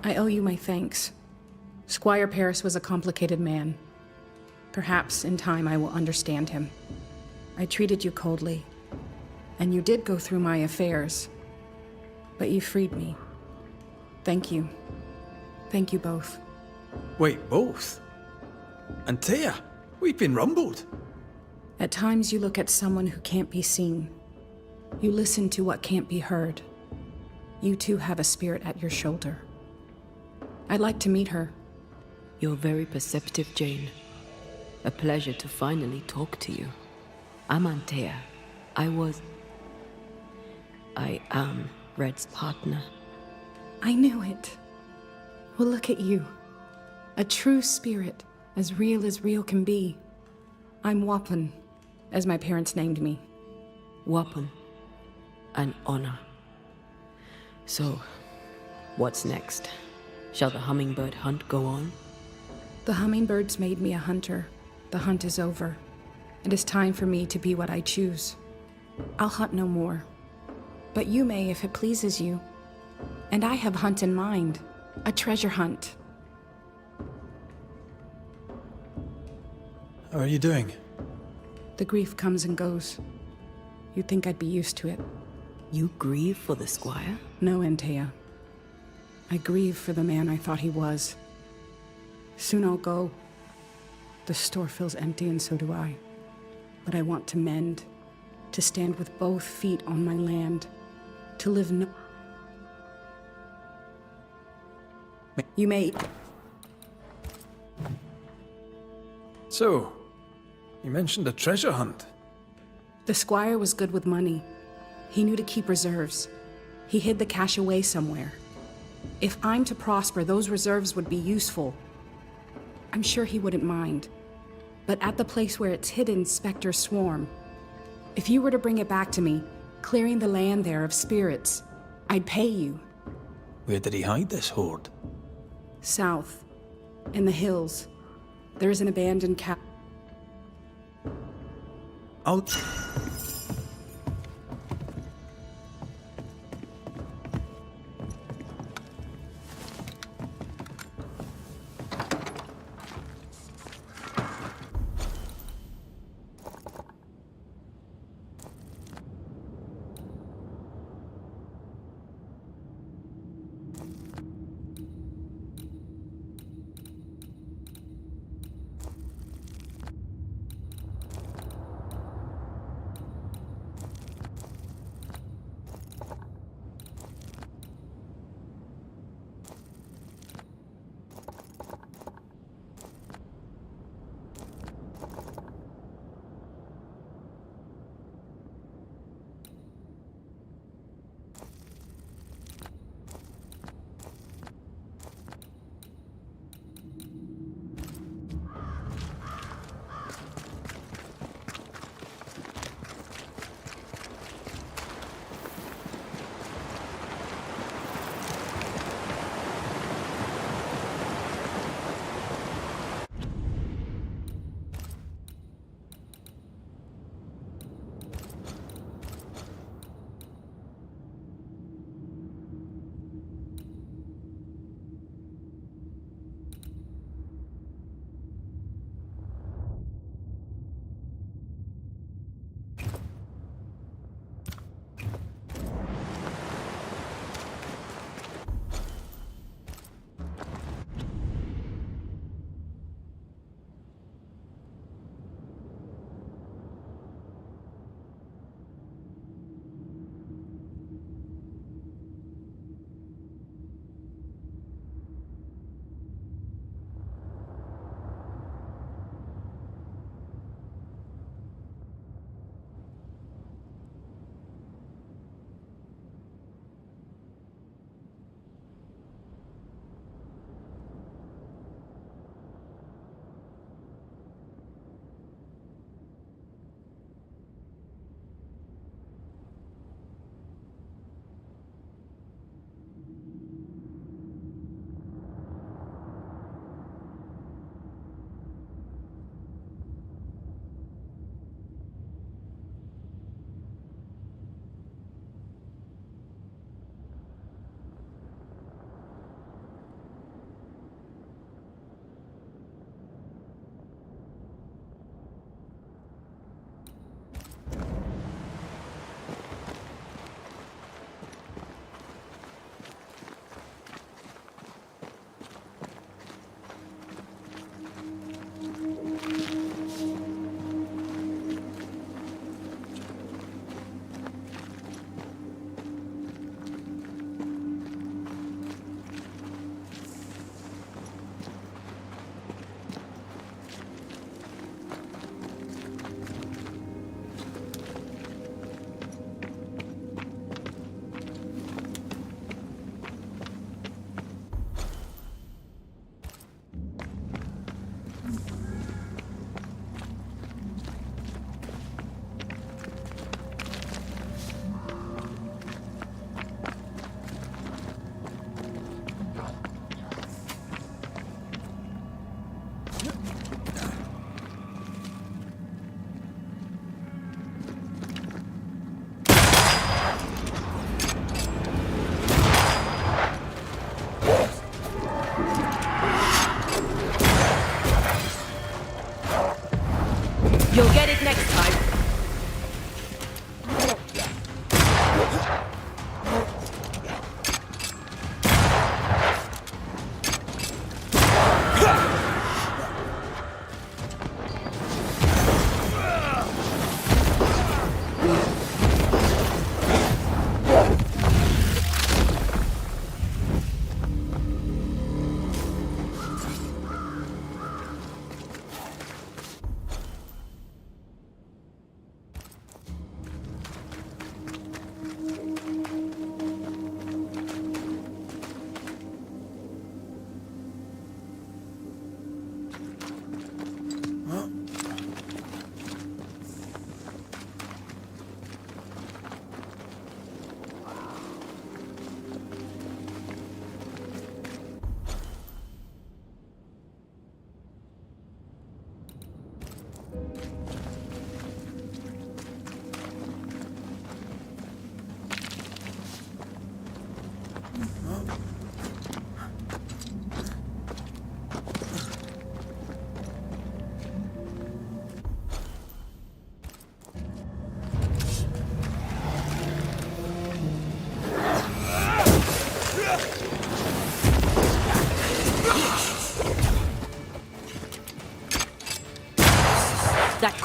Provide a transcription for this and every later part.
I owe you my thanks. Squire Paris was a complicated man. Perhaps in time I will understand him. I treated you coldly, and you did go through my affairs, but you freed me. Thank you. Thank you both. Wait, both? Antea, we've been rumbled. At times you look at someone who can't be seen. You listen to what can't be heard. You too have a spirit at your shoulder. I'd like to meet her. You're very perceptive, Jane. A pleasure to finally talk to you. I'm Antea. I am Red's partner. I knew it. Well, look at you. A true spirit, as real can be. I'm Wapan, as my parents named me. Wapan. An honor. So, what's next? Shall the hummingbird hunt go on? The hummingbirds made me a hunter. The hunt is over. It is time for me to be what I choose. I'll hunt no more. But you may if it pleases you. And I have hunt in mind. A treasure hunt. How are you doing? The grief comes and goes. You'd think I'd be used to it. You grieve for the squire? No, Antea. I grieve for the man I thought he was. Soon I'll go. The store feels empty and so do I. But I want to mend. To stand with both feet on my land. To live no... You may... So, you mentioned a treasure hunt. The squire was good with money. He knew to keep reserves. He hid the cash away somewhere. If I'm to prosper, those reserves would be useful. I'm sure he wouldn't mind. But at the place where it's hidden, specters swarm. If you were to bring it back to me, clearing the land there of spirits, I'd pay you. Where did he hide this hoard? South. In the hills. There is an abandoned I'll...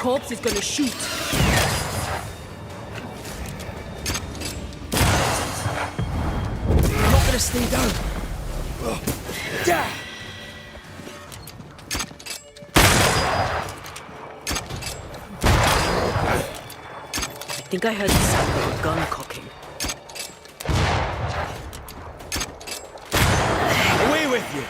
corpse is gonna shoot. I'm not gonna stay down. Yeah. I think I heard the sound of a gun cocking. Away with you.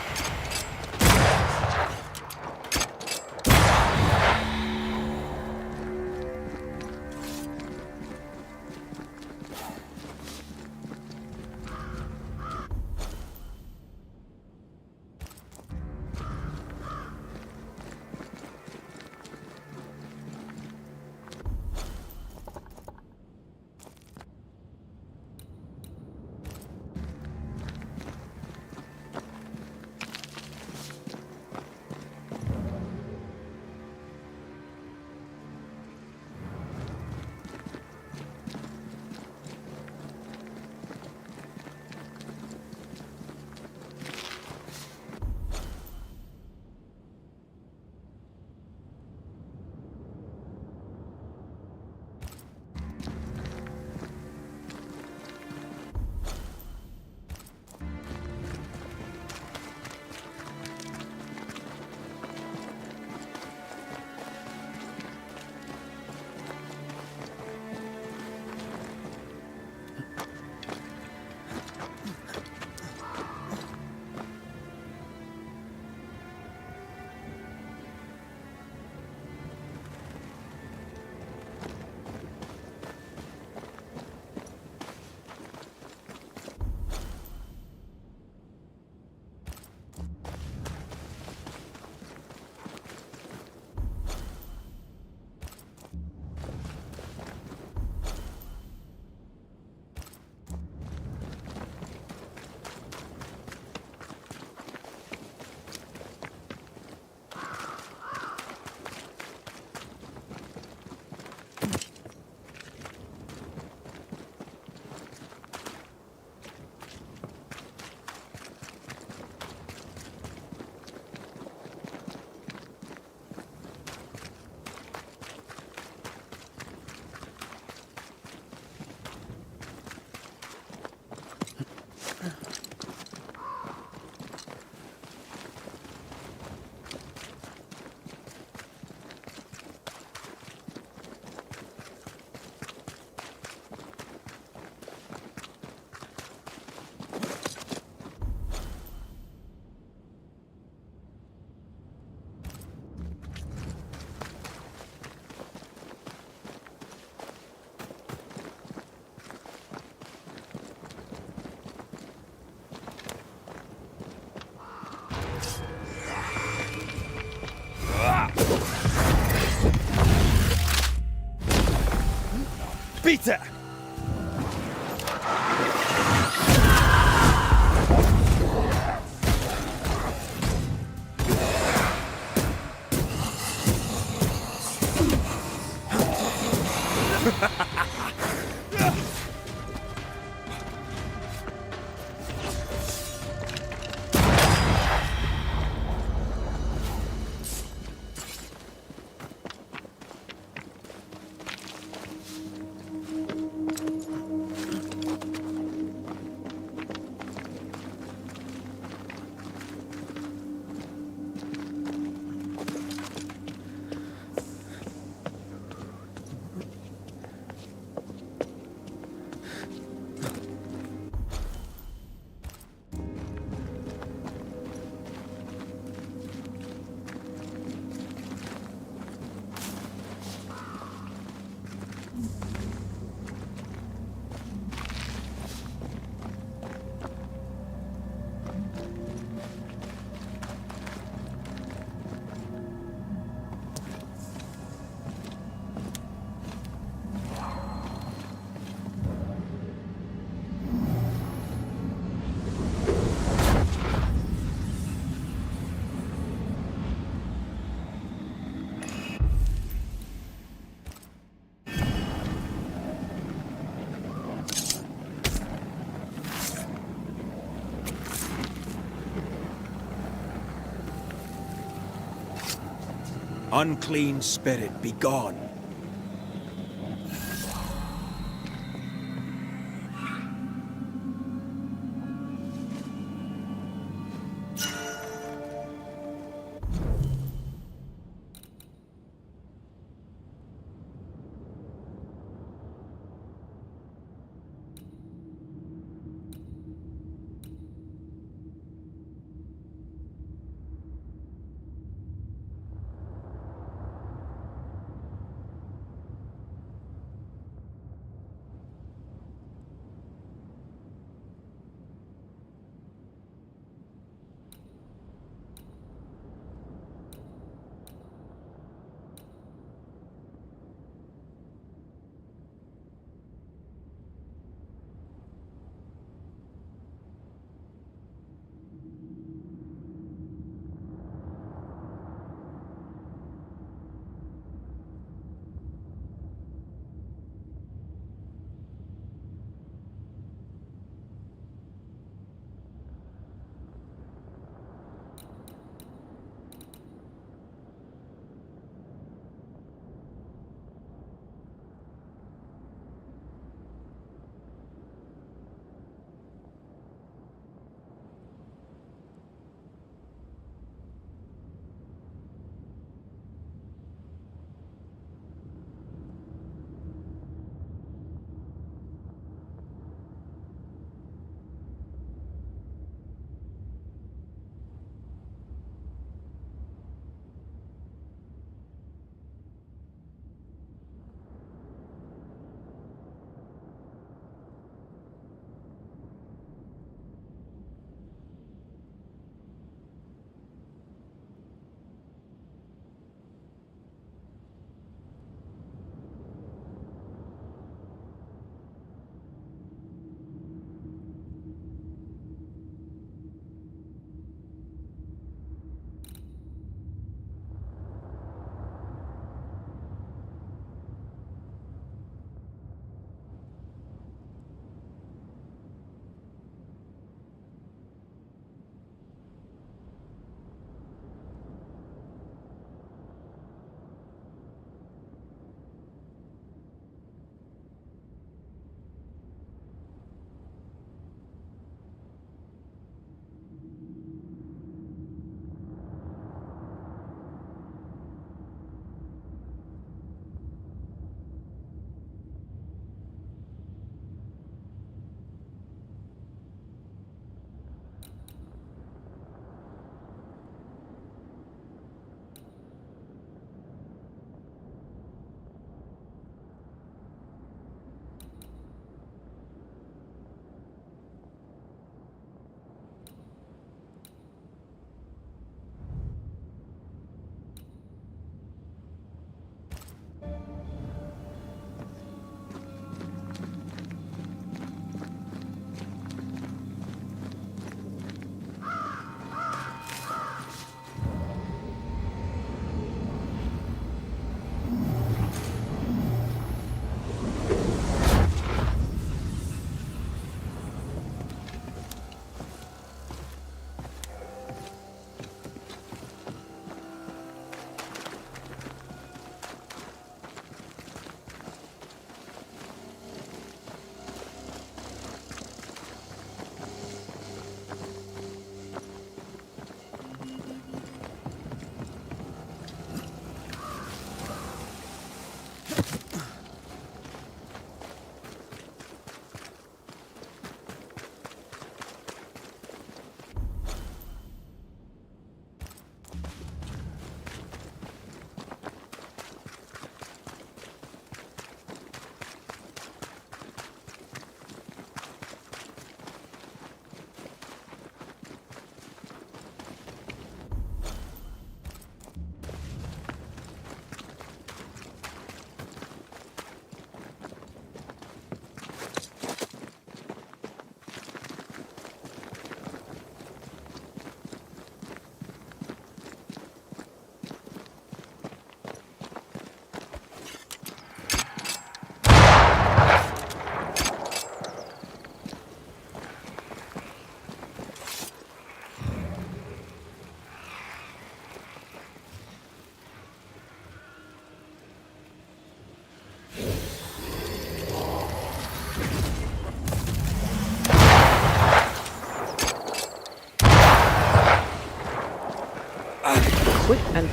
Beat it! Unclean spirit, be gone.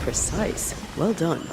precise. Well done.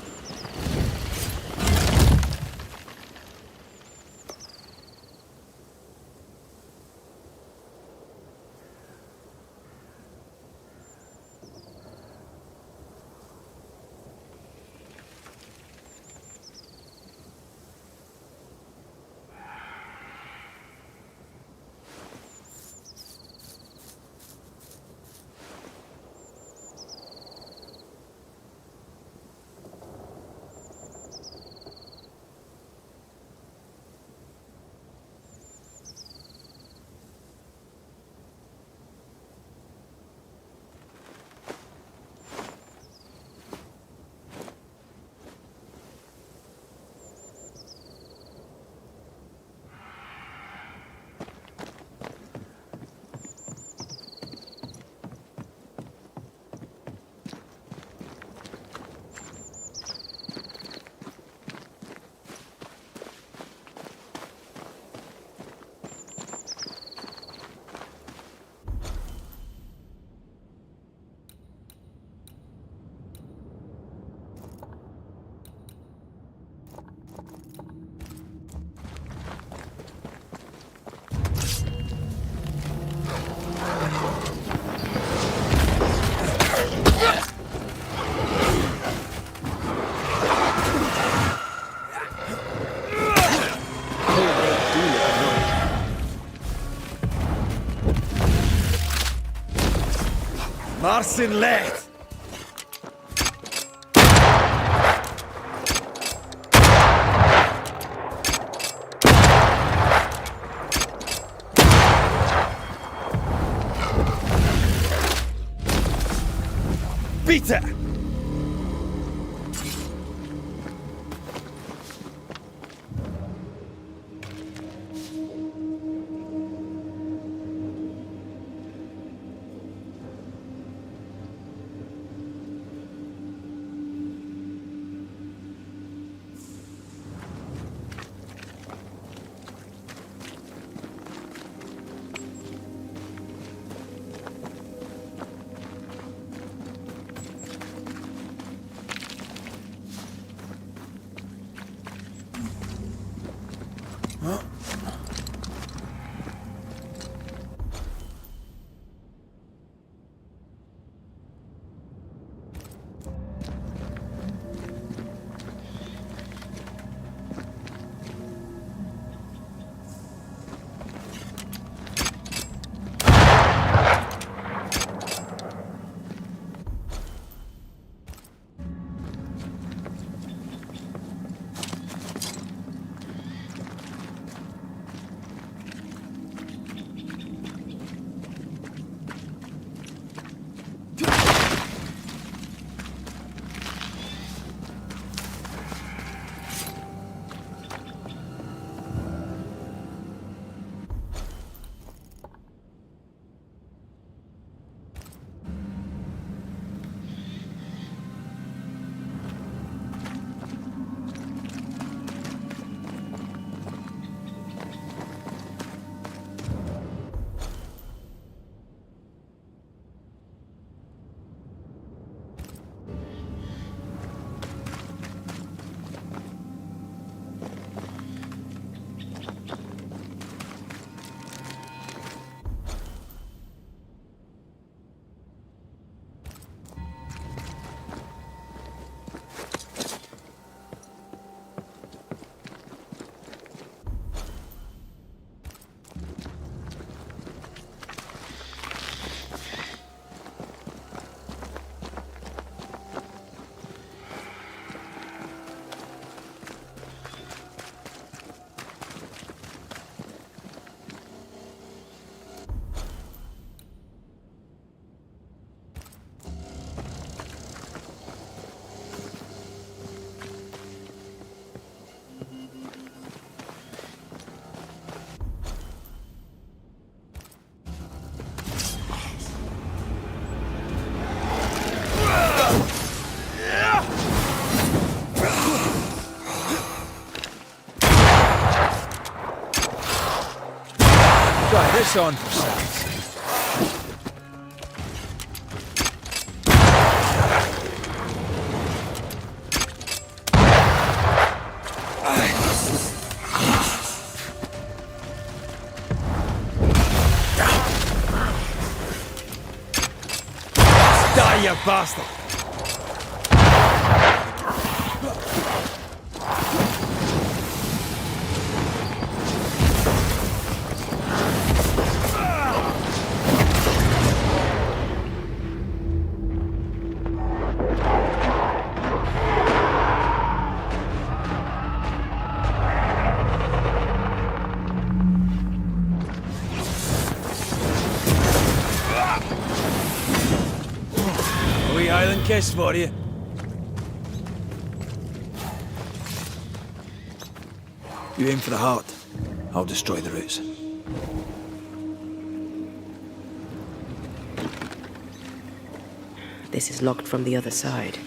Marcin Lecht! Bitte! Try this on for size. you bastard! A wee island kiss for you. You aim for the heart. I'll destroy the roots. This is locked from the other side.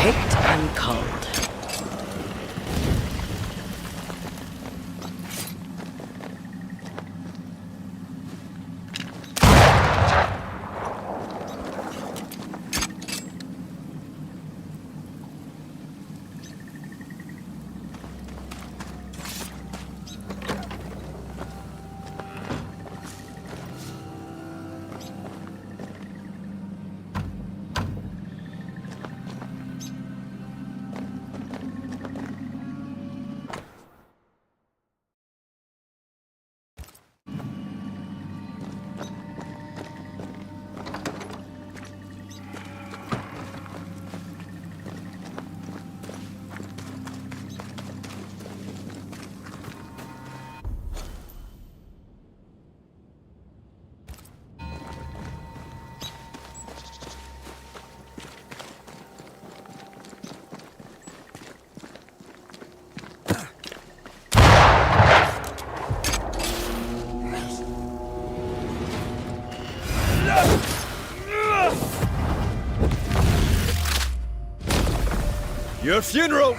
Picked and culled. Your funeral!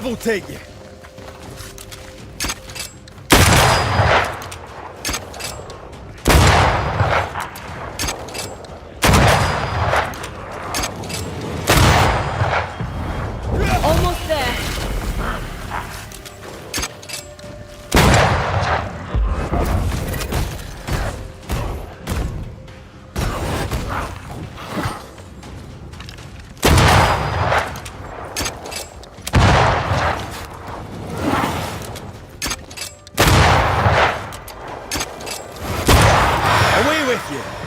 devil take you! Almost there. Away with you!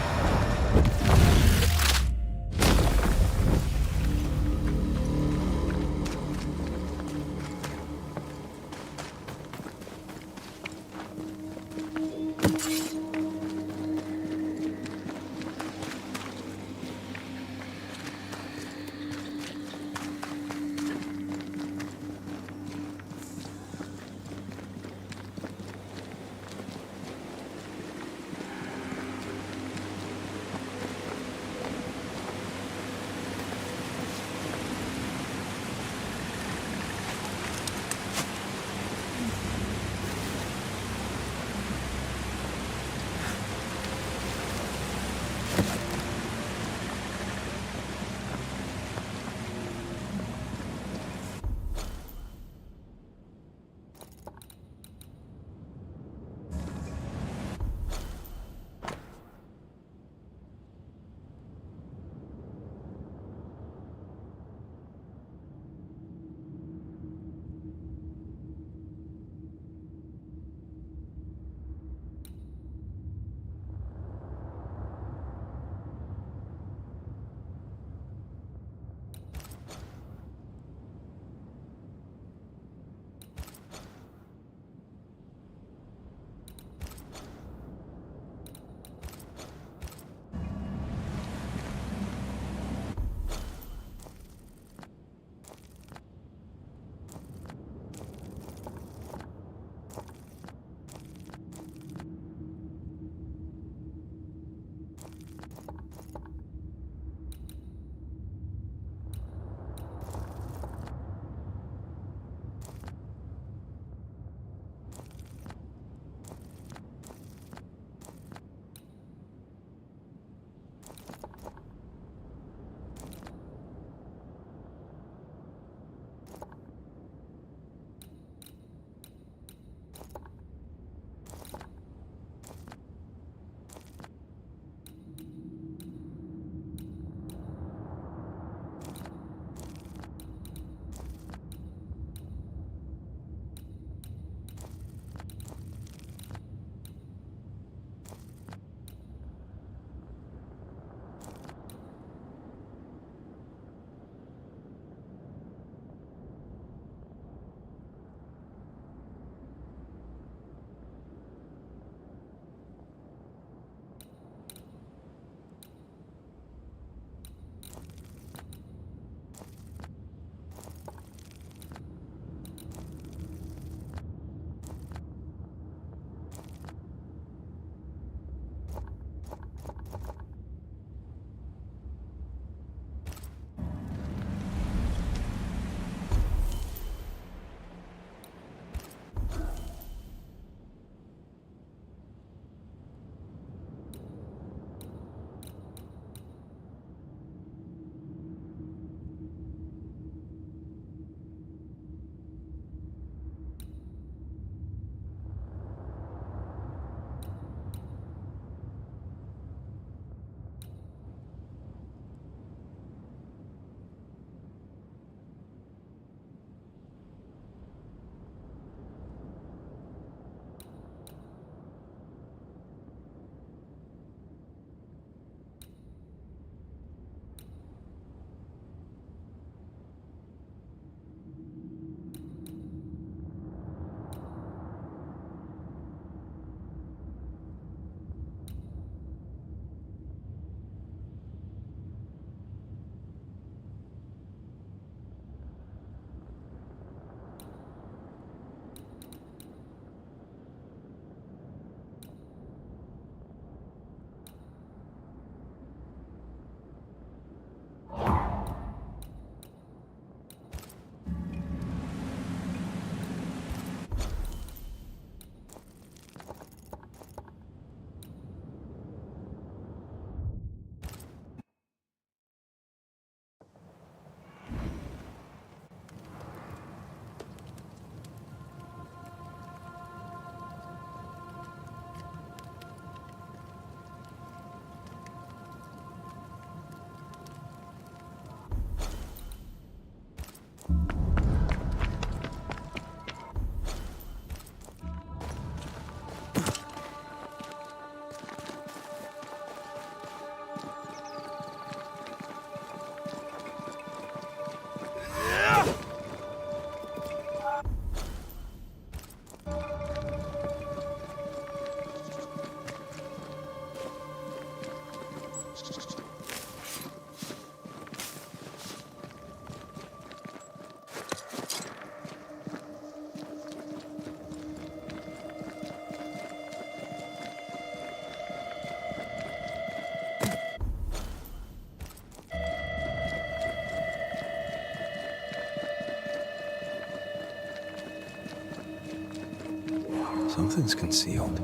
Something's concealed.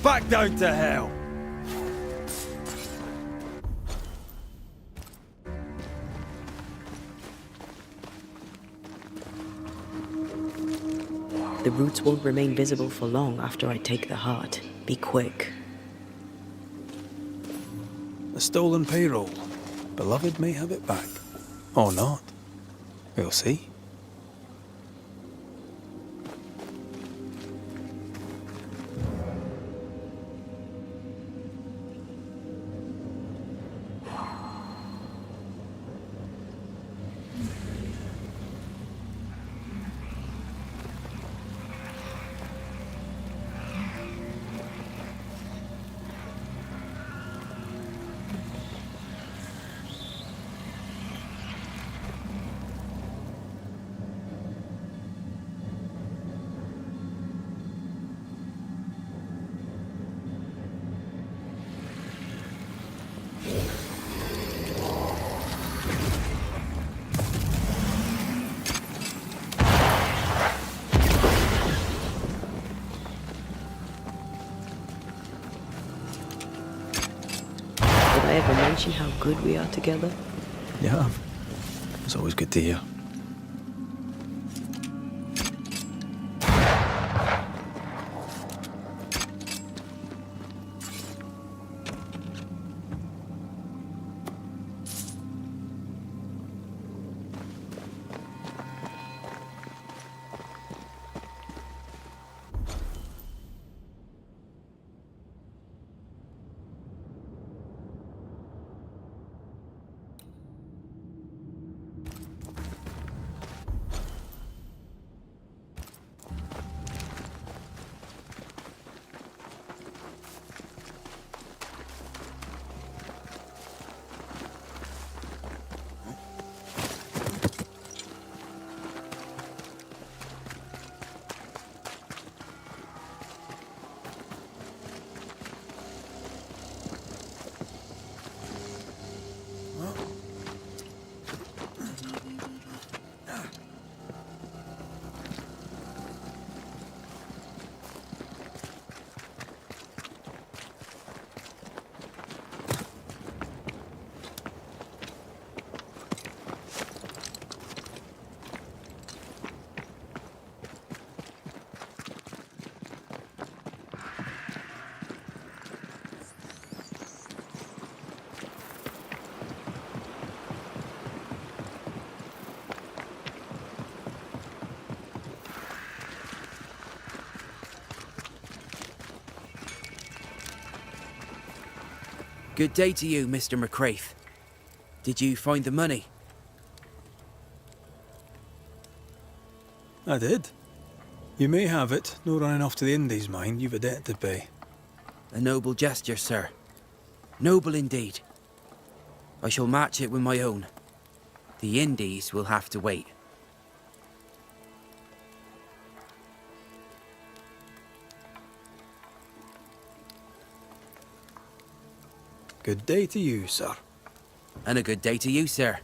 Back down to hell! The roots won't remain visible for long after I take the heart. Be quick. A stolen payroll. Beloved may have it back. Or not. We'll see. Did I ever mention how good we are together? You have. It's always good to hear. Good day to you, Mr. McCraith. Did you find the money? I did. You may have it. No running off to the Indies, mind. You've a debt to pay. A noble gesture, sir. Noble indeed. I shall match it with my own. The Indies will have to wait. Good day to you, sir. And a good day to you, sir.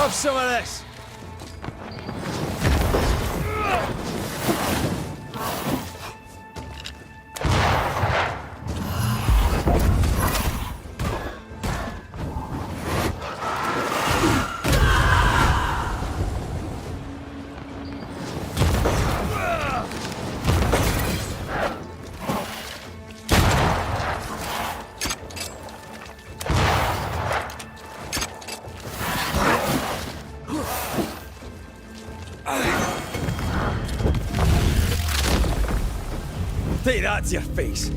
Have some of this. Take that to your face.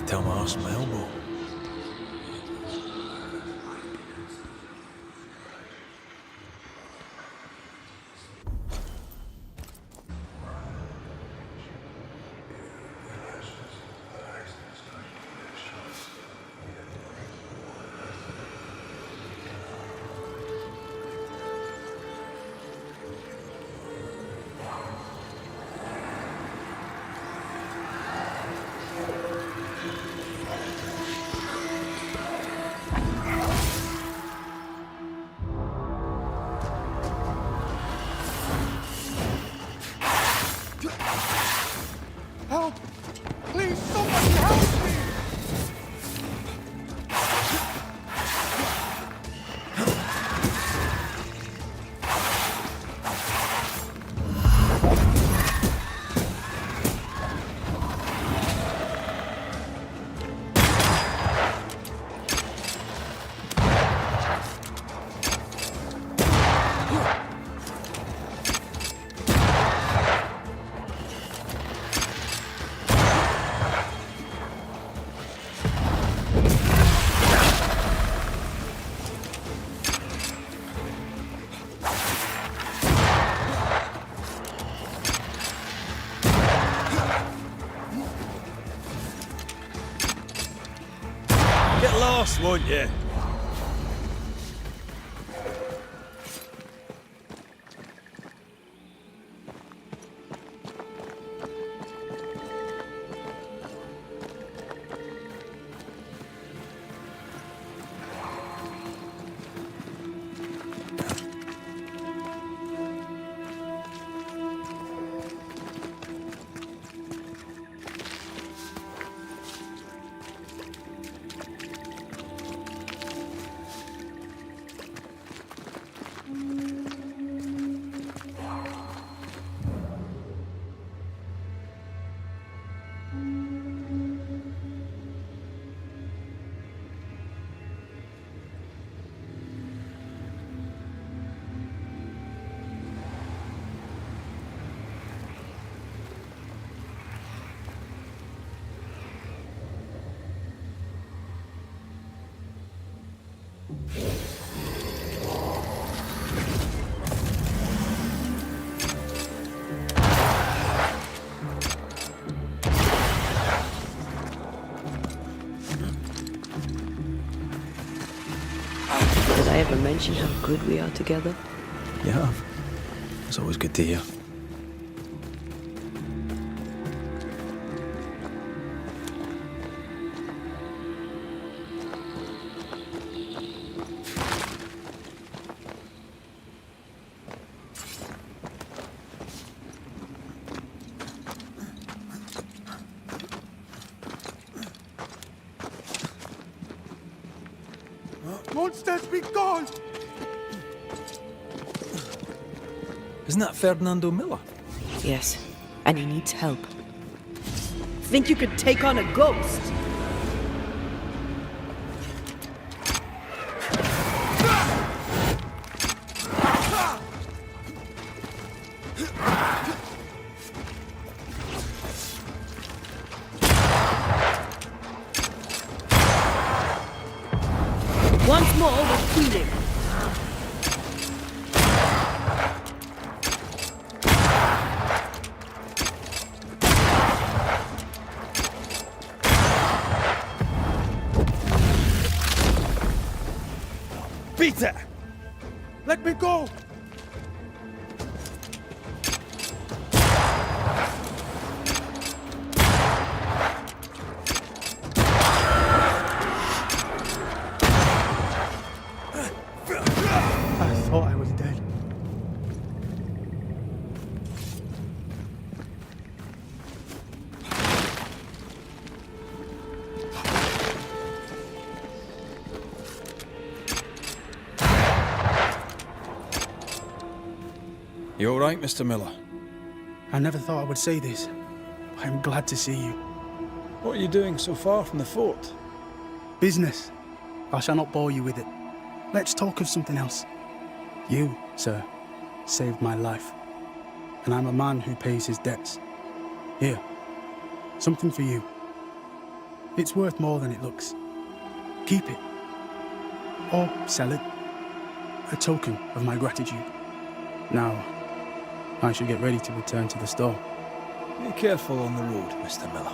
Tell my arse from my elbow. lost, won't you? Did I ever mention how good we are together? You have. It's always good to hear. Monsters be gone! Isn't that Fernando Miller? Yes, and he needs help. Think you could take on a ghost? Once more with feeling. Peter! Let me go! I thought I was dead. You all right, Mr. Miller? I never thought I would say this, but I'm glad to see you. What are you doing so far from the fort? Business. I shall not bore you with it. Let's talk of something else. You, sir, saved my life, and I'm a man who pays his debts. Here, something for you. It's worth more than it looks. Keep it. Or sell it. A token of my gratitude. Now, I should get ready to return to the store. Be careful on the road, Mr. Miller.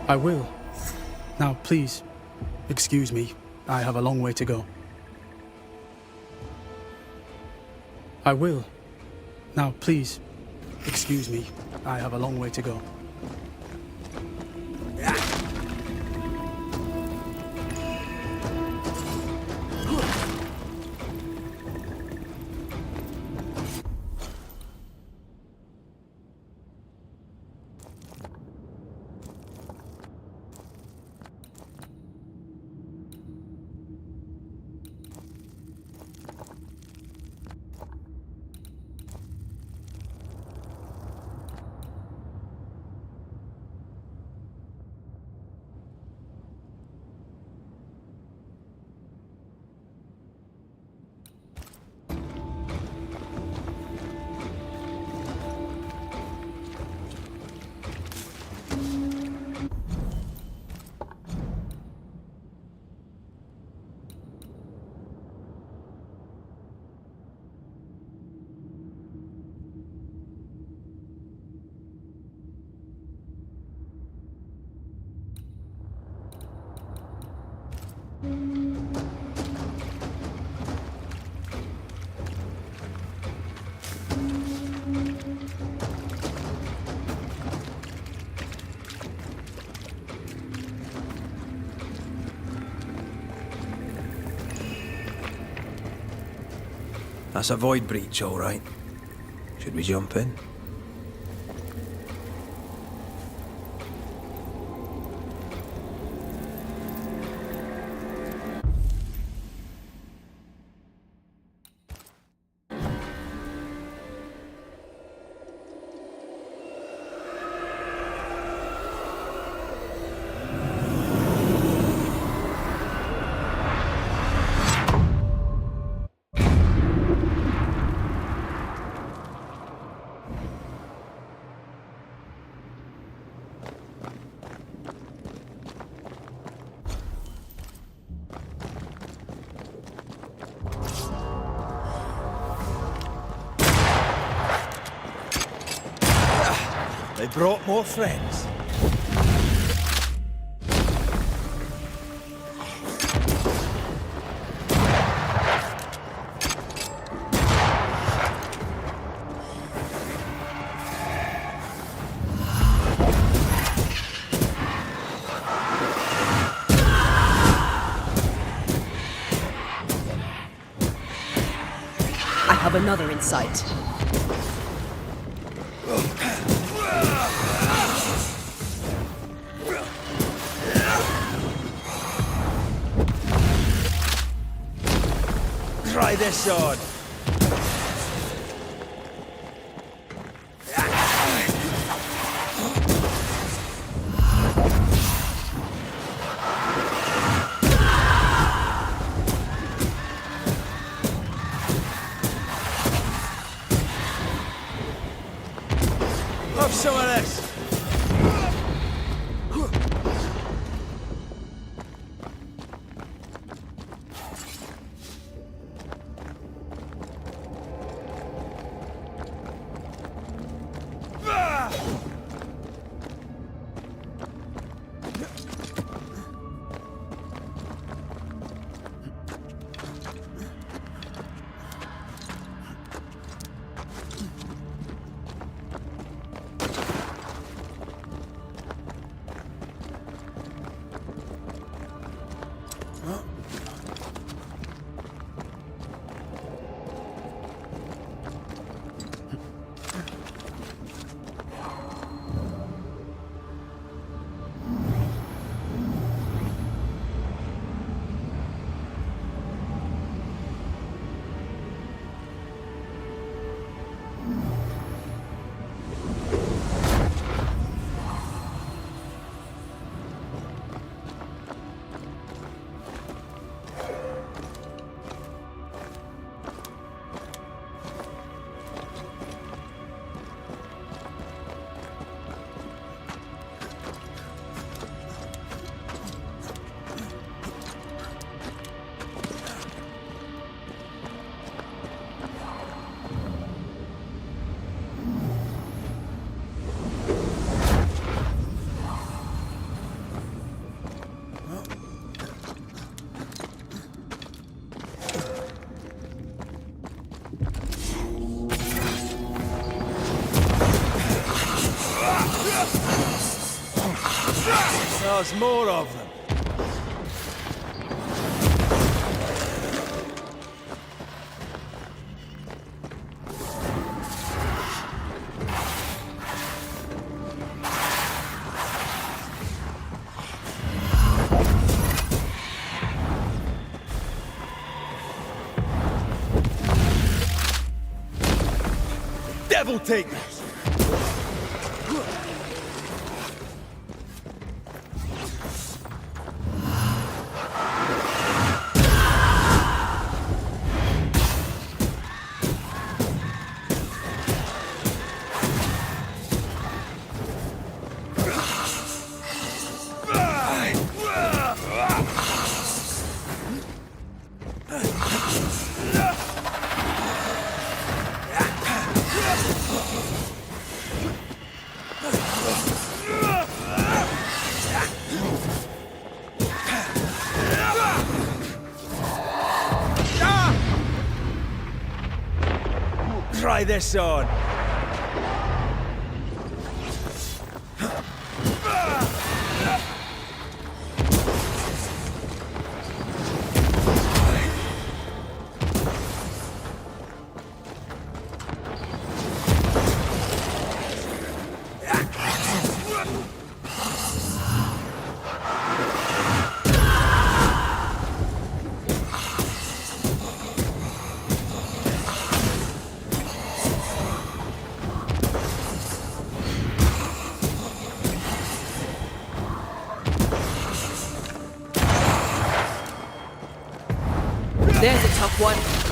I will. Now, please, excuse me. I have a long way to go. I will. Now, please, excuse me. I have a long way to go. That's a void breach, all right. Should we jump in? They brought more friends. I have another in sight. Try this on. Have some of this. There's more of them. Devil takers! Try this on. one.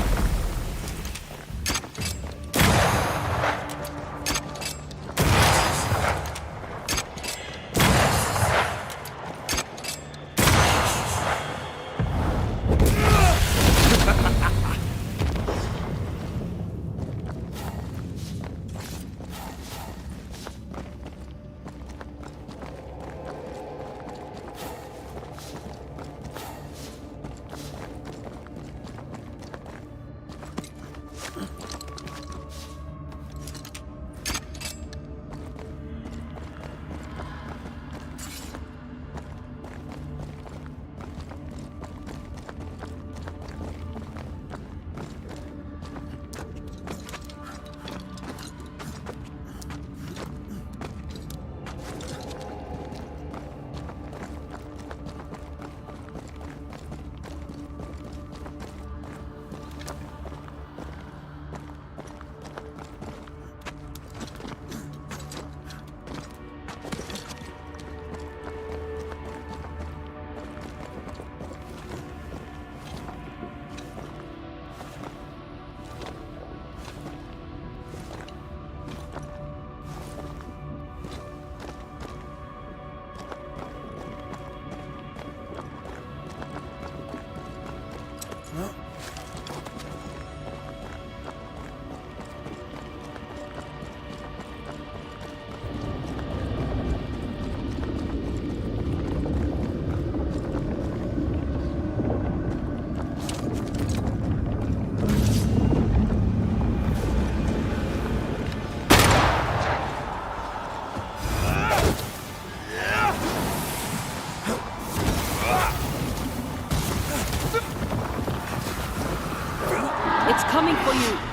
It's coming for you.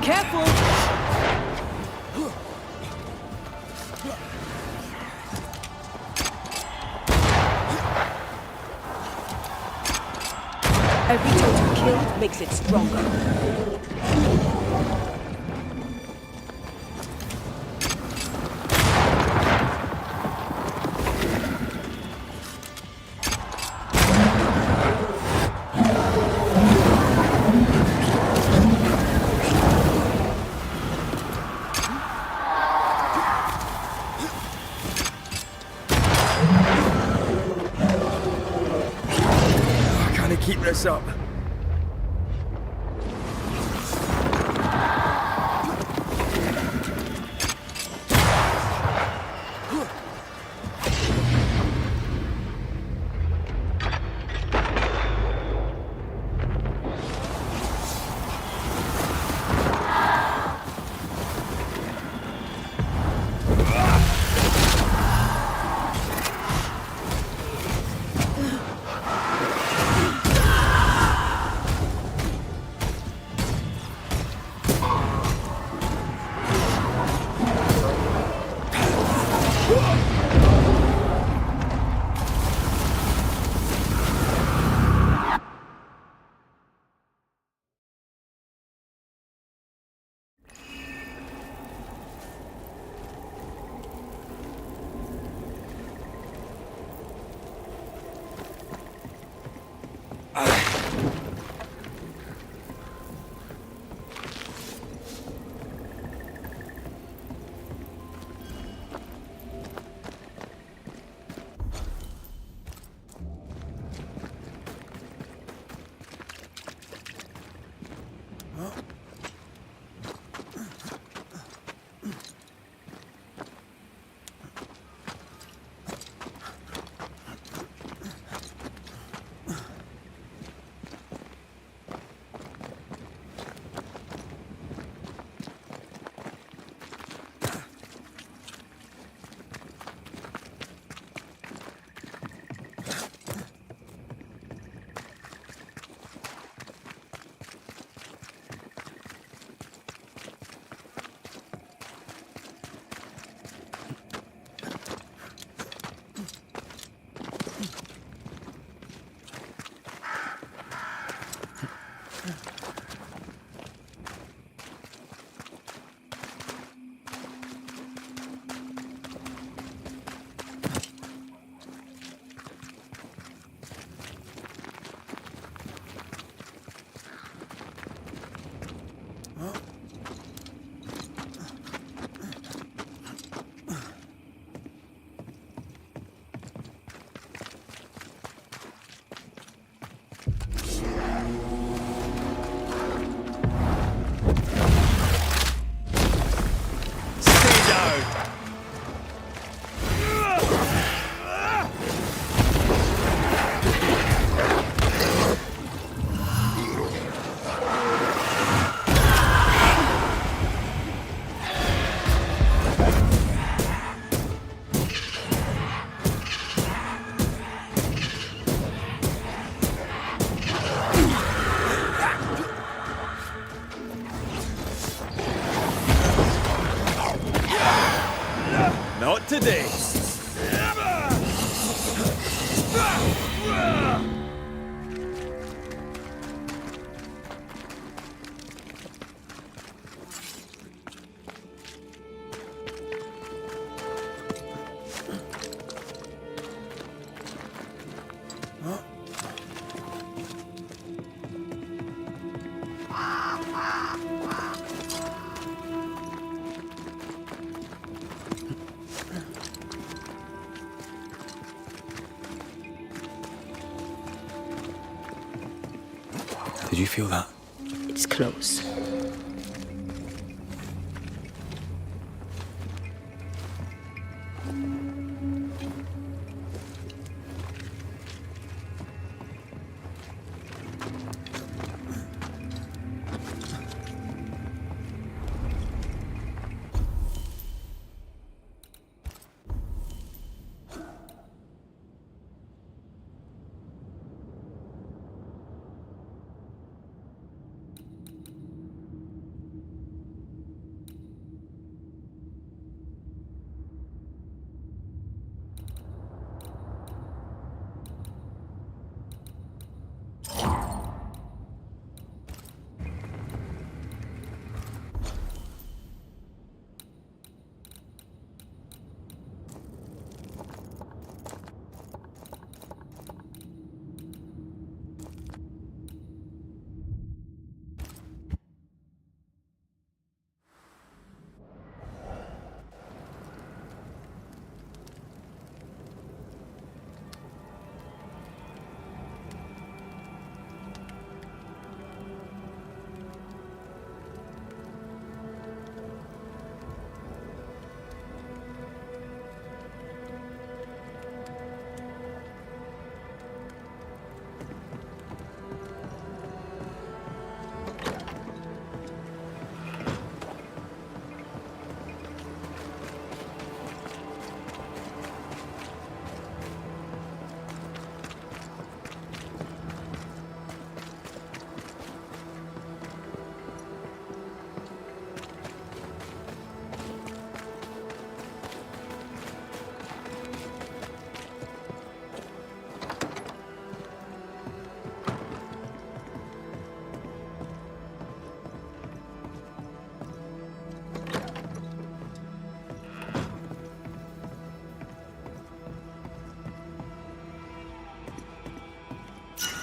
Careful! Every total kill makes it stronger. Keep this up. now. Not today. Did you feel that? It's close.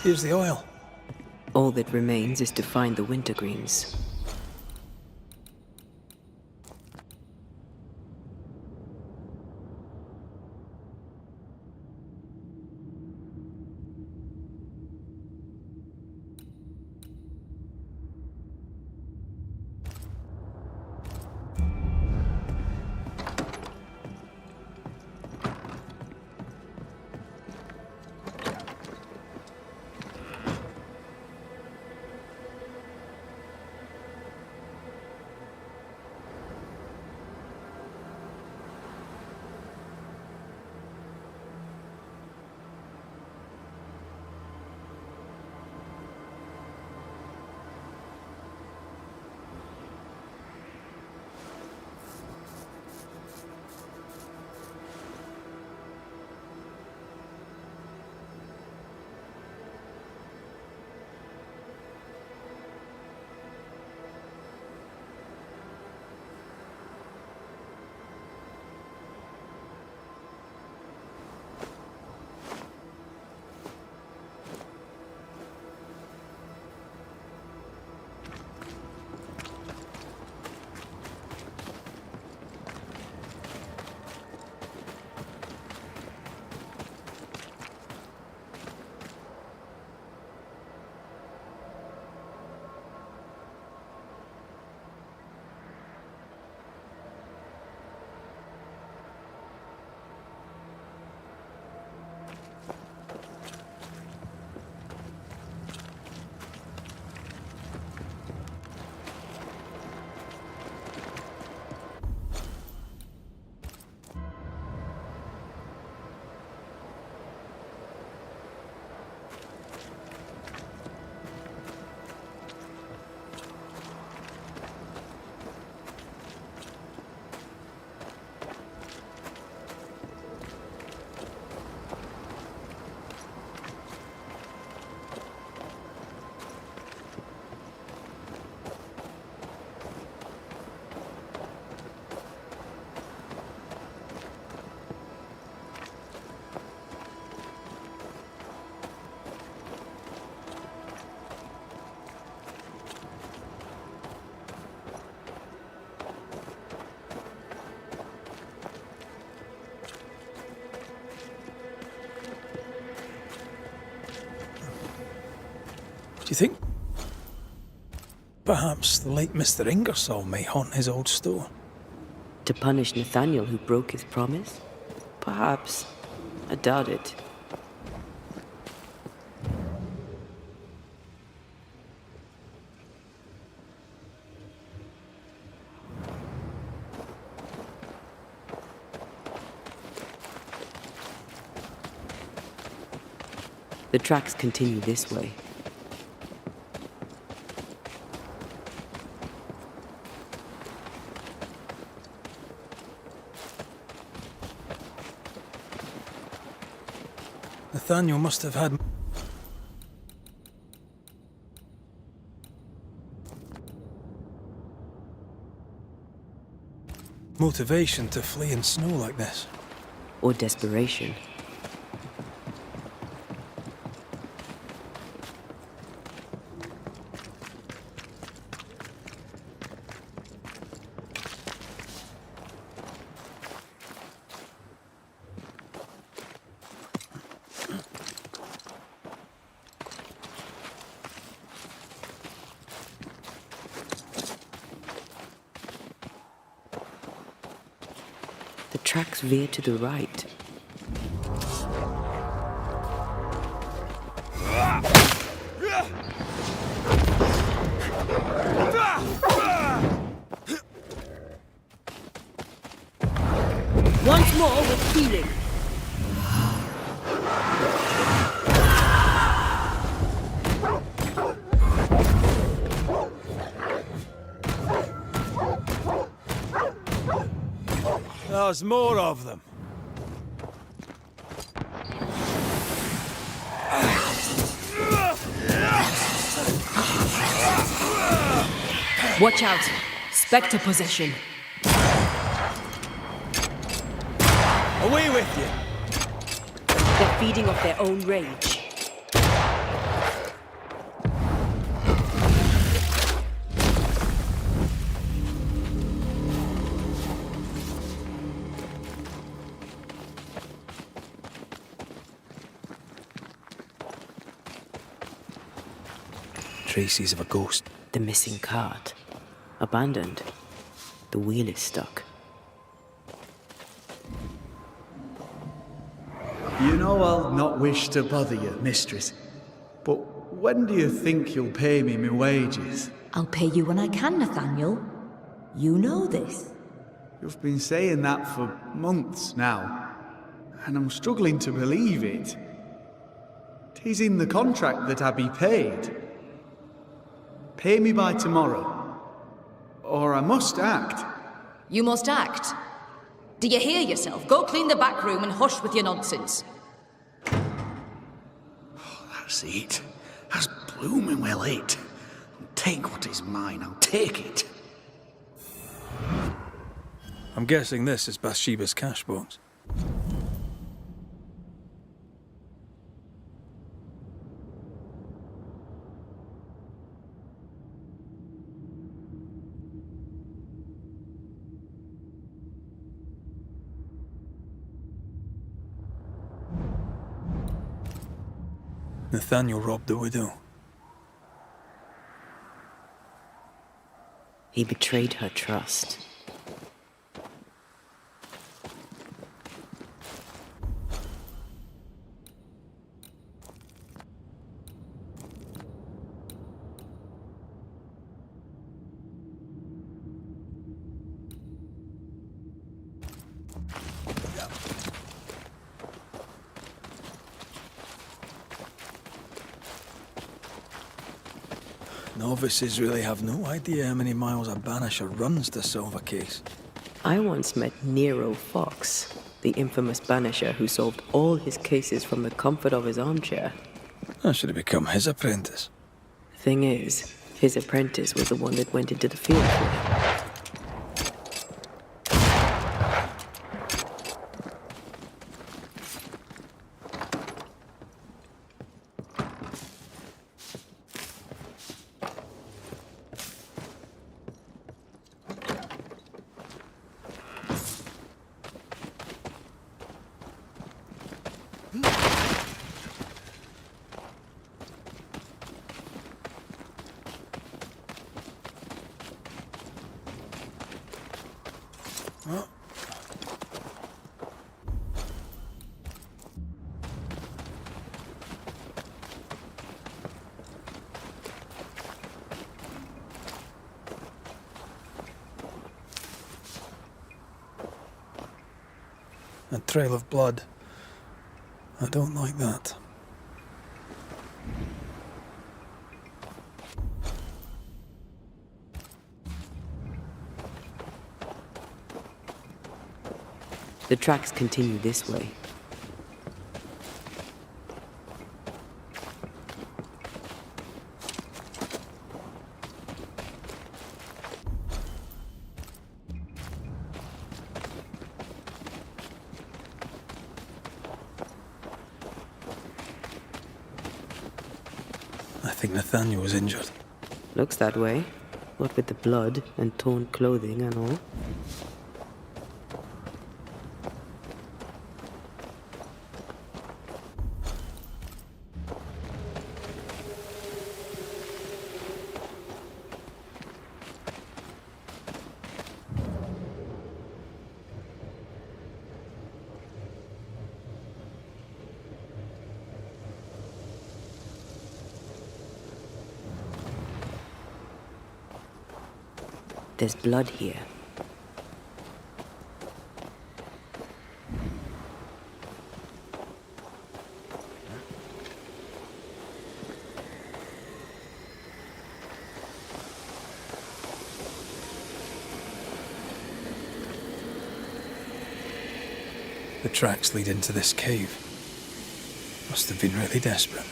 Here's the oil. All that remains is to find the wintergreens. you think perhaps the late Mr. Ingersoll may haunt his old store? To punish Nathaniel, who broke his promise? Perhaps. I doubt it. The tracks continue this way. Nathaniel must have had motivation to flee in snow like this. Or desperation. The tracks veer to the right. Once more with healing. There's more of them. Watch out! Spectre possession. Away with you! They're feeding off their own rage. Traces of a ghost. The missing cart. Abandoned. The wheel is stuck. You know I'll not wish to bother you, mistress, but when do you think you'll pay me my wages? I'll pay you when I can, Nathaniel. You know this. You've been saying that for months now, and I'm struggling to believe it. 'Tis in the contract that I be paid. Pay me by tomorrow, or I must act. You must act. Do you hear yourself? Go clean the back room and hush with your nonsense. That's it. That's blooming well it. Take what is mine, I'll take it. I'm guessing this is Bathsheba's cash box. Nathaniel robbed the widow. He betrayed her trust. Novices really have no idea how many miles a banisher runs to solve a case. I once met Nero Fox, the infamous banisher who solved all his cases from the comfort of his armchair. I should have become his apprentice. Thing is, his apprentice was the one that went into the field for him. A trail of blood. I don't like that. The tracks continue this way. I think Nathaniel was injured. Looks that way. What with the blood and torn clothing and all. There's blood here. The tracks lead into this cave. Must have been really desperate.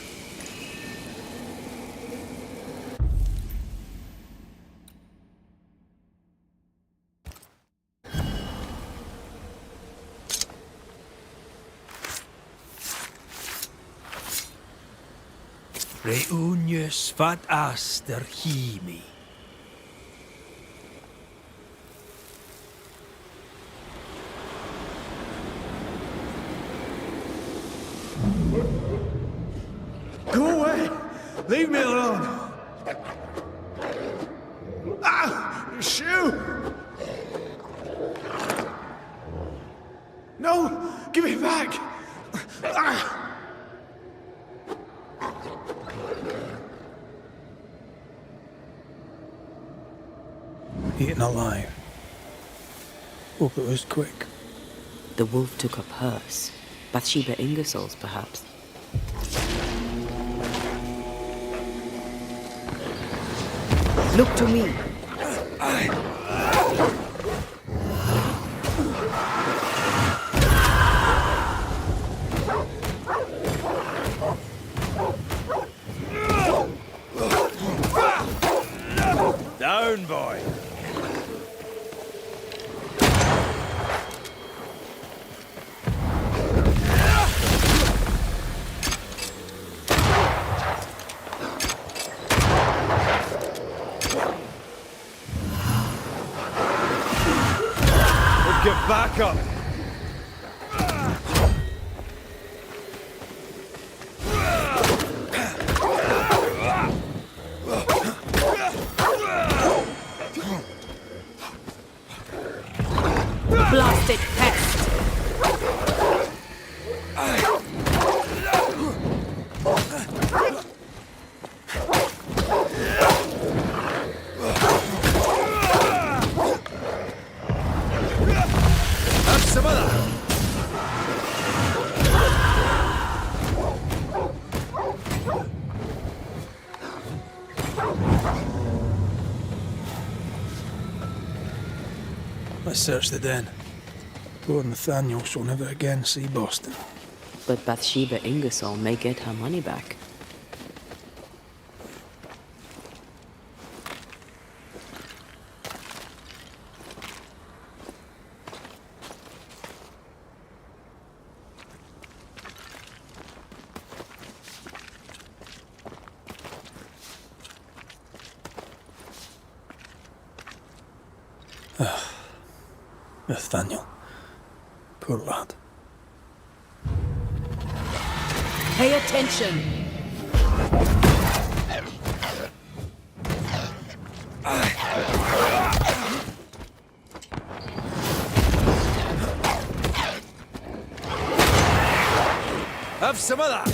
Reunius vat aster himi. Go away! Leave me alone! Ah! Shoe! No! Give it back! Ah! Eaten alive. Hope it was quick. The wolf took up hers. Bathsheba Ingersoll's, perhaps. Look to me. Down, boy. Get back up! Blasted pest! Have some of that! Let's search the den. Poor Nathaniel shall never again see Boston. But Bathsheba Ingersoll may get her money back. Nathaniel. Poor lad. Pay attention! Have some of that!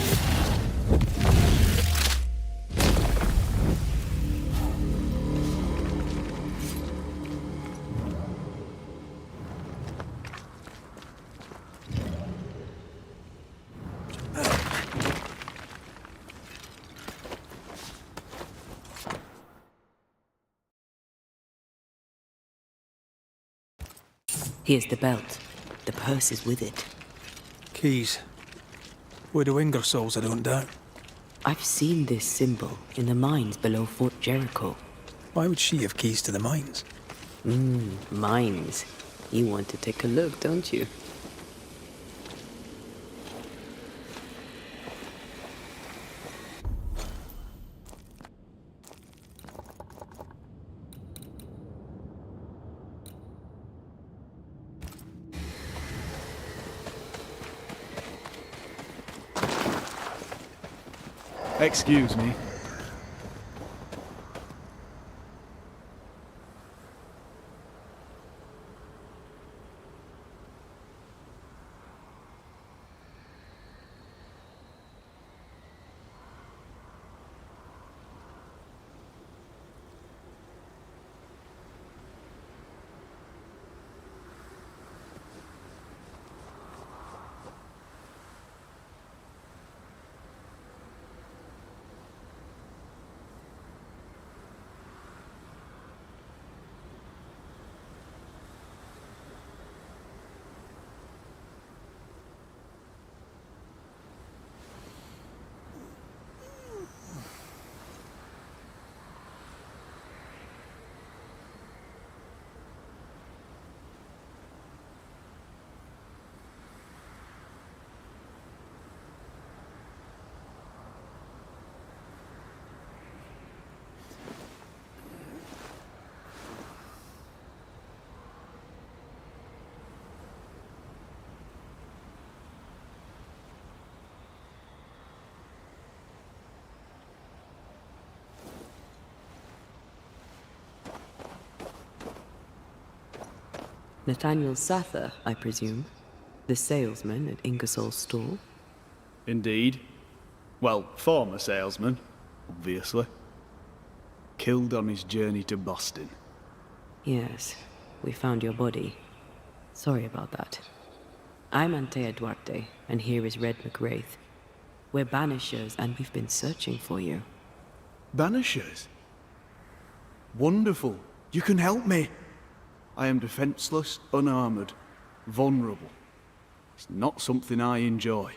Here's the belt. The purse is with it. Keys. Widow Ingersoll's, I don't doubt. I've seen this symbol in the mines below Fort Jericho. Why would she have keys to the mines? Mines. You want to take a look, don't you? Excuse me. Nathaniel Sather, I presume. The salesman at Ingersoll's store. Indeed. Well, former salesman, obviously. Killed on his journey to Boston. Yes, we found your body. Sorry about that. I'm Antea Duarte, and here is Red McWraith. We're banishers, and we've been searching for you. Banishers? Wonderful. You can help me. I am defenseless, unarmored, vulnerable. It's not something I enjoy.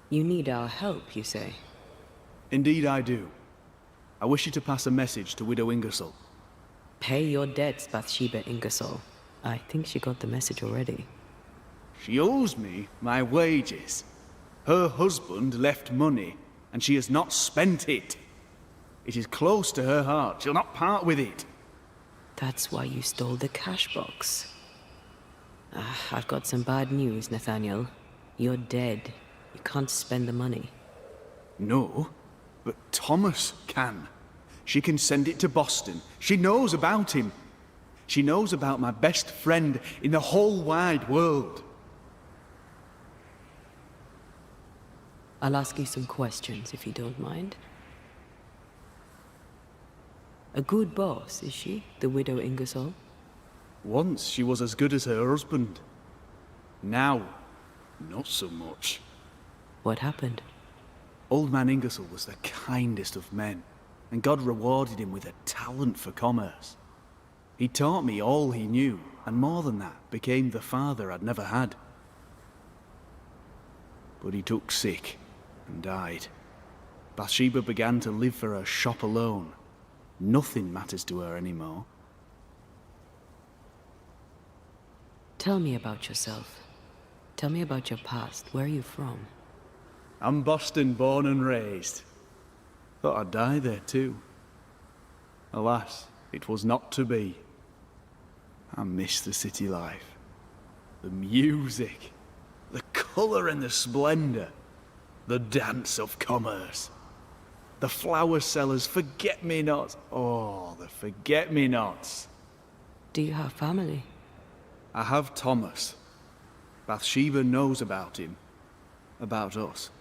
You need our help, you say? Indeed I do. I wish you to pass a message to Widow Ingersoll. Pay your debts, Bathsheba Ingersoll. I think she got the message already. She owes me my wages. Her husband left money, and she has not spent it. It is close to her heart. She'll not part with it. That's why you stole the cash box. I've got some bad news, Nathaniel. You're dead. You can't spend the money. No, but Thomas can. She can send it to Boston. She knows about him. She knows about my best friend in the whole wide world. I'll ask you some questions, if you don't mind. A good boss, is she, the widow Ingersoll? Once she was as good as her husband. Now, not so much. What happened? Old man Ingersoll was the kindest of men, and God rewarded him with a talent for commerce. He taught me all he knew, and more than that, became the father I'd never had. But he took sick and died. Bathsheba began to live for her shop alone. Nothing matters to her anymore. Tell me about yourself. Tell me about your past. Where are you from? I'm Boston born and raised. Thought I'd die there too. Alas, it was not to be. I miss the city life. The music, the colour and the splendour, the dance of commerce. The flower sellers, forget-me-nots. Oh, the forget-me-nots. Do you have family? I have Thomas. Bathsheba knows about him. About us.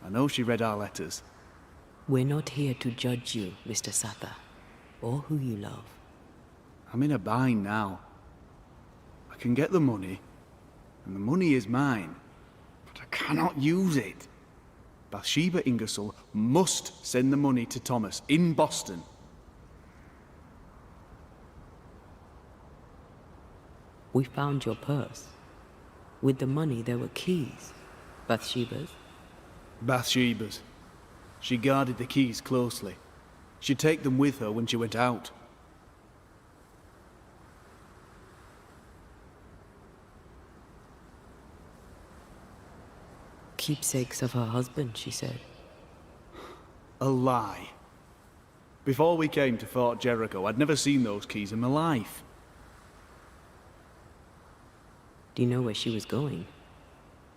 I know she read our letters. We're not here to judge you, Mr. Sather, or who you love. I'm in a bind now. I can get the money, and the money is mine, but I cannot use it. Bathsheba Ingersoll must send the money to Thomas in Boston. We found your purse. With the money, there were keys. Bathsheba's. Bathsheba's. She guarded the keys closely. She'd take them with her when she went out. Keepsakes of her husband, she said. A lie. Before we came to Fort Jericho, I'd never seen those keys in my life. Do you know where she was going?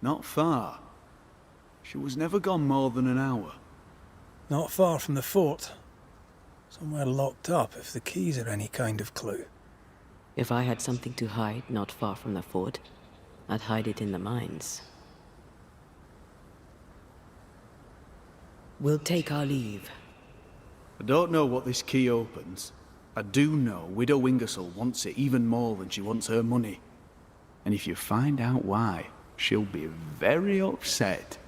Not far. She was never gone more than an hour. Not far from the fort. Somewhere locked up, if the keys are any kind of clue. If I had something to hide not far from the fort, I'd hide it in the mines. We'll take our leave. I don't know what this key opens. I do know Widow Ingersoll wants it even more than she wants her money. And if you find out why, she'll be very upset.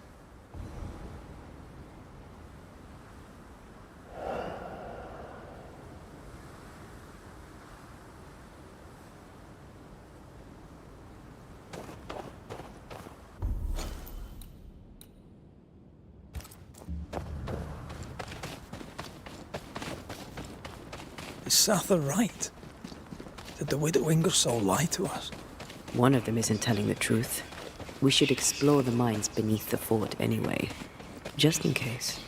Is Sather right? Did the widow Ingersoll lie to us? One of them isn't telling the truth. We should explore the mines beneath the fort anyway, just in case.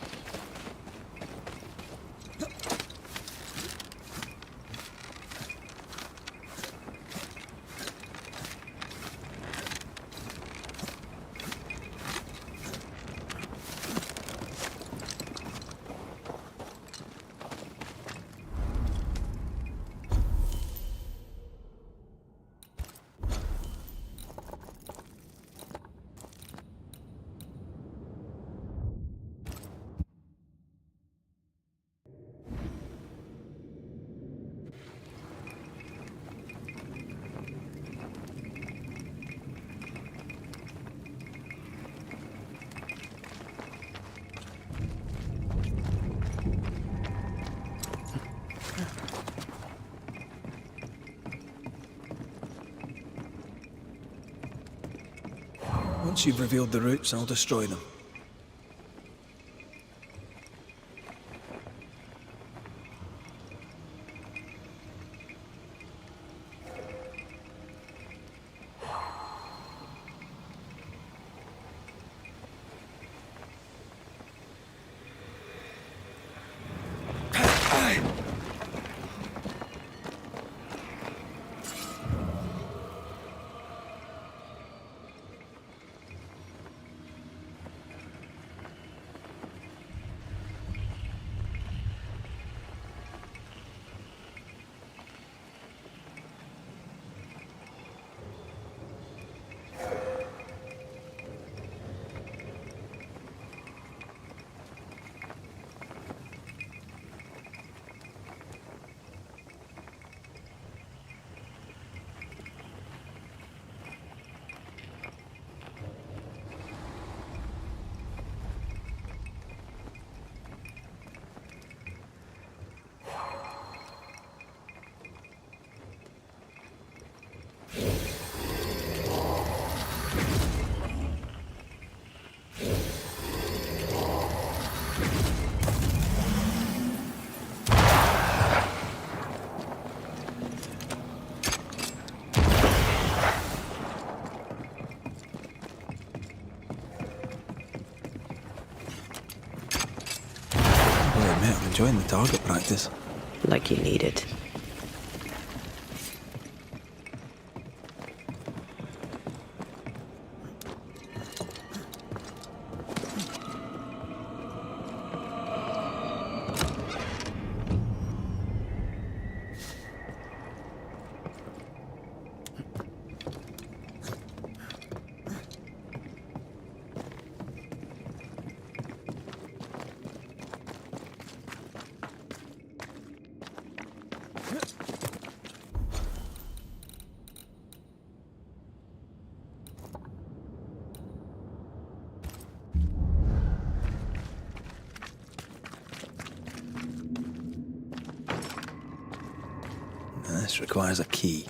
Once you've revealed the routes, I'll destroy them. enjoying the target practice. Like you need it. This requires a key.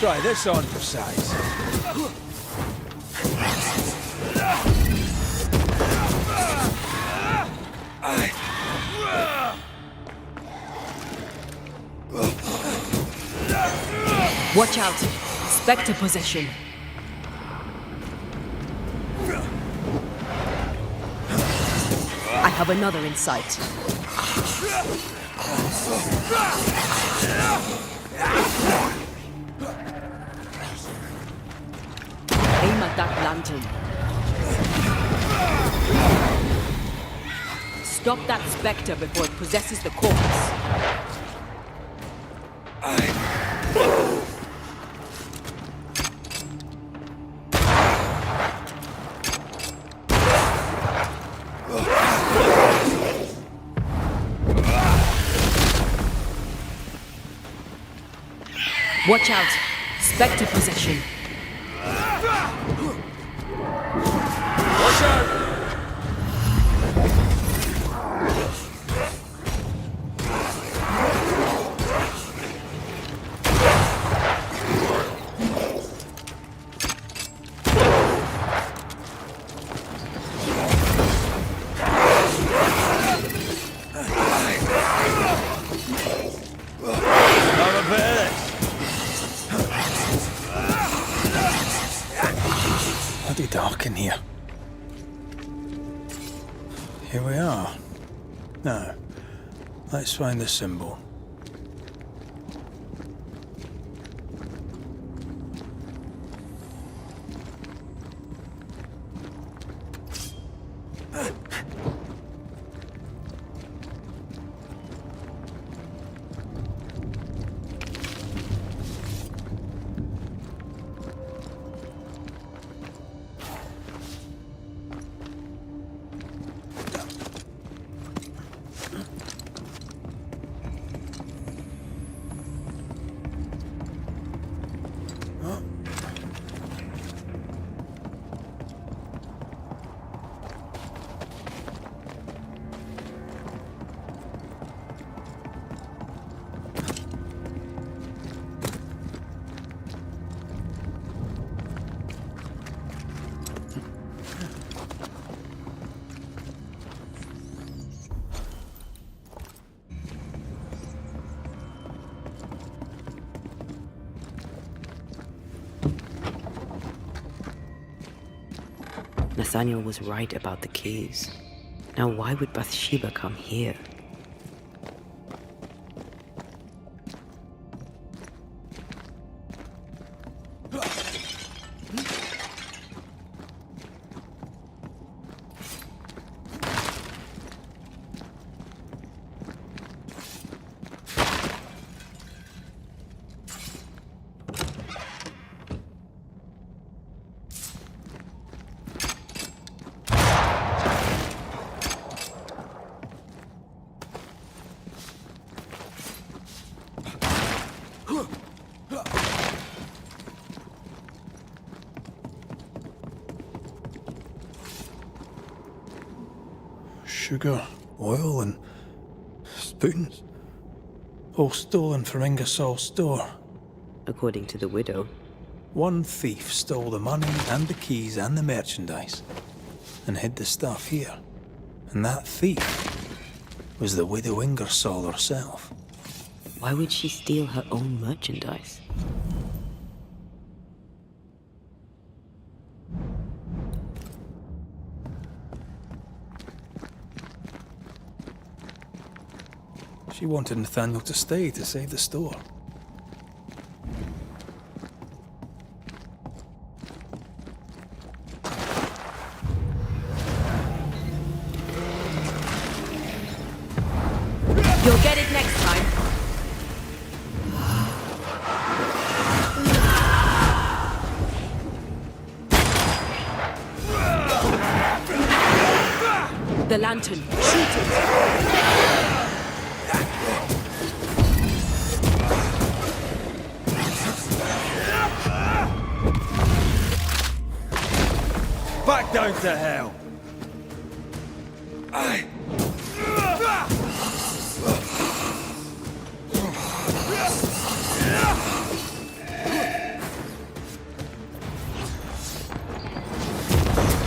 Try this on for size. Watch out! Spectre possession. I have another in sight. Aim at that lantern. Stop that spectre before it possesses the corpse. Watch out! Spectre possession. Watch out! Now, let's find the symbol. Nathaniel was right about the keys. Now why would Bathsheba come here? Sugar, oil, and spoons. All stolen from Ingersoll's store. According to the widow. One thief stole the money and the keys and the merchandise and hid the stuff here. And that thief was the widow Ingersoll herself. Why would she steal her own merchandise? She wanted Nathaniel to stay to save the store. You'll get it next time. The lantern. Shoot it. Back down to hell!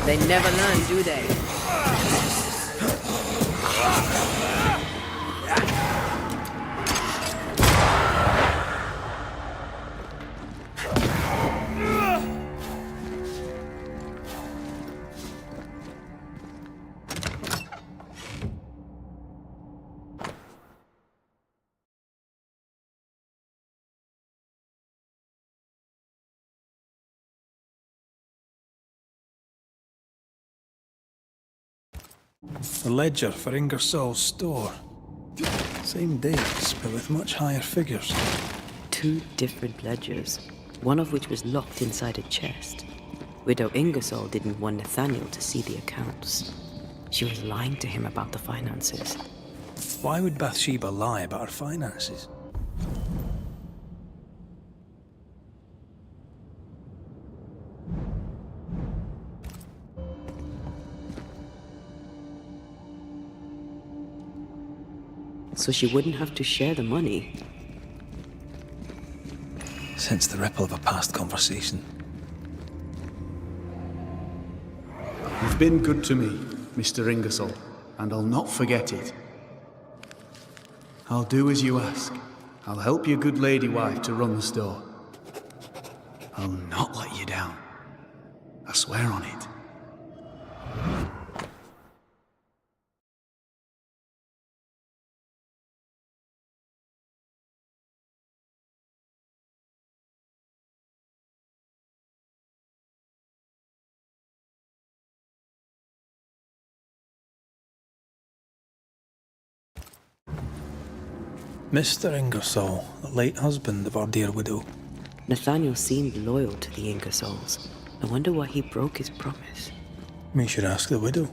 They never learn, do they? The ledger for Ingersoll's store. Same dates, but with much higher figures. 2 different ledgers, one of which was locked inside a chest. Widow Ingersoll didn't want Nathaniel to see the accounts. She was lying to him about the finances. Why would Bathsheba lie about her finances? So she wouldn't have to share the money. Sense the ripple of a past conversation. You've been good to me, Mr. Ingersoll, and I'll not forget it. I'll do as you ask. I'll help your good lady wife to run the store. I'll not let you down. I swear on it. Mr. Ingersoll, the late husband of our dear widow. Nathaniel seemed loyal to the Ingersolls. I wonder why he broke his promise. We should ask the widow.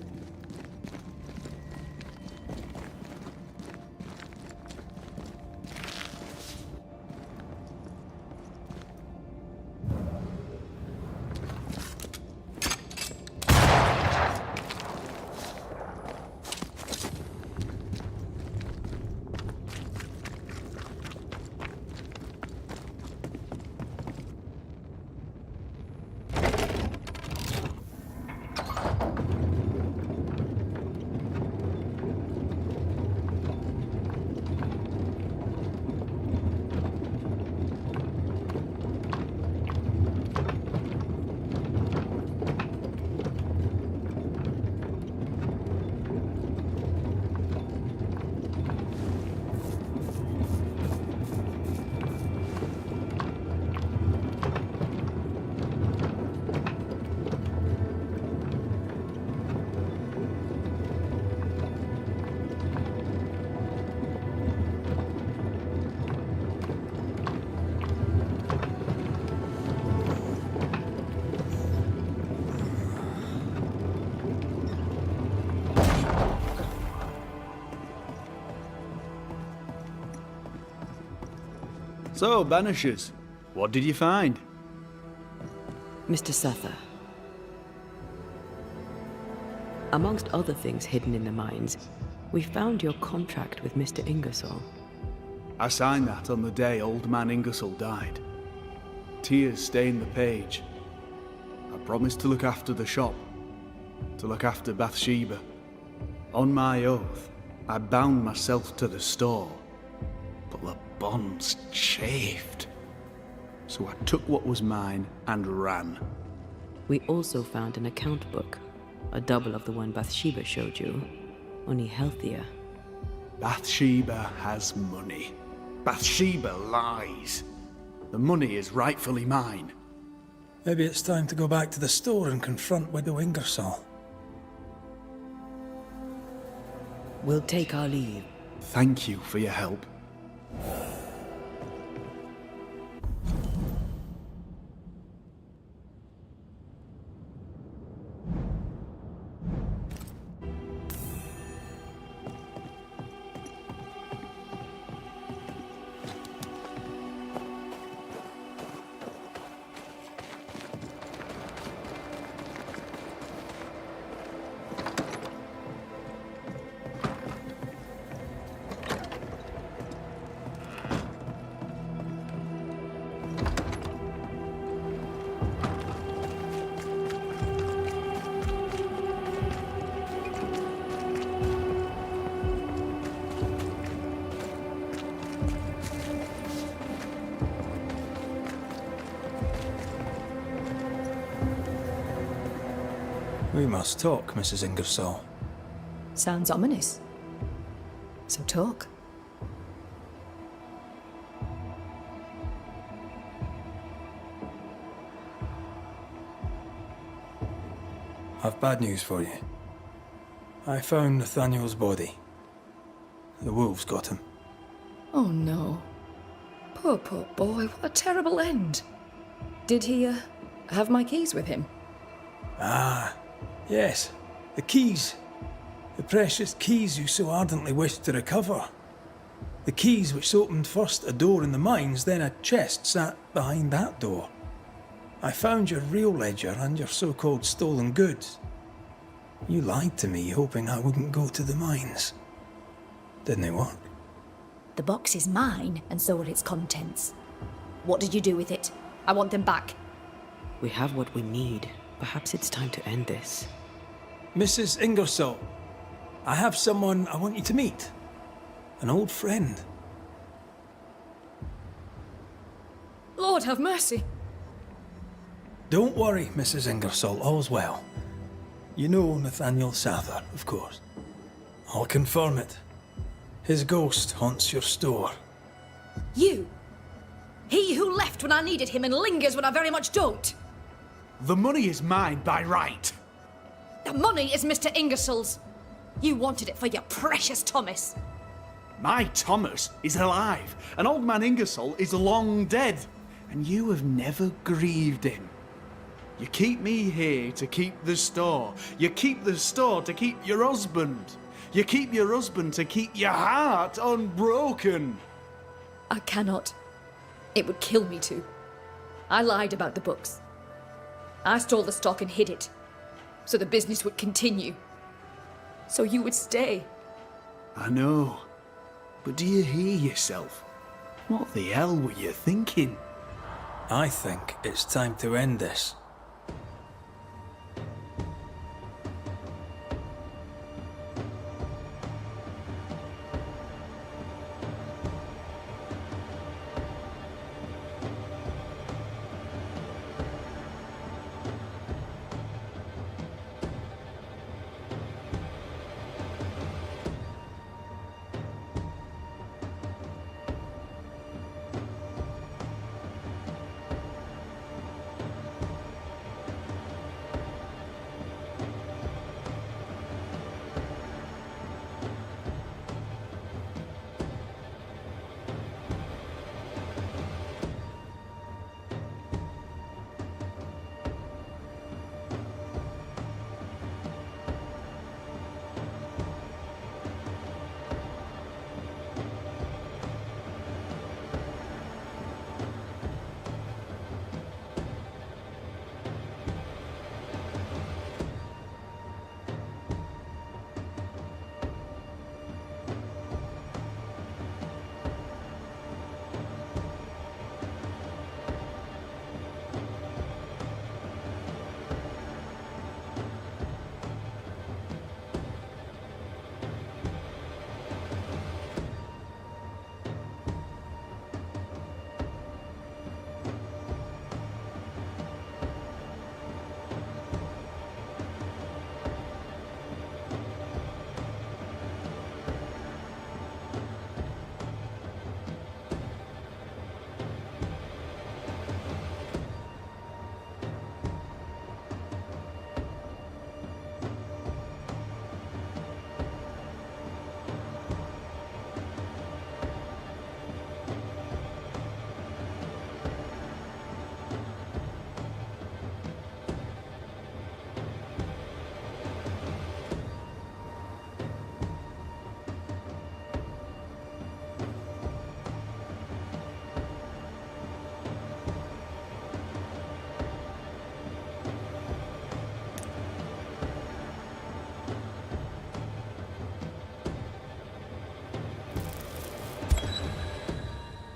So, Banishers, what did you find? Mr. Suther. Amongst other things hidden in the mines, we found your contract with Mr. Ingersoll. I signed that on the day old man Ingersoll died. Tears stained the page. I promised to look after the shop, to look after Bathsheba. On my oath, I bound myself to the store, but the bonds chafed. So I took what was mine and ran. We also found an account book, a double of the one Bathsheba showed you, only healthier. Bathsheba has money. Bathsheba lies. The money is rightfully mine. Maybe it's time to go back to the store and confront Widow Ingersoll. We'll take our leave. Thank you for your help. We must talk, Mrs. Ingersoll. Sounds ominous. So talk. I've bad news for you. I found Nathaniel's body. The wolves got him. Oh no. Poor boy, what a terrible end. Did he, have my keys with him? Ah, yes. The keys. The precious keys you so ardently wished to recover. The keys which opened first a door in the mines, then a chest sat behind that door. I found your real ledger and your so-called stolen goods. You lied to me, hoping I wouldn't go to the mines. Didn't it work? The box is mine, and so are its contents. What did you do with it? I want them back. We have what we need. Perhaps it's time to end this. Mrs. Ingersoll, I have someone I want you to meet. An old friend. Lord have mercy. Don't worry, Mrs. Ingersoll, all's well. You know Nathaniel Sather, of course. I'll confirm it. His ghost haunts your store. You! He who left when I needed him and lingers when I very much don't! The money is mine by right. The money is Mr. Ingersoll's. You wanted it for your precious Thomas. My Thomas is alive, and old man Ingersoll is long dead, and you have never grieved him. You keep me here to keep the store. You keep the store to keep your husband. You keep your husband to keep your heart unbroken. I cannot. It would kill me to. I lied about the books. I stole the stock and hid it, so the business would continue. So you would stay. I know. But do you hear yourself? What the hell were you thinking? I think it's time to end this.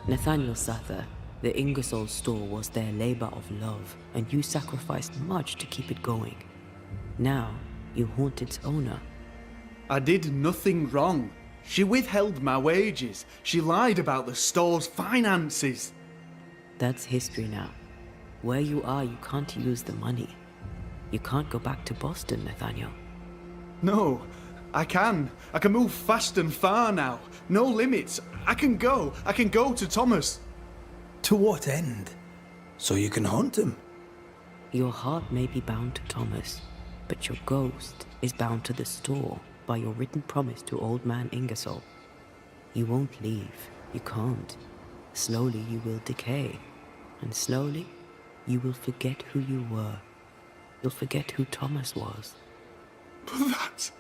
Nathaniel Sather, the Ingersoll store was their labor of love, and you sacrificed much to keep it going. Now, you haunt its owner. I did nothing wrong. She withheld my wages. She lied about the store's finances. That's history now. Where you are, you can't use the money. You can't go back to Boston, Nathaniel. No, I can. I can move fast and far now. No limits. I can go to Thomas. To what end? So you can haunt him? Your heart may be bound to Thomas, but your ghost is bound to the store by your written promise to old man Ingersoll. You won't leave. You can't. Slowly you will decay, and slowly you will forget who you were. You'll forget who Thomas was. But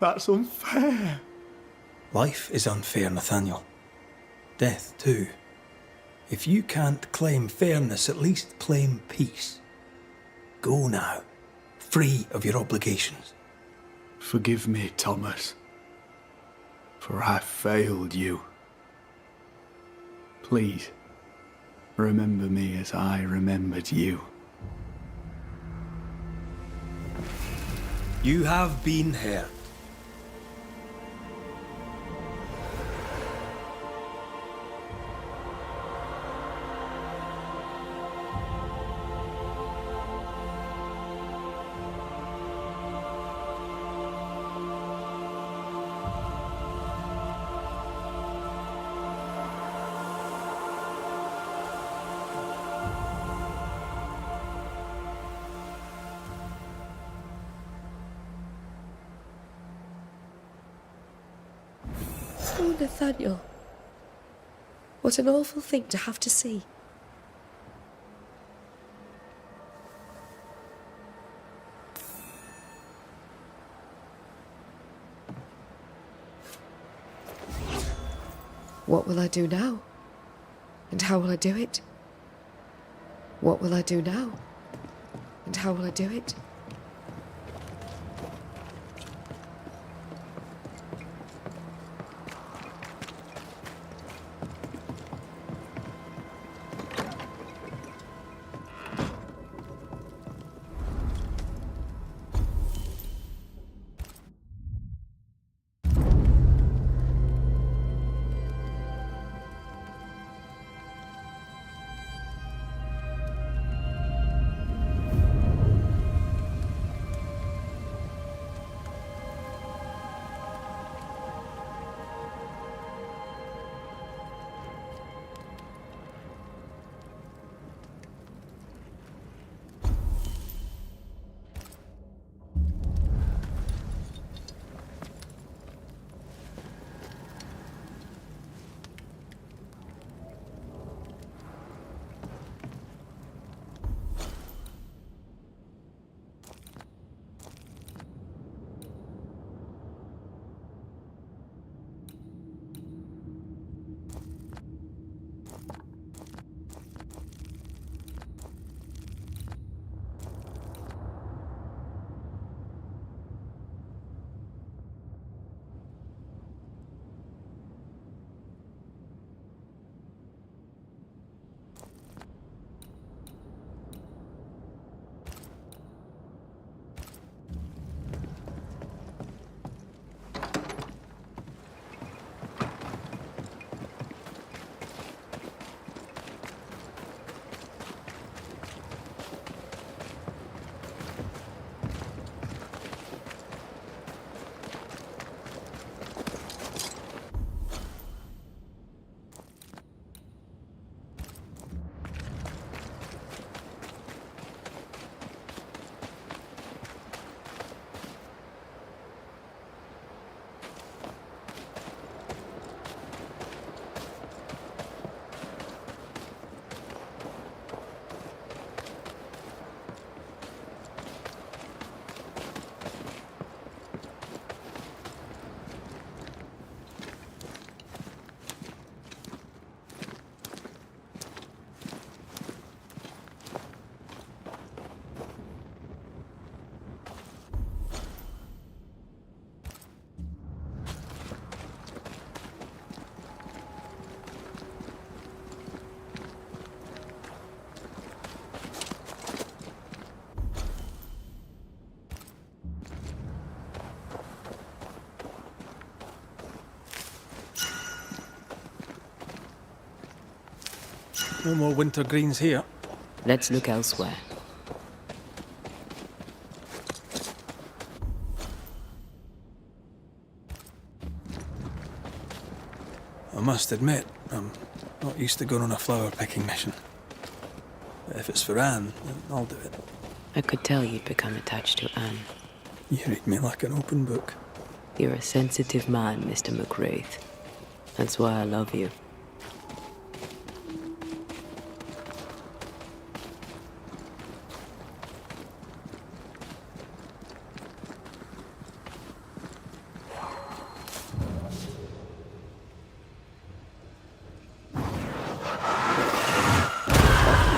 that's unfair. Life is unfair, Nathaniel. Death, too. If you can't claim fairness, at least claim peace. Go now, free of your obligations. Forgive me, Thomas, for I failed you. Please, remember me as I remembered you. You have been heard. Oh, Nathaniel. What an awful thing to have to see. What will I do now? And how will I do it? What will I do now? And how will I do it? No more winter greens here. Let's look elsewhere. I must admit, I'm not used to going on a flower picking mission. But if it's for Anne, then I'll do it. I could tell you'd become attached to Anne. You read me like an open book. You're a sensitive man, Mr. McWraith. That's why I love you.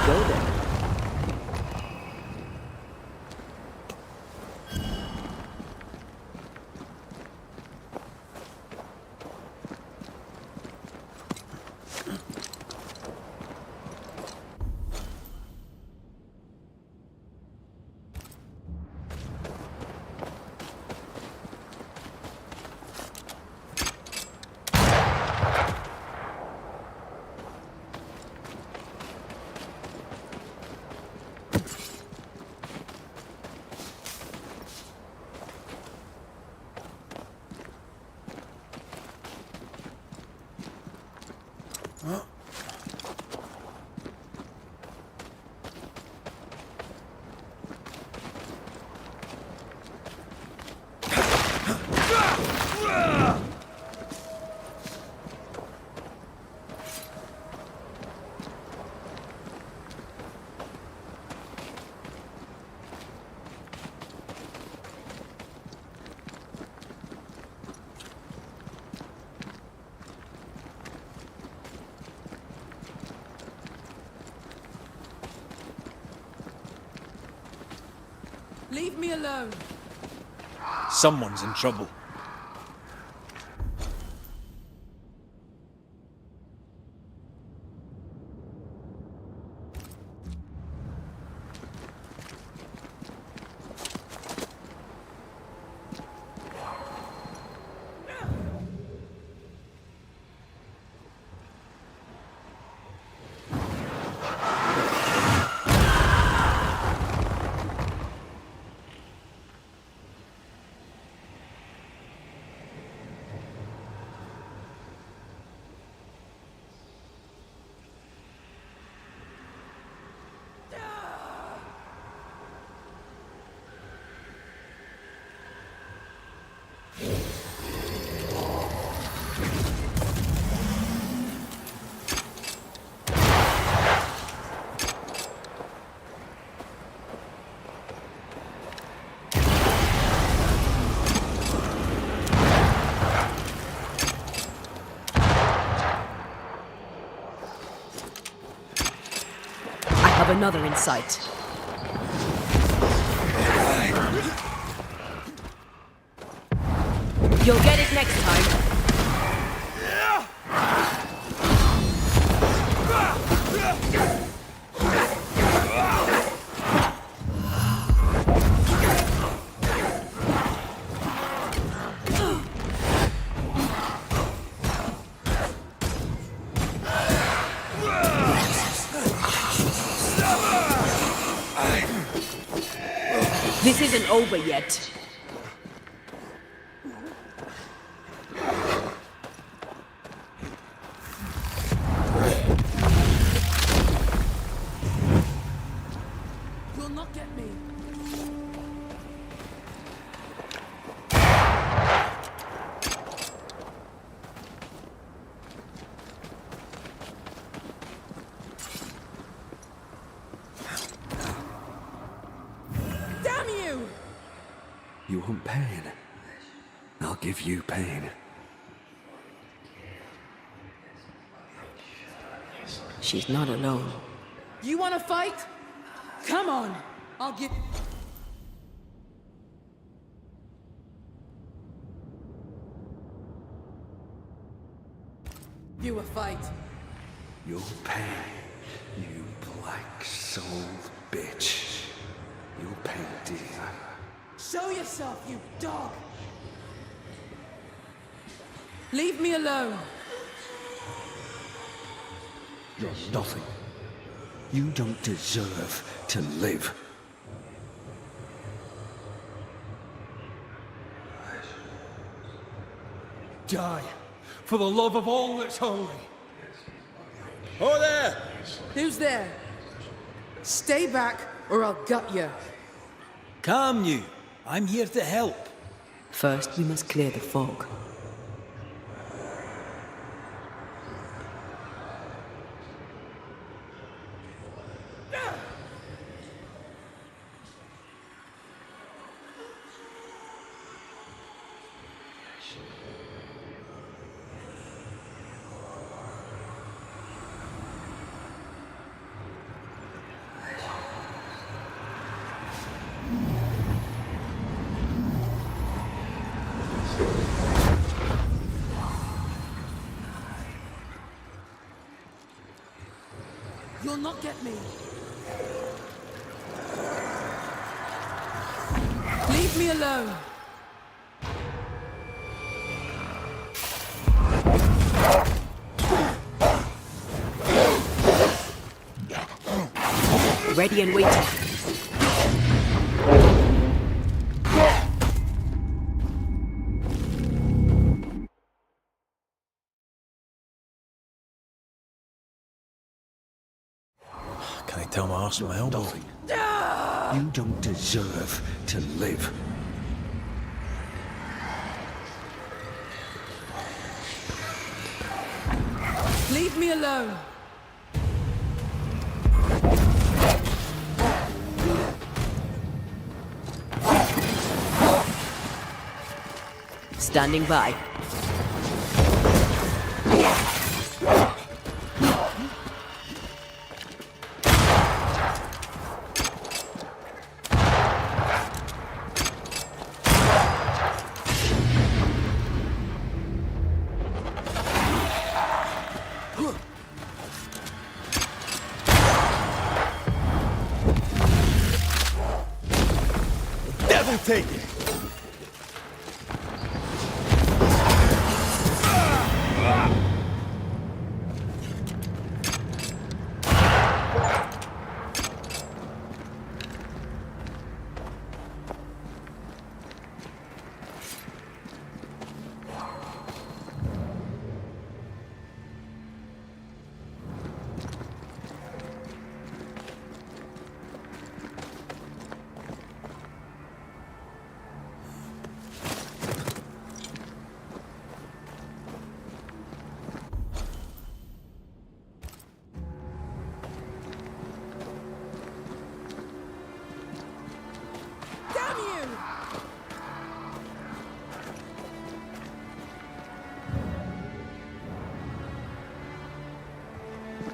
Go there. Leave me alone. Someone's in trouble. I have another in sight. You'll get it next time. This isn't over yet. You'll not get me. Damn you! You want pain? I'll give you pain. She's not alone. You wanna fight? Come on! I'll get... You a fight. Your pain, you black-souled bitch. Your pain, dear. Show yourself, you dog! Leave me alone. You're nothing. You don't deserve to live. Die, for the love of all that's holy. Oh, there! Who's there? Stay back, or I'll gut you. Calm you. I'm here to help. First, we must clear the fog. You'll not get me. Leave me alone. Ready and waiting. Can I tell my arse from my elbow? Nothing. You don't deserve to live. Leave me alone. Standing by. take it.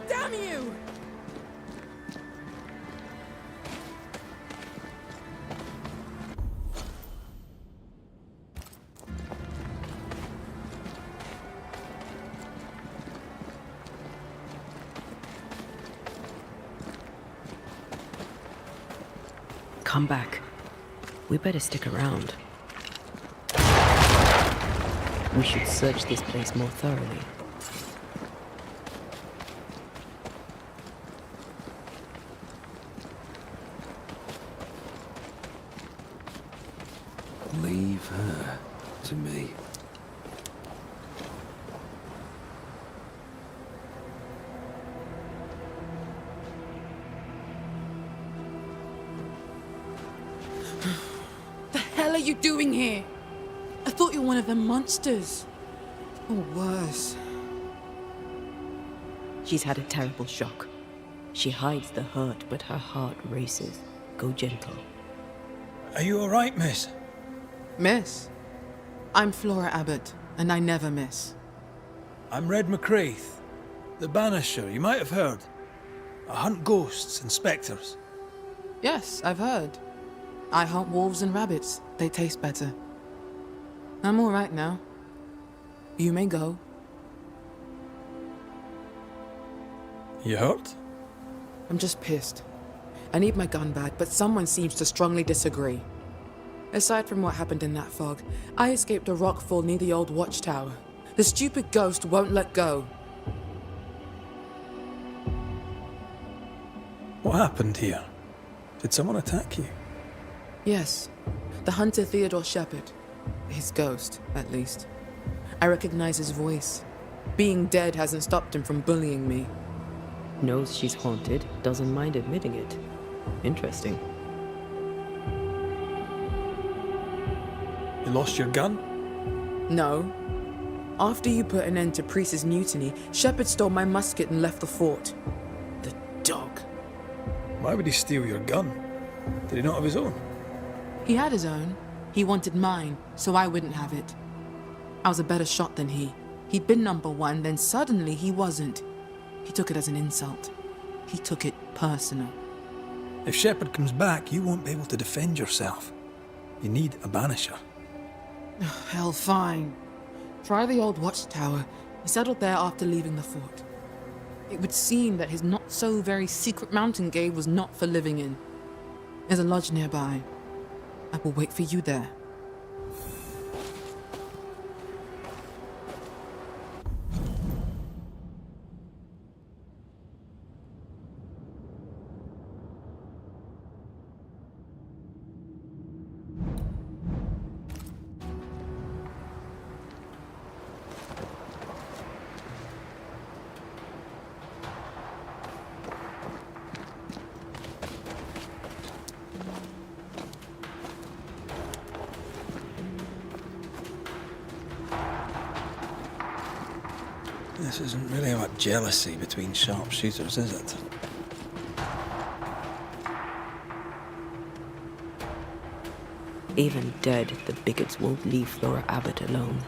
Damn you! Come back. We better stick around. We should search this place more thoroughly. Leave her to me. The hell are you doing here? I thought you were one of them monsters. Or worse. She's had a terrible shock. She hides the hurt, but her heart races. Go gentle. Are you all right, miss? Miss? I'm Flora Abbott, and I never miss. I'm Red McCraith, the Banisher, you might have heard. I hunt ghosts and spectres. Yes, I've heard. I hunt wolves and rabbits. They taste better. I'm all right now. You may go. You hurt? I'm just pissed. I need my gun back, but someone seems to strongly disagree. Aside from what happened in that fog, I escaped a rockfall near the old watchtower. The stupid ghost won't let go. What happened here? Did someone attack you? Yes, the hunter Theodore Shepherd. His ghost, at least. I recognize his voice. Being dead hasn't stopped him from bullying me. Knows she's haunted, doesn't mind admitting it. Interesting. You lost your gun? No. After you put an end to Priest's mutiny, Shepherd stole my musket and left the fort. The dog. Why would he steal your gun? Did he not have his own? He had his own. He wanted mine, so I wouldn't have it. I was a better shot than he. He'd been number one, then suddenly he wasn't. He took it as an insult. He took it personal. If Shepherd comes back, you won't be able to defend yourself. You need a banisher. Hell, fine. Try the old watchtower. He settled there after leaving the fort. It would seem that his not-so-very-secret mountain cave was not for living in. There's a lodge nearby. I will wait for you there. This isn't really about jealousy between sharpshooters, is it? Even dead, the bigots won't leave Flora Abbott alone.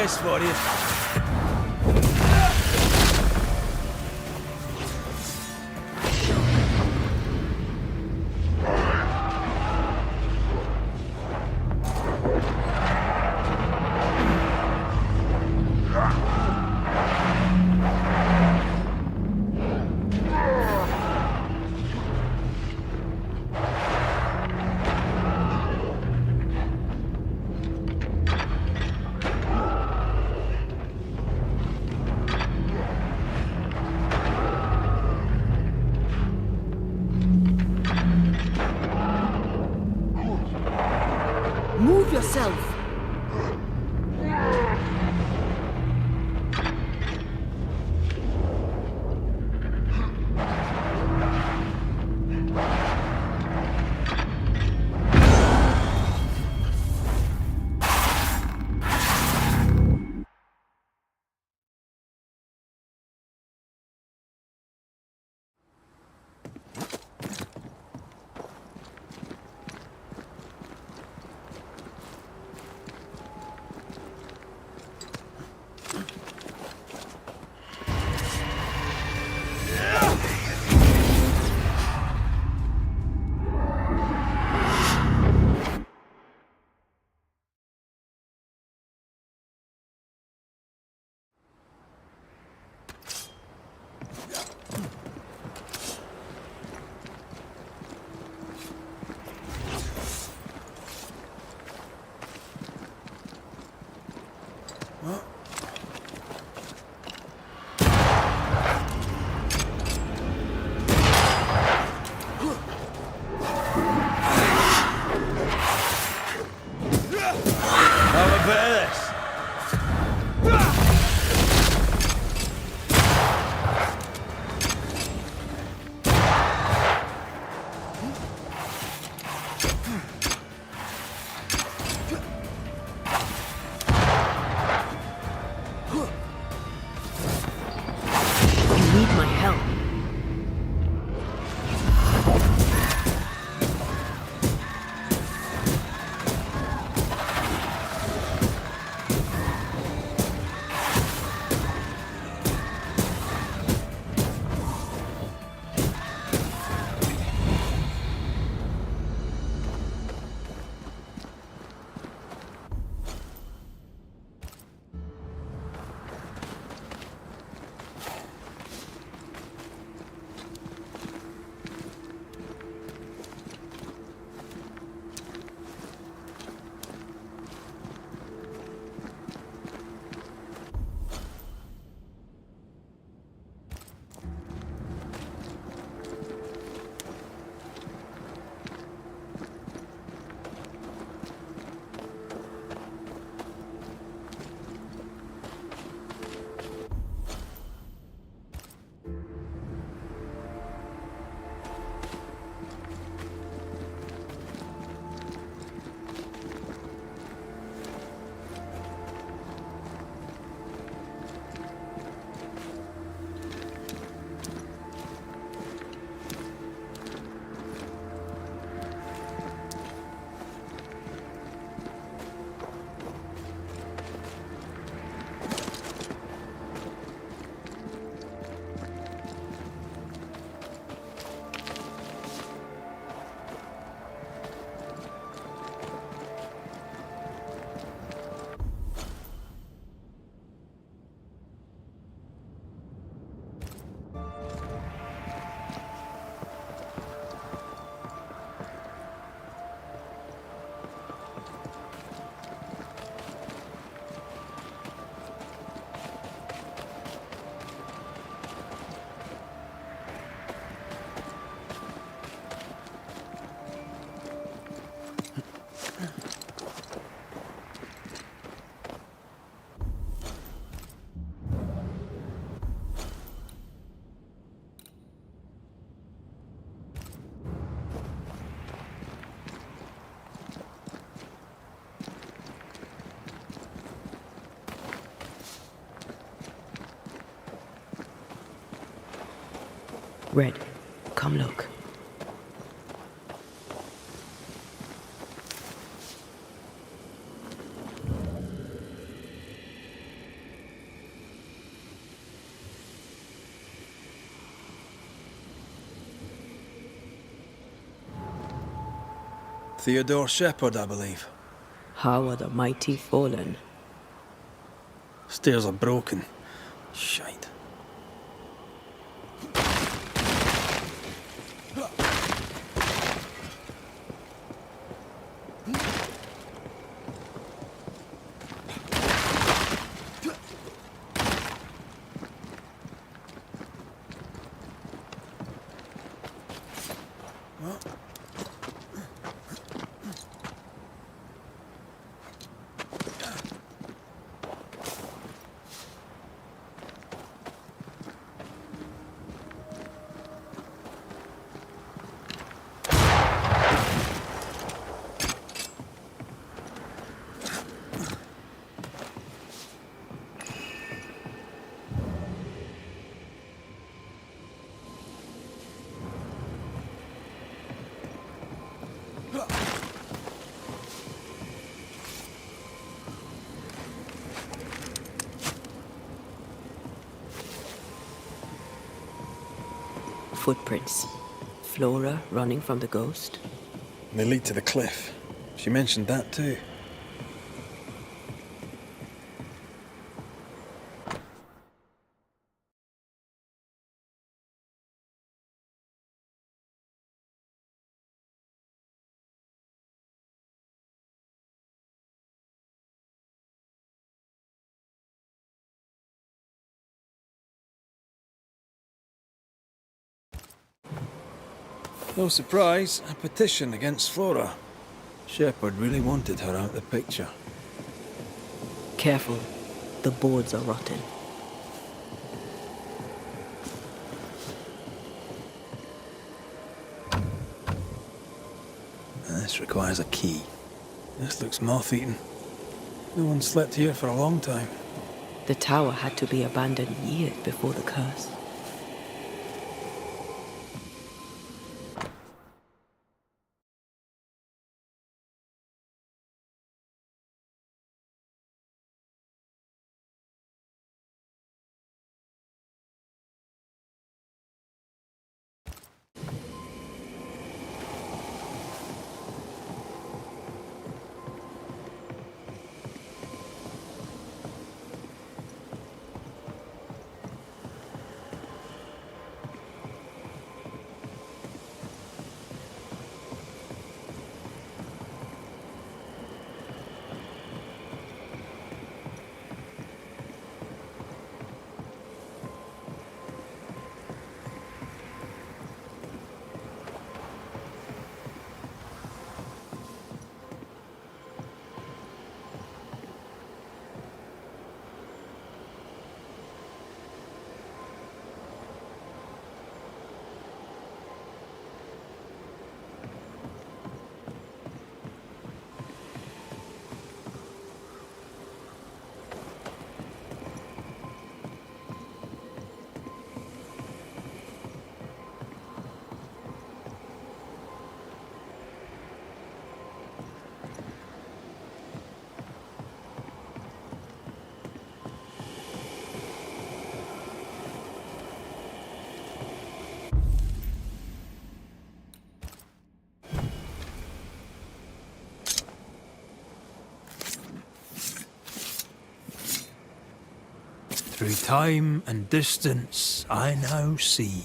chest for you. Move yourself! Red, come look. Theodore Shepherd, I believe. How are the mighty fallen? Stairs are broken. Shite. Footprints. Flora running from the ghost. They lead to the cliff. She mentioned that too. No surprise, a petition against Flora. Shepherd really wanted her out of the picture. Careful. The boards are rotten. This requires a key. This looks moth-eaten. No one slept here for a long time. The tower had to be abandoned years before the curse. Through time and distance, I now see.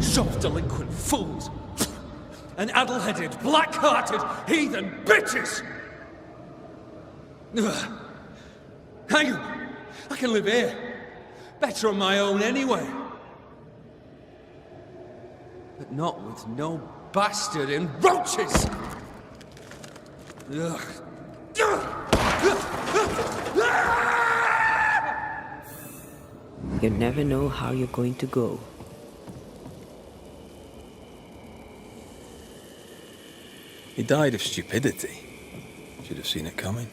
Self-delinquent fools! And addle-headed, black-hearted, heathen bitches! Ugh. Hang on! I can live here. Better on my own anyway. But not with no bastard in roaches! Ugh. You never know how you're going to go. He died of stupidity. Should have seen it coming.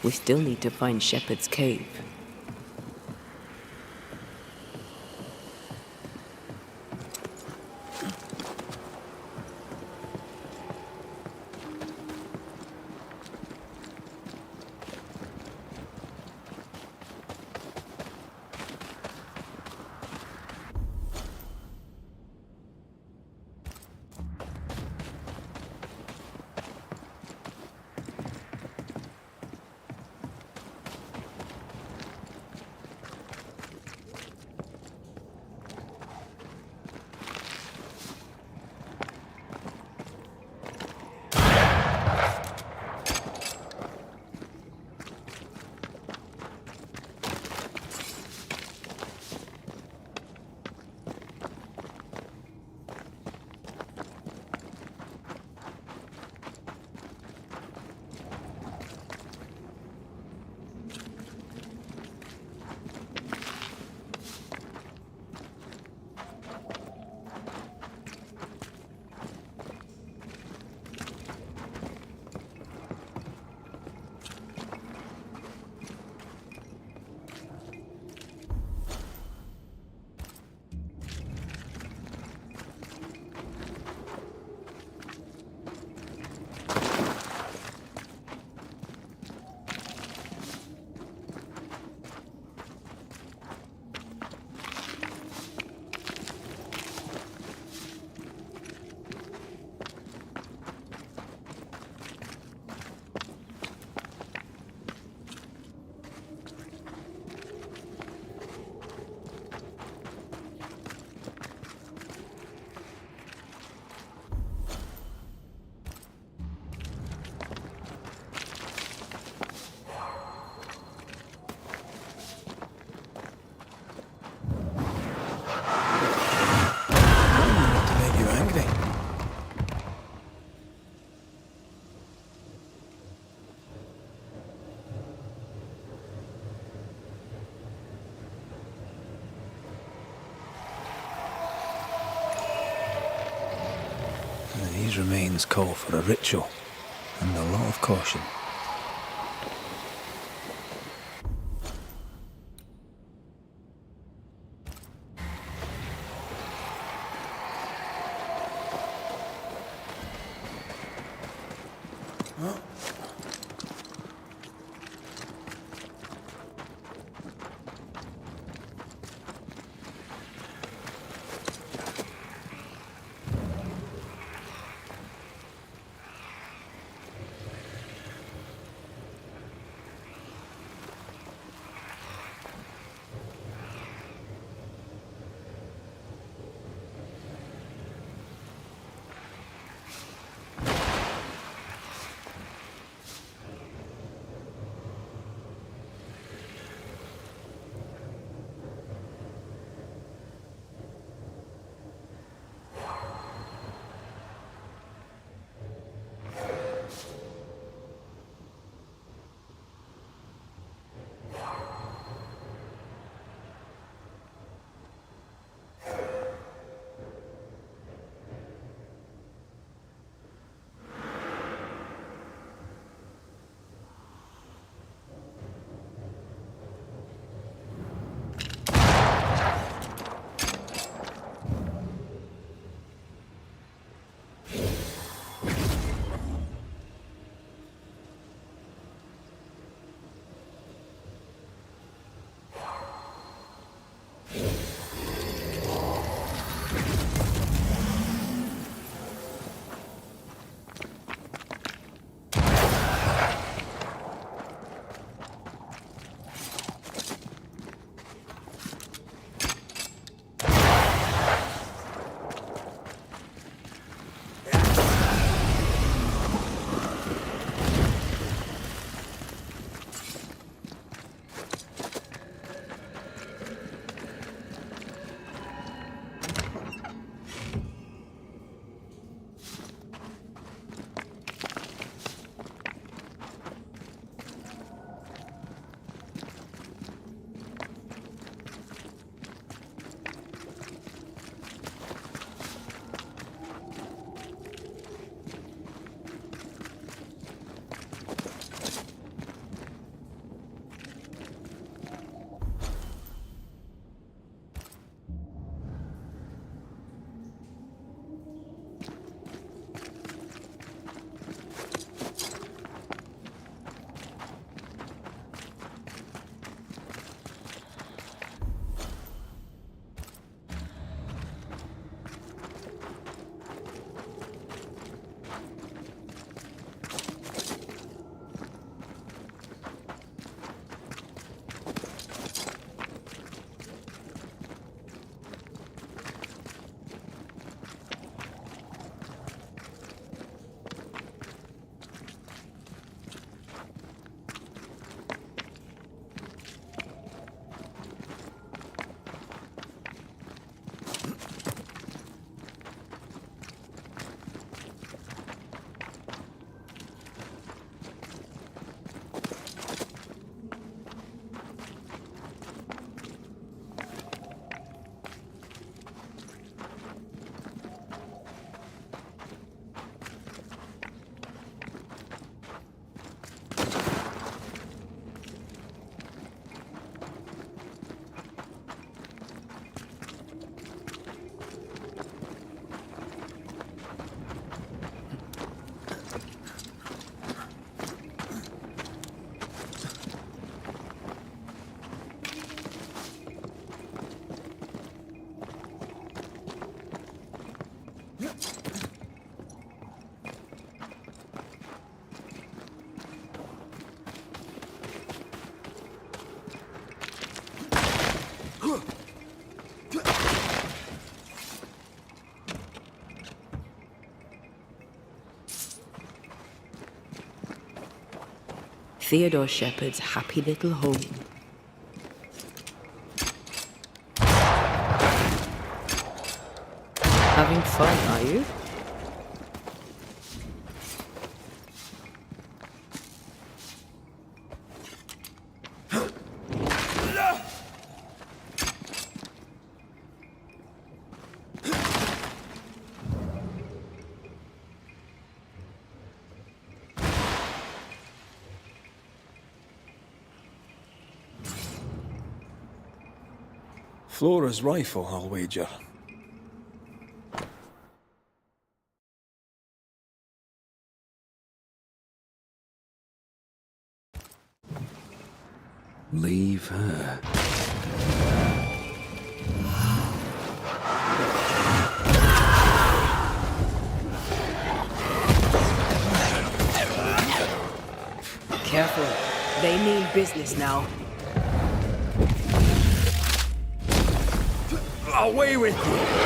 We still need to find Shepherd's Cave. To make you angry. These remains call for a ritual and a lot of caution. Theodore Shepherd's happy little home. Having fun, are you? Flora's rifle, I'll wager. Leave her. Careful. They mean business now. Away with you!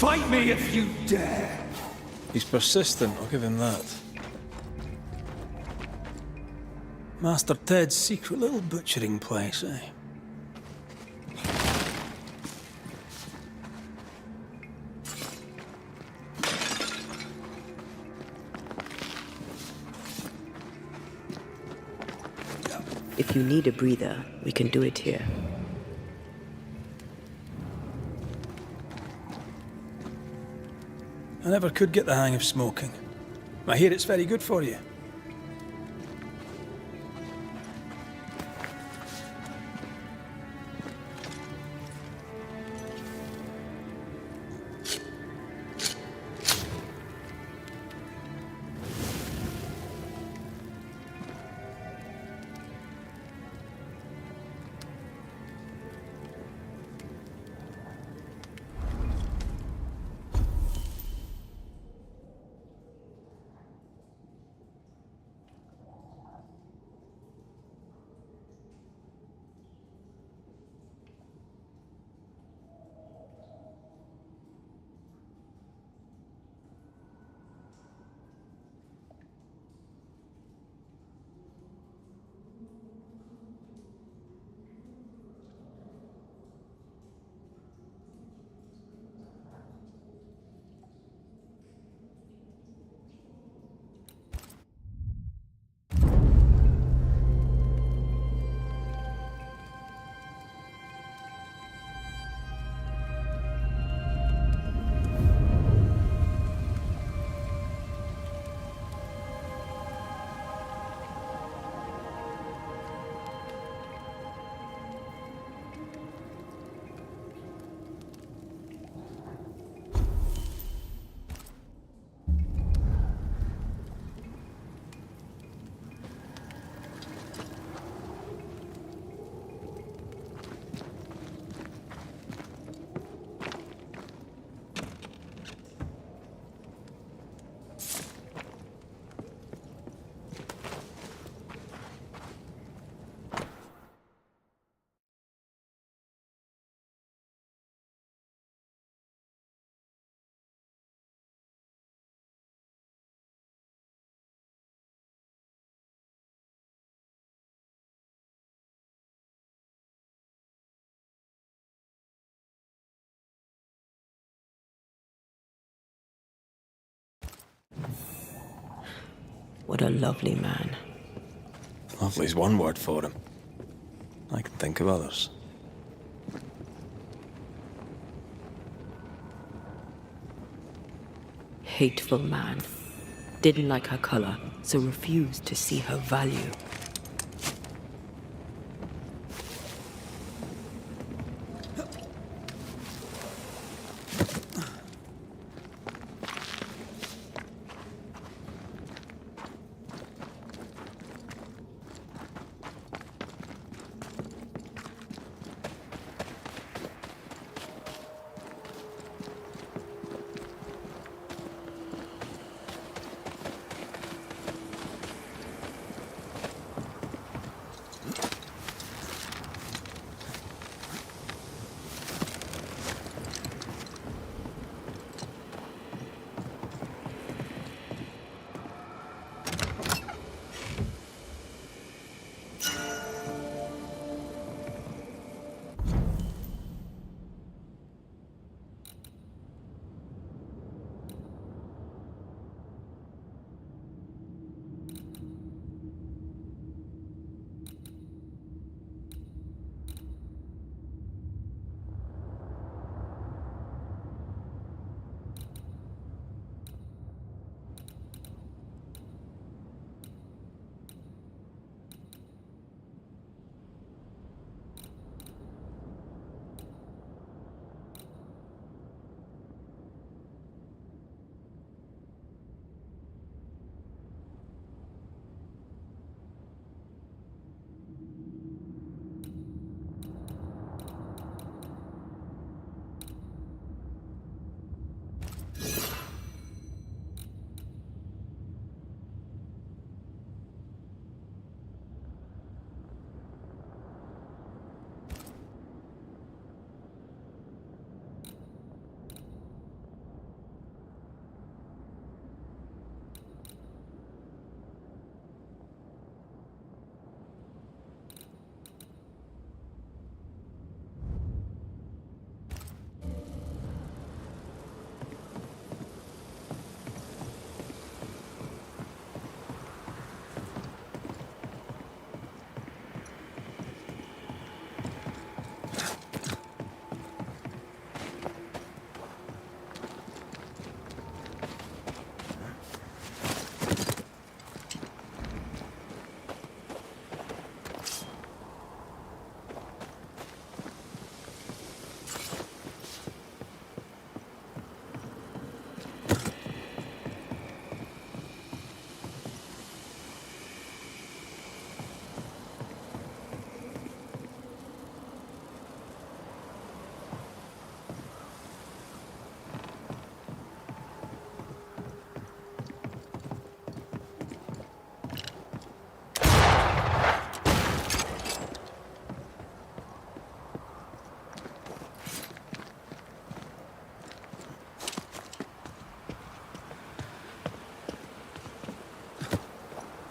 Fight me if you dare! He's persistent, I'll give him that. Master Ted's secret little butchering place, eh? If you need a breather, we can do it here. I never could get the hang of smoking. I hear it's very good for you. What a lovely man. Lovely's one word for him. I can think of others. Hateful man. Didn't like her color, so refused to see her value.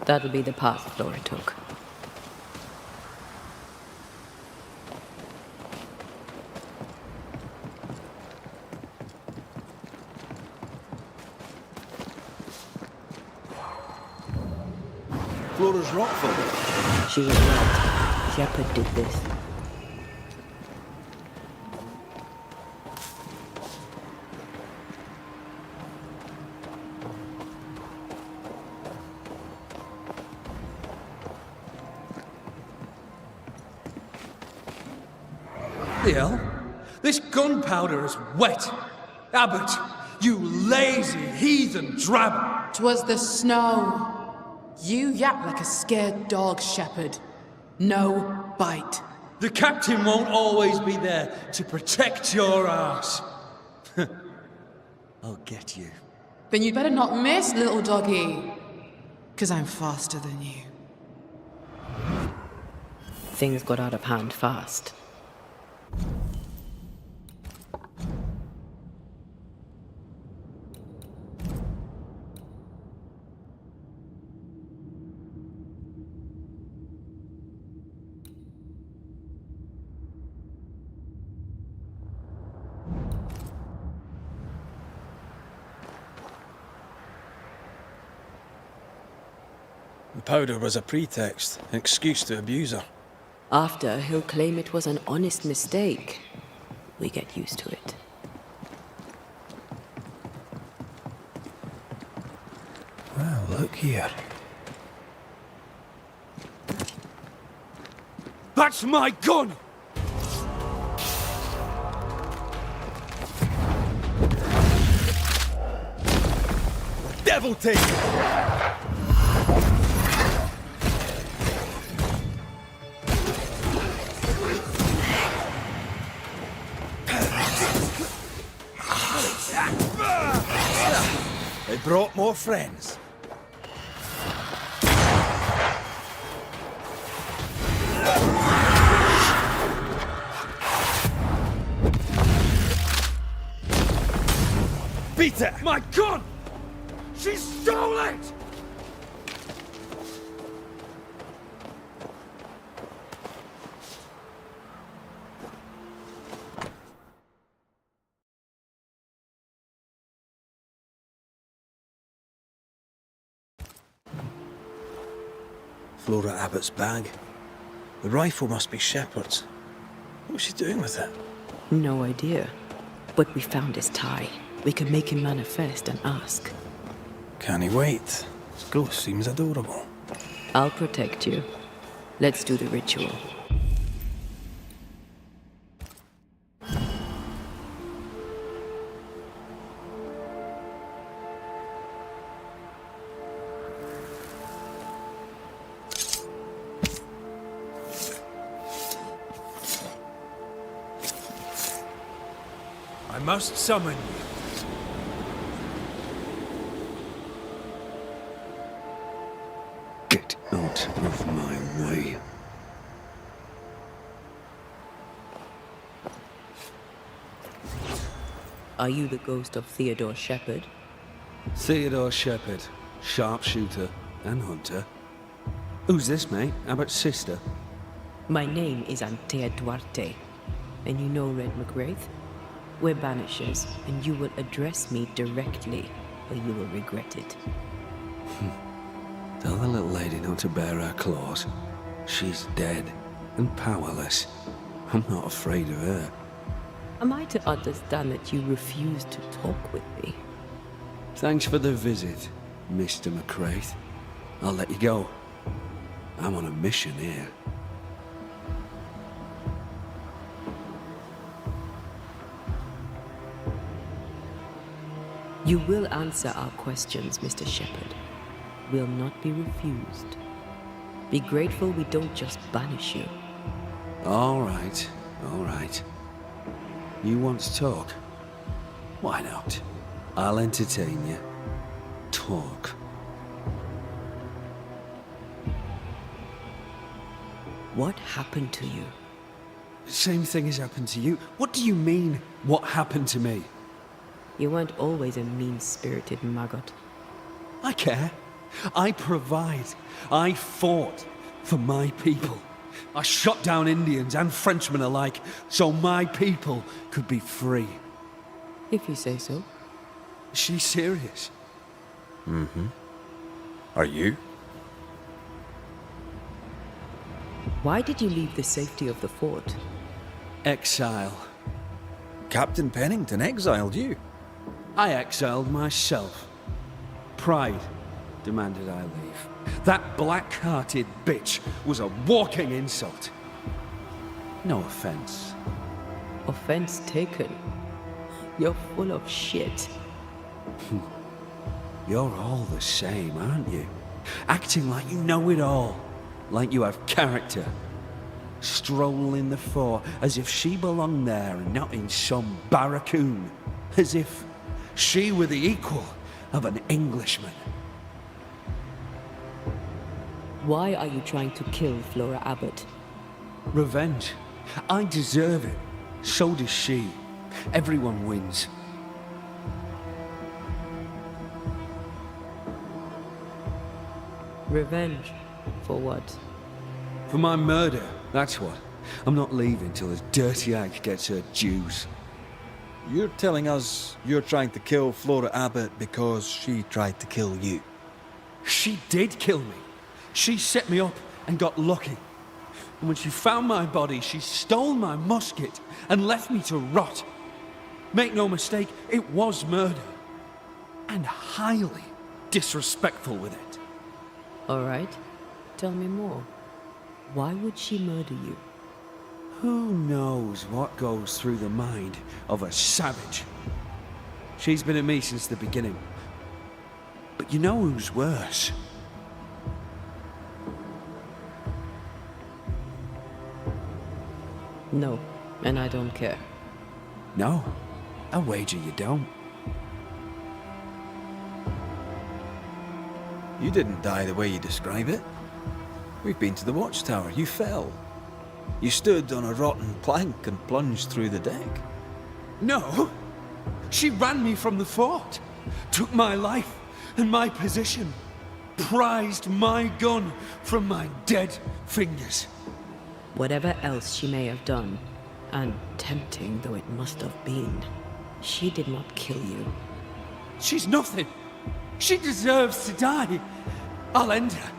That'll be the path Flora took. Flora's Rockford. She was right. Shepard did this. The hell? This gunpowder is wet. Abbot, you lazy heathen drab. 'Twas the snow. You yap like a scared dog, Shepherd. No bite. The captain won't always be there to protect your ass. I'll get you. Then you'd better not miss, little doggy. 'Cause I'm faster than you. Things got out of hand fast. The powder was a pretext, an excuse to abuse her. After, he'll claim it was an honest mistake. We get used to it. Well, look here. That's my gun! Devil take it! They brought more friends. Beat it! My gun! She stole it! Flora Abbott's bag. The rifle must be Shepard's. What was she doing with it? No idea. But we found his tie. We could make him manifest and ask. Can he wait? His ghost seems adorable. I'll protect you. Let's do the ritual. I must summon you. Get out of my way. Are you the ghost of Theodore Shepard? Theodore Shepard, sharpshooter and hunter. Who's this, mate? Abbott's sister? My name is Antea Duarte. And you know Red McWraith? We're banishers, and you will address me directly, or you will regret it. Tell the little lady not to bare her claws. She's dead and powerless. I'm not afraid of her. Am I to understand that you refuse to talk with me? Thanks for the visit, Mr. McWraith. I'll let you go. I'm on a mission here. You will answer our questions, Mr. Shepard. Will not be refused. Be grateful we don't just banish you. All right, all right. You want to talk? Why not? I'll entertain you. Talk. What happened to you? Same thing has happened to you. What do you mean, what happened to me? You weren't always a mean-spirited maggot. I care. I provide. I fought for my people. I shot down Indians and Frenchmen alike so my people could be free. If you say so. She's serious. Mm-hmm. Are you? Why did you leave the safety of the fort? Exile. Captain Pennington exiled you. I exiled myself. Pride demanded I leave. That black-hearted bitch was a walking insult. No offense. Offense taken. You're full of shit. You're all the same, aren't you? Acting like you know it all. Like you have character. Strolling the fort as if she belonged there and not in some barracoon. As if she were the equal of an Englishman. Why are you trying to kill Flora Abbott? Revenge. I deserve it. So does she. Everyone wins. Revenge? For what? For my murder, that's what. I'm not leaving till this dirty hag gets her dues. You're telling us you're trying to kill Flora Abbott because she tried to kill you. She did kill me. She set me up and got lucky. And when she found my body, she stole my musket and left me to rot. Make no mistake, it was murder. And highly disrespectful with it. All right. Tell me more. Why would she murder you? Who knows what goes through the mind of a savage? She's been at me since the beginning. But you know who's worse? No, and I don't care. No, I'll wager you don't. You didn't die the way you describe it. We've been to the watchtower. You fell. You stood on a rotten plank and plunged through the deck. No! She ran me from the fort, took my life and my position, prized my gun from my dead fingers. Whatever else she may have done, and tempting though it must have been, she did not kill you. She's nothing. She deserves to die. I'll end her.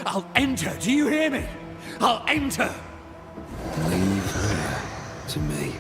I'll end her. Do you hear me? I'll end her. Leave her to me.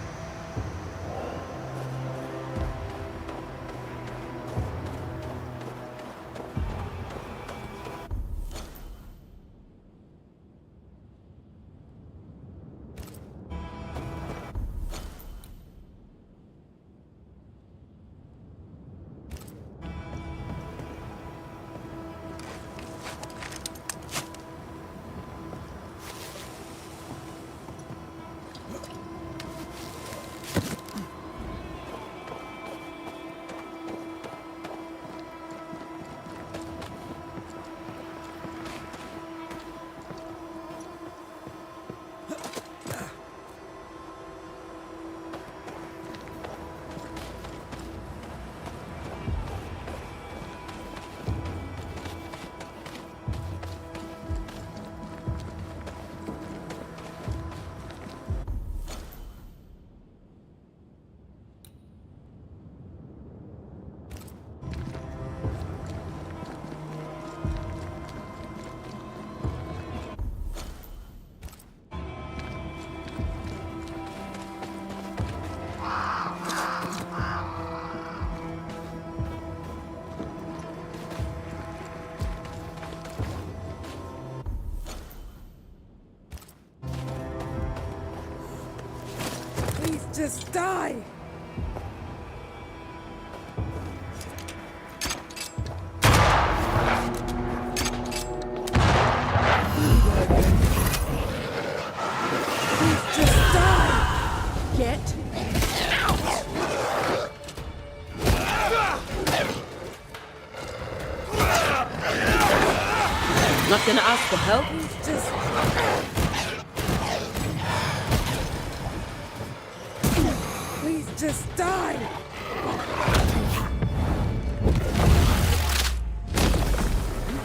Just die! Please just die! Get out! Not gonna ask for help? Please just... Please just die!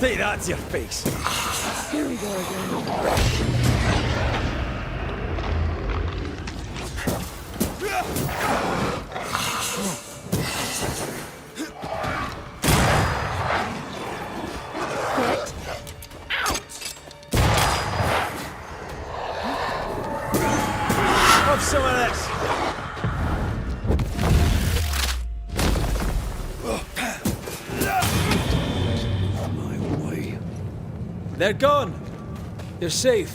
Take that to your face. Here we go again. Have some of this. My way. They're gone. You're safe.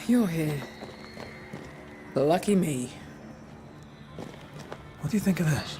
You're here. Lucky me. What do you think of this?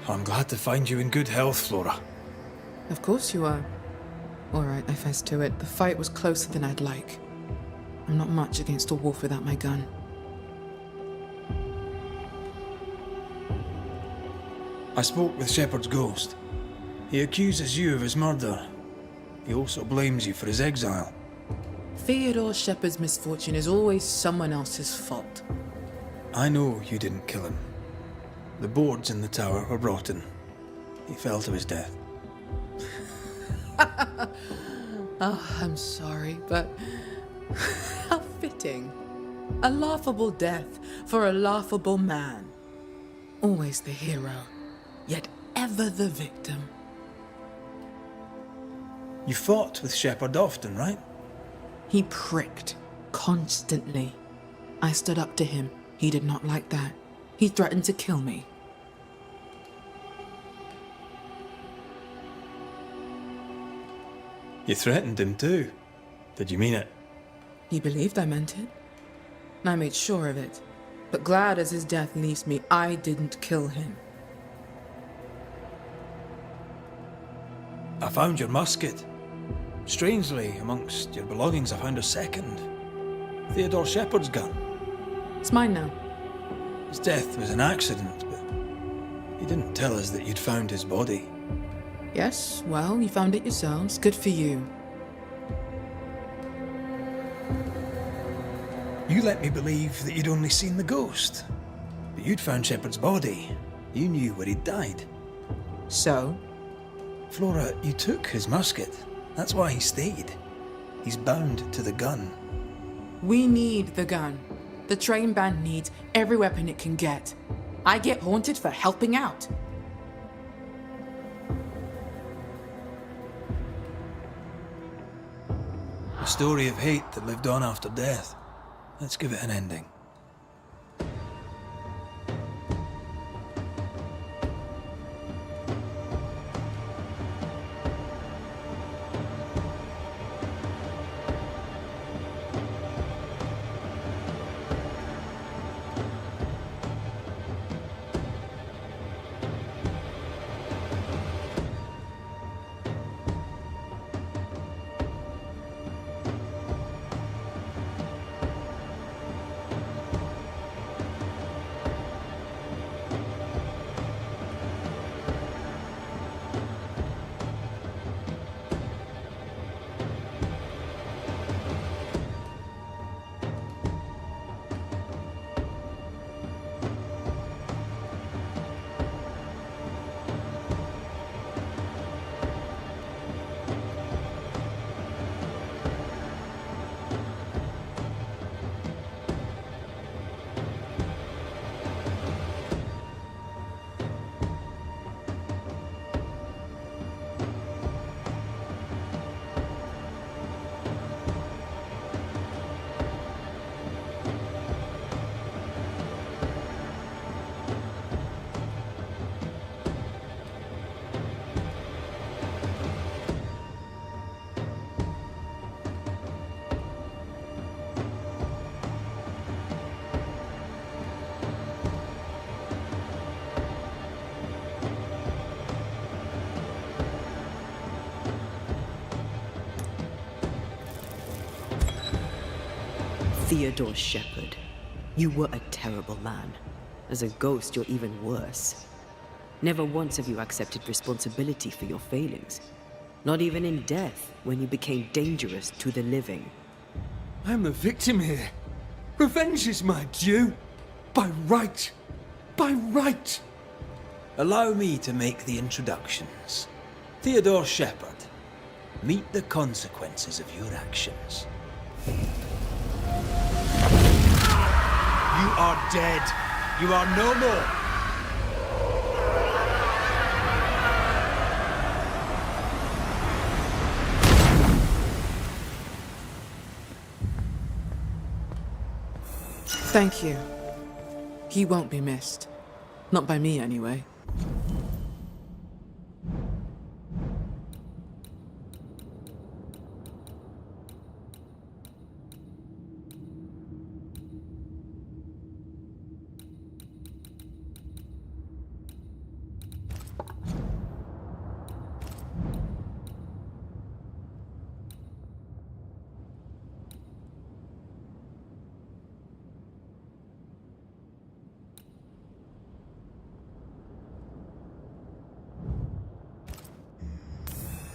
I'm glad to find you in good health, Flora. Of course you are. All right, I fess to it. The fight was closer than I'd like. I'm not much against a wolf without my gun. I spoke with Shepard's ghost. He accuses you of his murder. He also blames you for his exile. Theodore Shepard's misfortune is always someone else's fault. I know you didn't kill him. The boards in the tower were rotten. He fell to his death. Oh, I'm sorry, but how fitting. A laughable death for a laughable man. Always the hero, yet ever the victim. You fought with Shepard often, right? He pricked constantly. I stood up to him. He did not like that. He threatened to kill me. You threatened him too. Did you mean it? He believed I meant it. And I made sure of it. But glad as his death leaves me, I didn't kill him. I found your musket. Strangely, amongst your belongings, I found a second. Theodore Shepard's gun. It's mine now. His death was an accident, but he didn't tell us that you'd found his body. Yes, well, you found it yourselves. Good for you. You let me believe that you'd only seen the ghost. But you'd found Shepard's body. You knew where he'd died. So? Flora, you took his musket. That's why he stayed. He's bound to the gun. We need the gun. The train band needs every weapon it can get. I get haunted for helping out. A story of hate that lived on after death. Let's give it an ending. Theodore Shepherd, you were a terrible man. As a ghost, you're even worse. Never once have you accepted responsibility for your failings. Not even in death, when you became dangerous to the living. I'm the victim here. Revenge is my due. By right. By right. Allow me to make the introductions. Theodore Shepherd, meet the consequences of your actions. You are dead. You are no more. Thank you. He won't be missed. Not by me, anyway.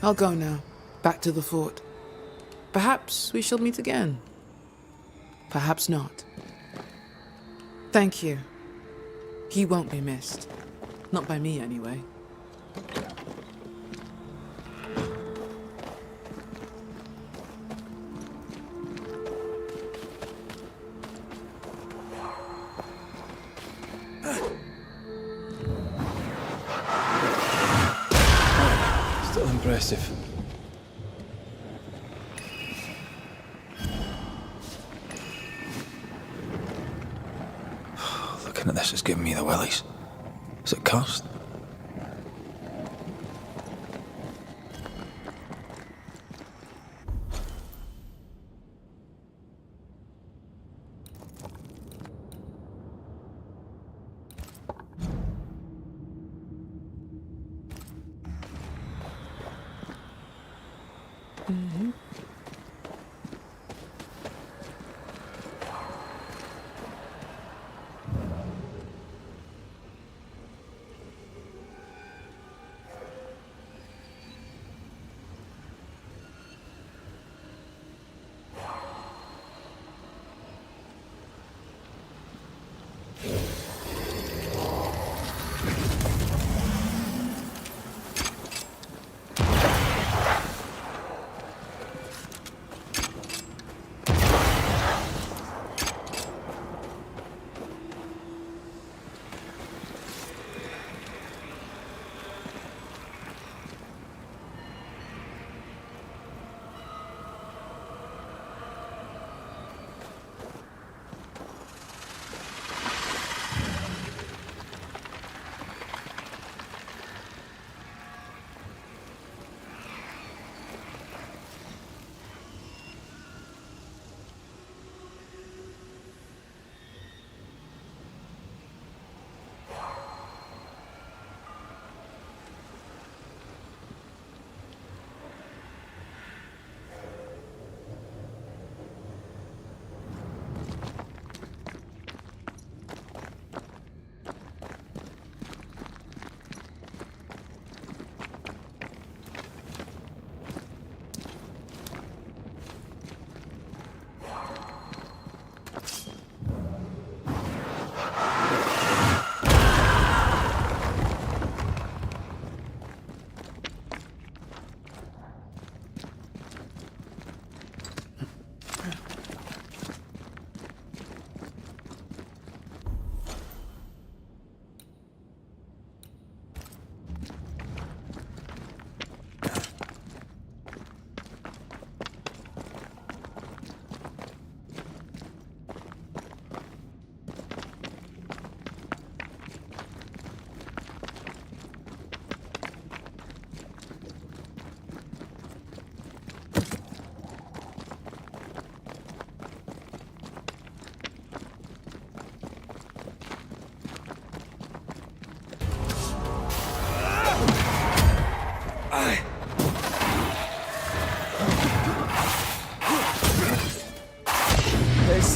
I'll go now, back to the fort. Perhaps we shall meet again. Perhaps not. Thank you. He won't be missed. Not by me, anyway. Still impressive. Looking at this is giving me the willies. Is it cursed?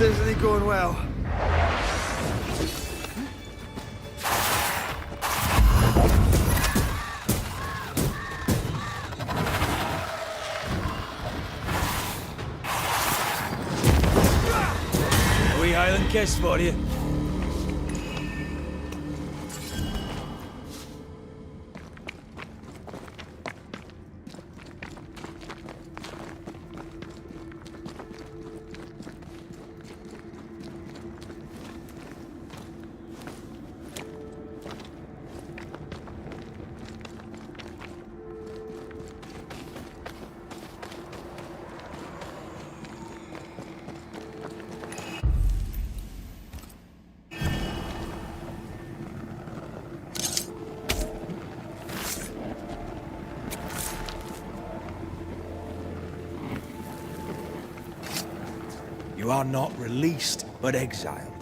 This isn't going well. A wee Highland kiss for you. You are not released, but exiled.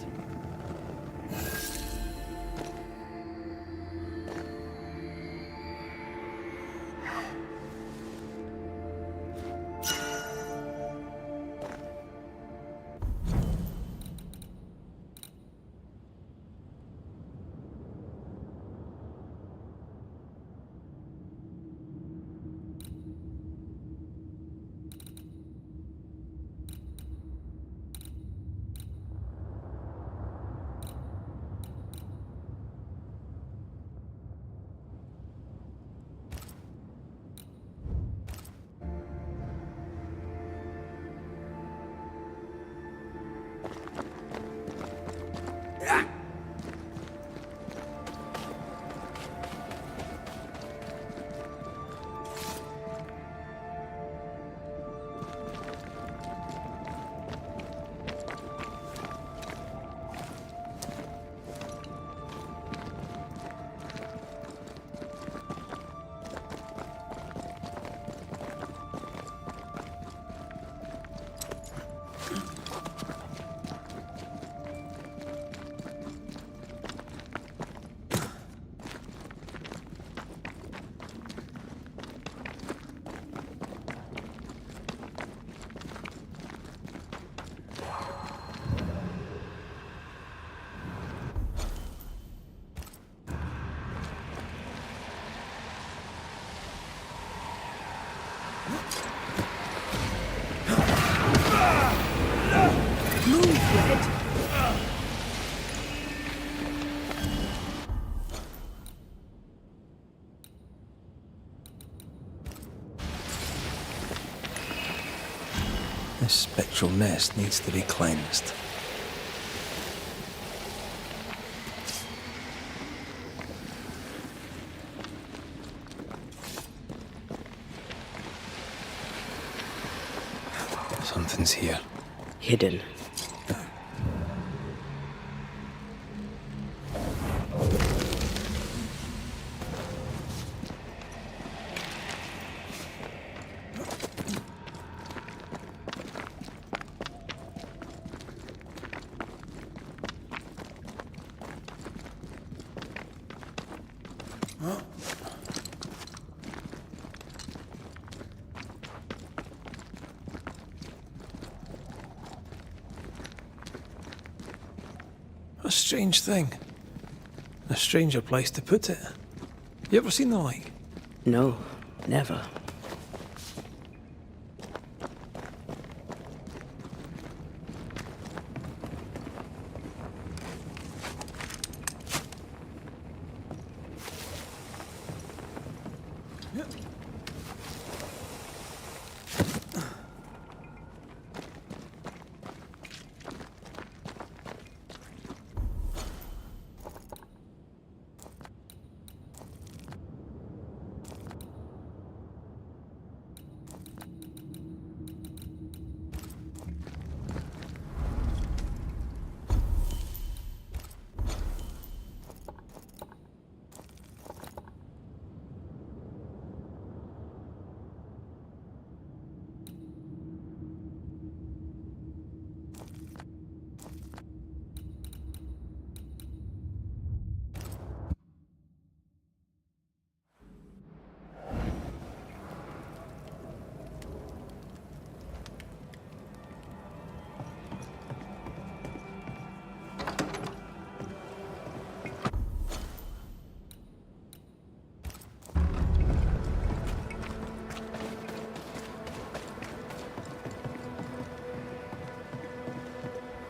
This spectral nest needs to be cleansed. Something's here. Hidden. A strange thing. A stranger place to put it. You ever seen the like? No, never.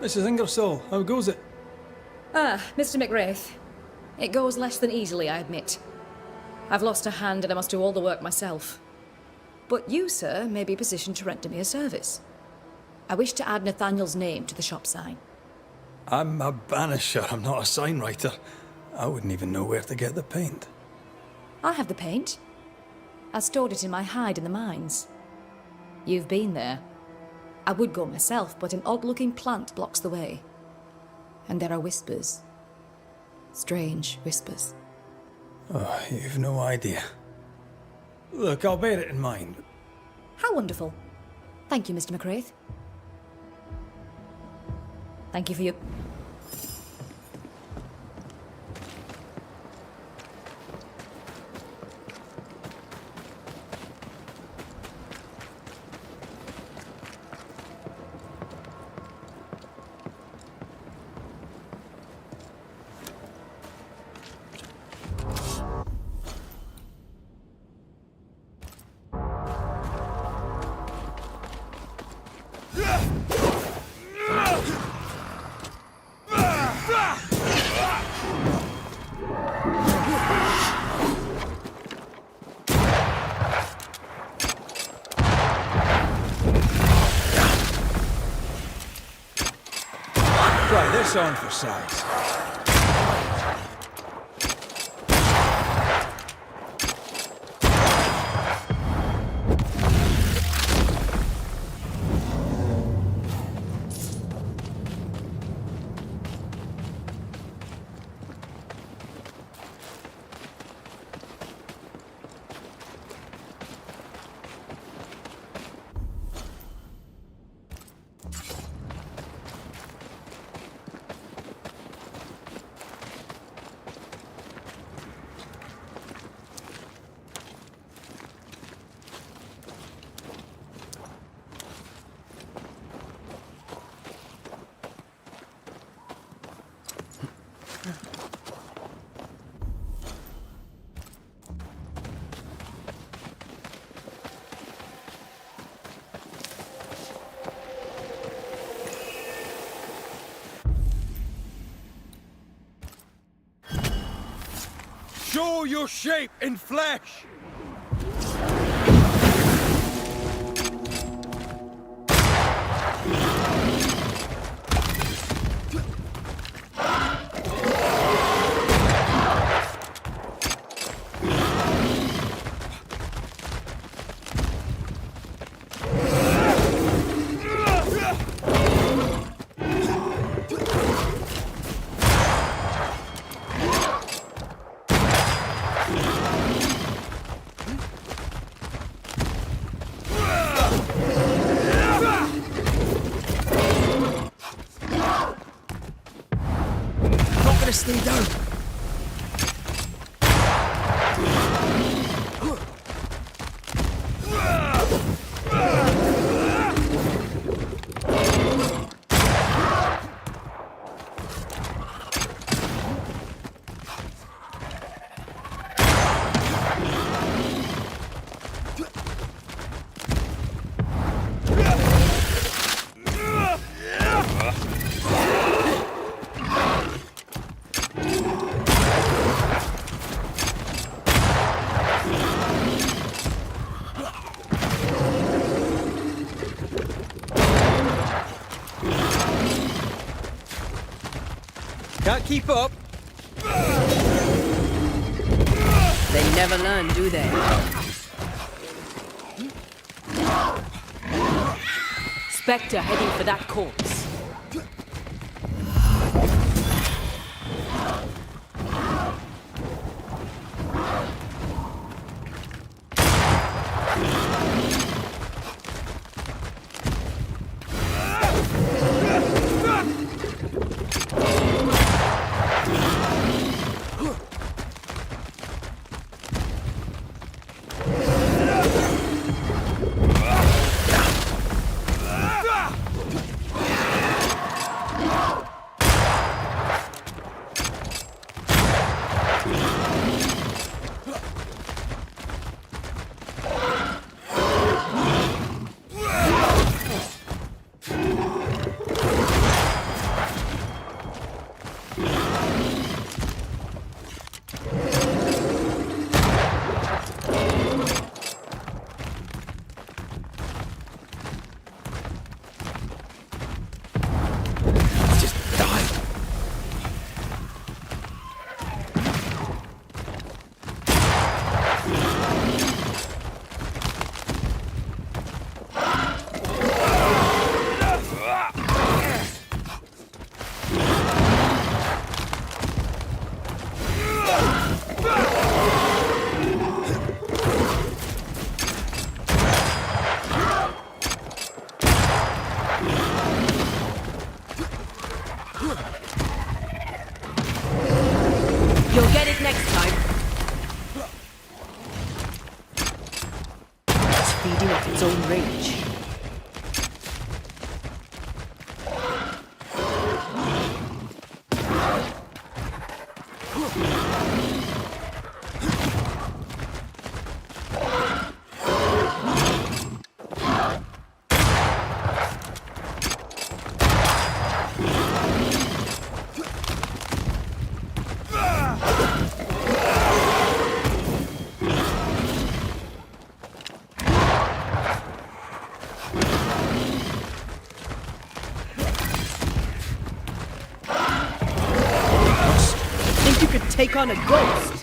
Mrs. Ingersoll, how goes it? Ah, Mr. McWraith. It goes less than easily, I admit. I've lost a hand and I must do all the work myself. But you, sir, may be positioned to render me a service. I wish to add Nathaniel's name to the shop sign. I'm a banisher, I'm not a sign writer. I wouldn't even know where to get the paint. I have the paint. I stored it in my hide in the mines. You've been there. I would go myself, but an odd-looking plant blocks the way. And there are whispers. Strange whispers. Oh, you've no idea. Look, I'll bear it in mind. How wonderful. Thank you, Mr. McWraith. Thank you for your... Try this on for size. Show your shape in flesh! Stay down. Can't keep up. They never learn, do they? Spectre heading for that corpse. take on a ghost?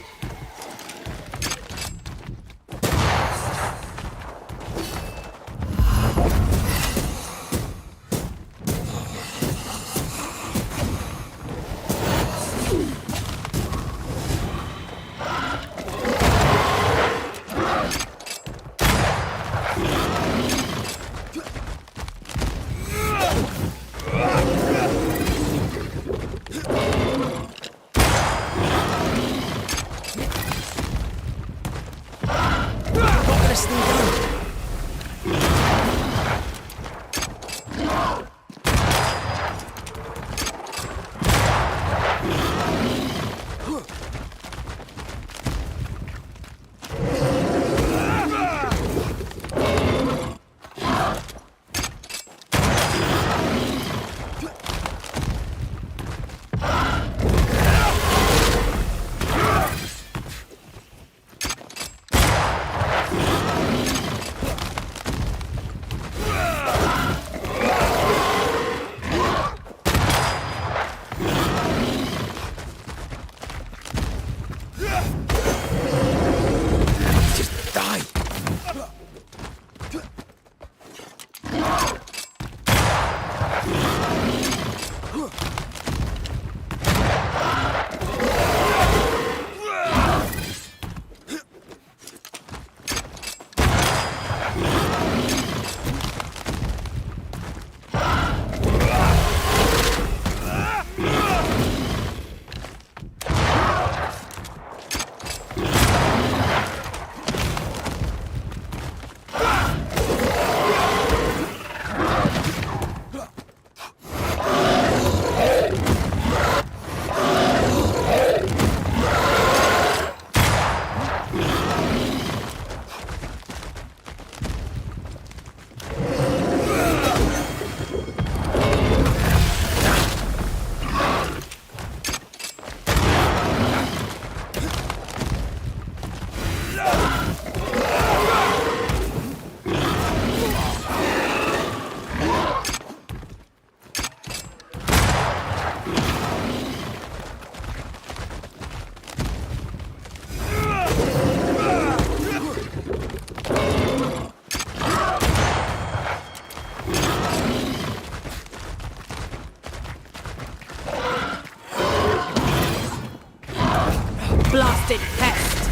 Blasted pest!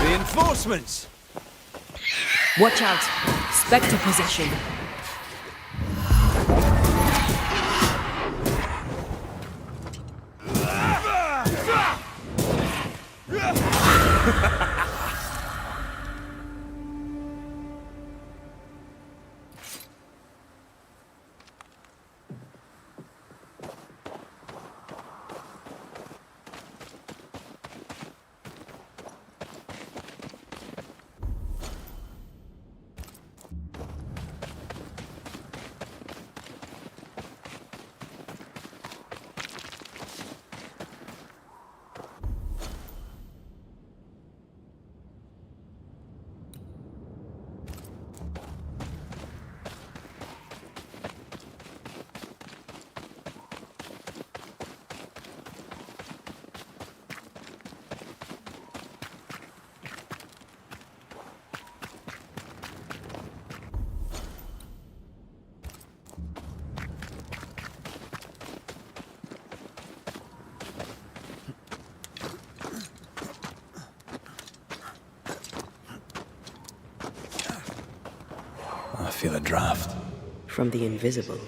Reinforcements! Watch out! Spectre possession. I feel a draft. From the invisible.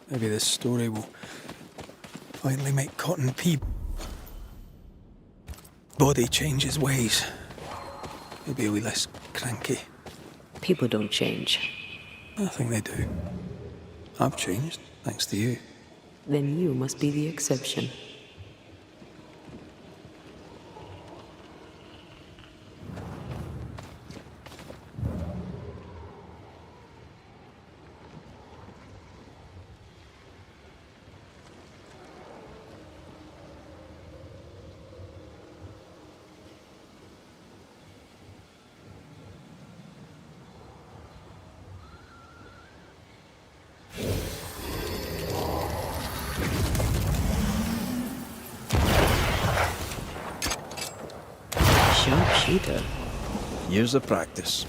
Maybe this story will finally make Cotton P. Body change his ways. Maybe he'll be less cranky. People don't change. I think they do. I've changed, thanks to you. Then you must be the exception. Sharpshooter. Years of practice.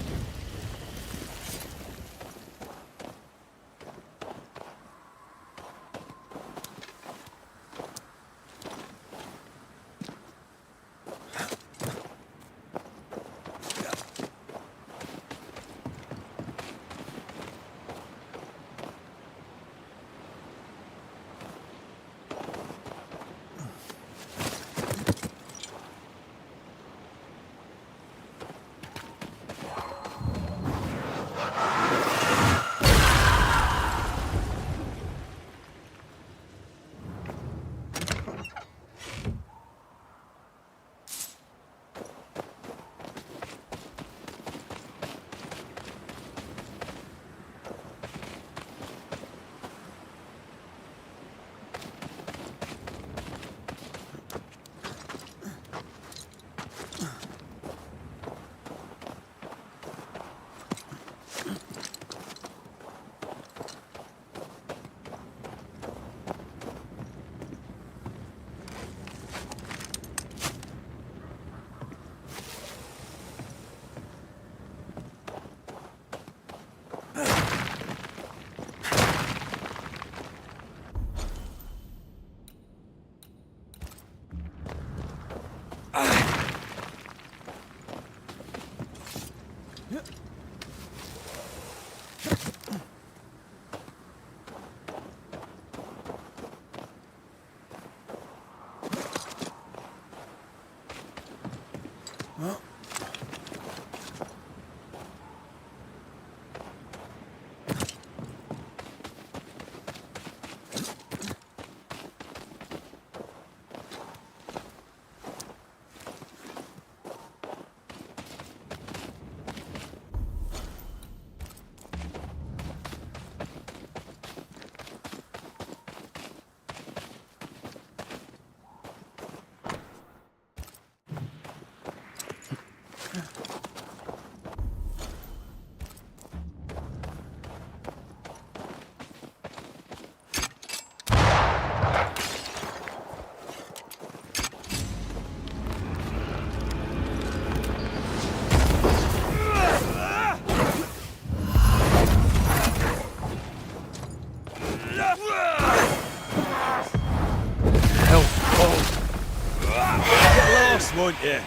Won't you?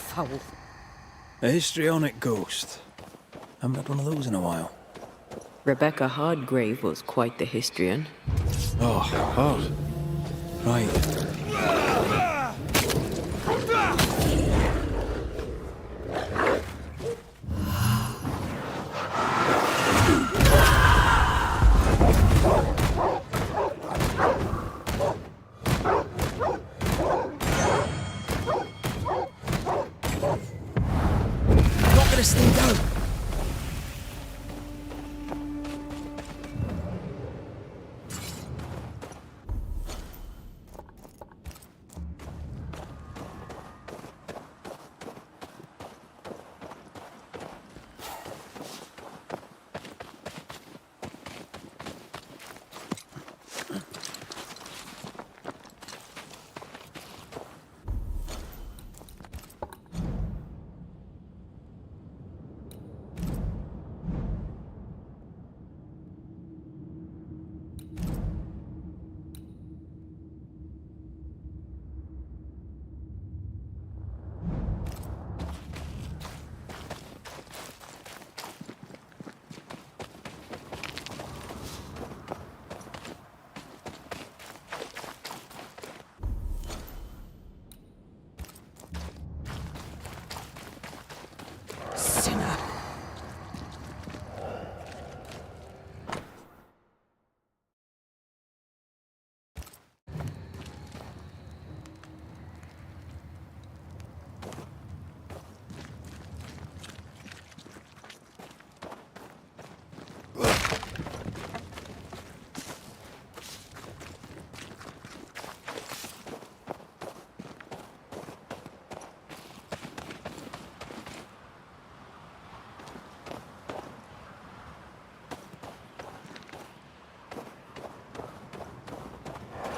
Foul. A histrionic ghost. Haven't had one of those in a while. Rebecca Hardgrave was quite the histrion. Oh, hard. Right. Not gonna stay down.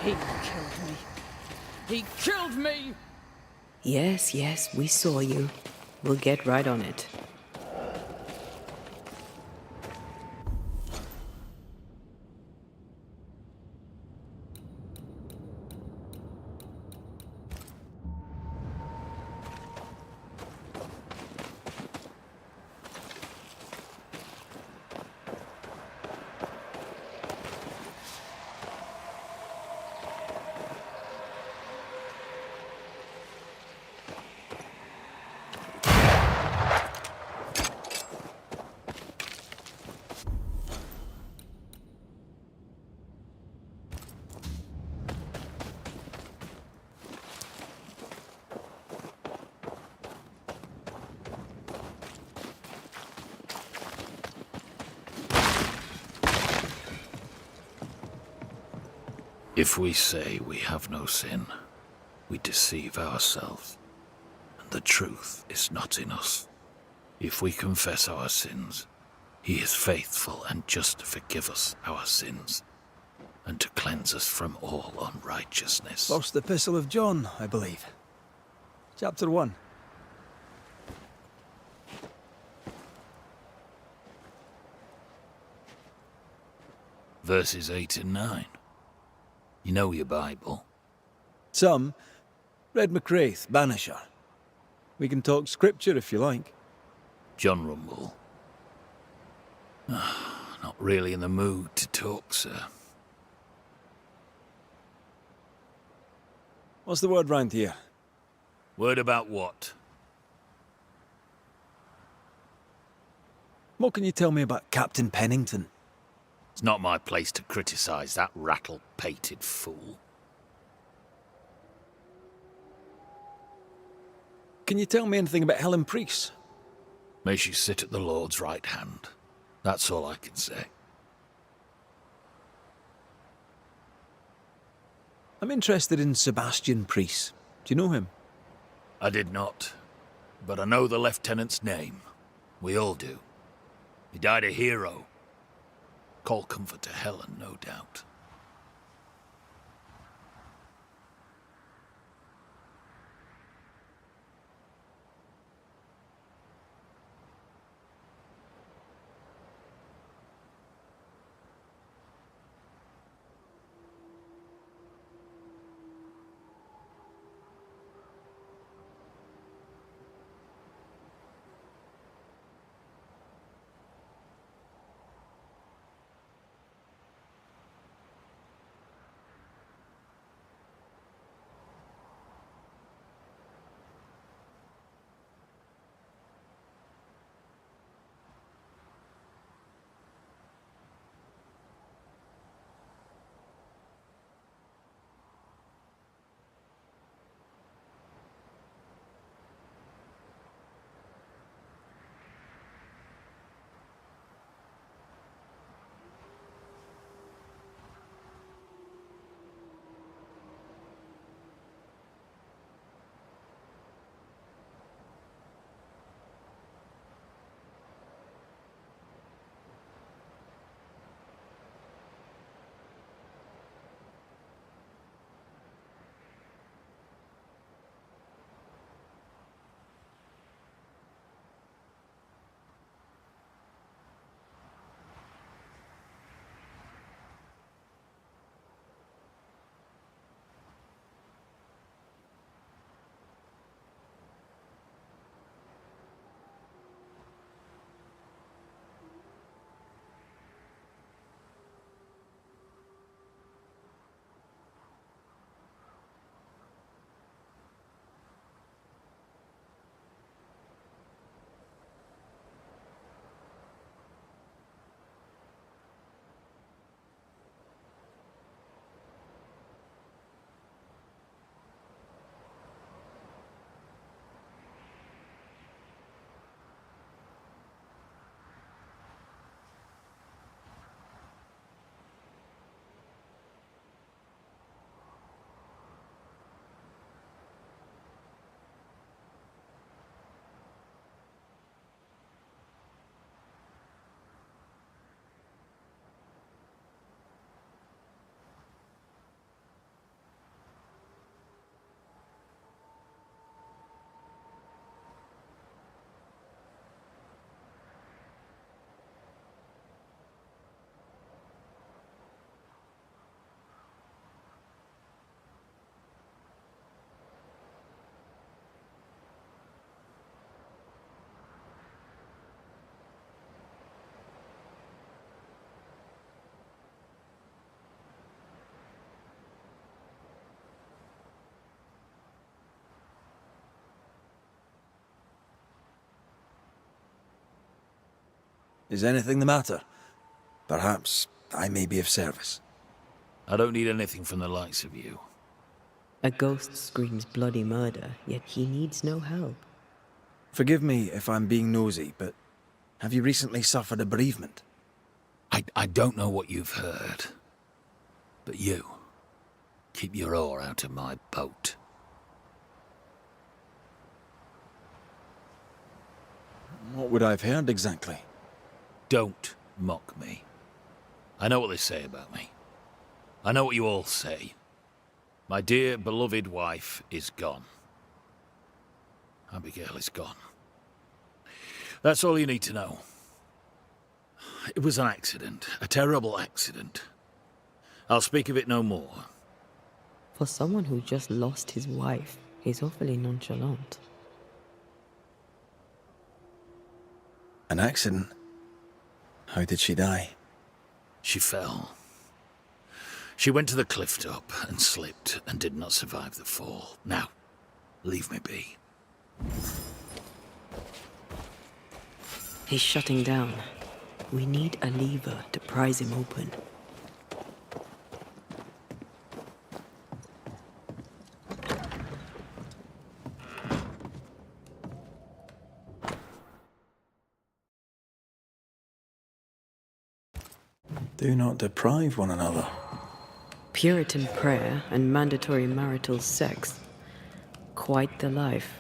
He killed me. He killed me! Yes, yes, we saw you. We'll get right on it. If we say we have no sin, we deceive ourselves, and the truth is not in us. If we confess our sins, he is faithful and just to forgive us our sins, and to cleanse us from all unrighteousness. First Epistle of John, I believe. Chapter 1. Verses 8 and 9. You know your Bible. Some. Red McCraith, Banisher. We can talk scripture if you like. John Rumble. Not really in the mood to talk, sir. What's the word round here? Word about what? What can you tell me about Captain Pennington? It's not my place to criticize that rattle-pated fool. Can you tell me anything about Helen Priest? May she sit at the Lord's right hand. That's all I can say. I'm interested in Sebastian Priest. Do you know him? I did not, but I know the lieutenant's name. We all do. He died a hero. Call comfort to Helen, no doubt. Is anything the matter? Perhaps I may be of service. I don't need anything from the likes of you. A ghost screams bloody murder, yet he needs no help. Forgive me if I'm being nosy, but have you recently suffered a bereavement? I don't know what you've heard. But you, keep your oar out of my boat. What would I have heard exactly? Don't mock me. I know what they say about me. I know what you all say. My dear, beloved wife is gone. Abigail is gone. That's all you need to know. It was an accident, a terrible accident. I'll speak of it no more. For someone who just lost his wife, he's awfully nonchalant. An accident? How did she die? She fell. She went to the cliff top and slipped and did not survive the fall. Now, leave me be. He's shutting down. We need a lever to prise him open. Do not deprive one another. Puritan prayer and mandatory marital sex. Quite the life.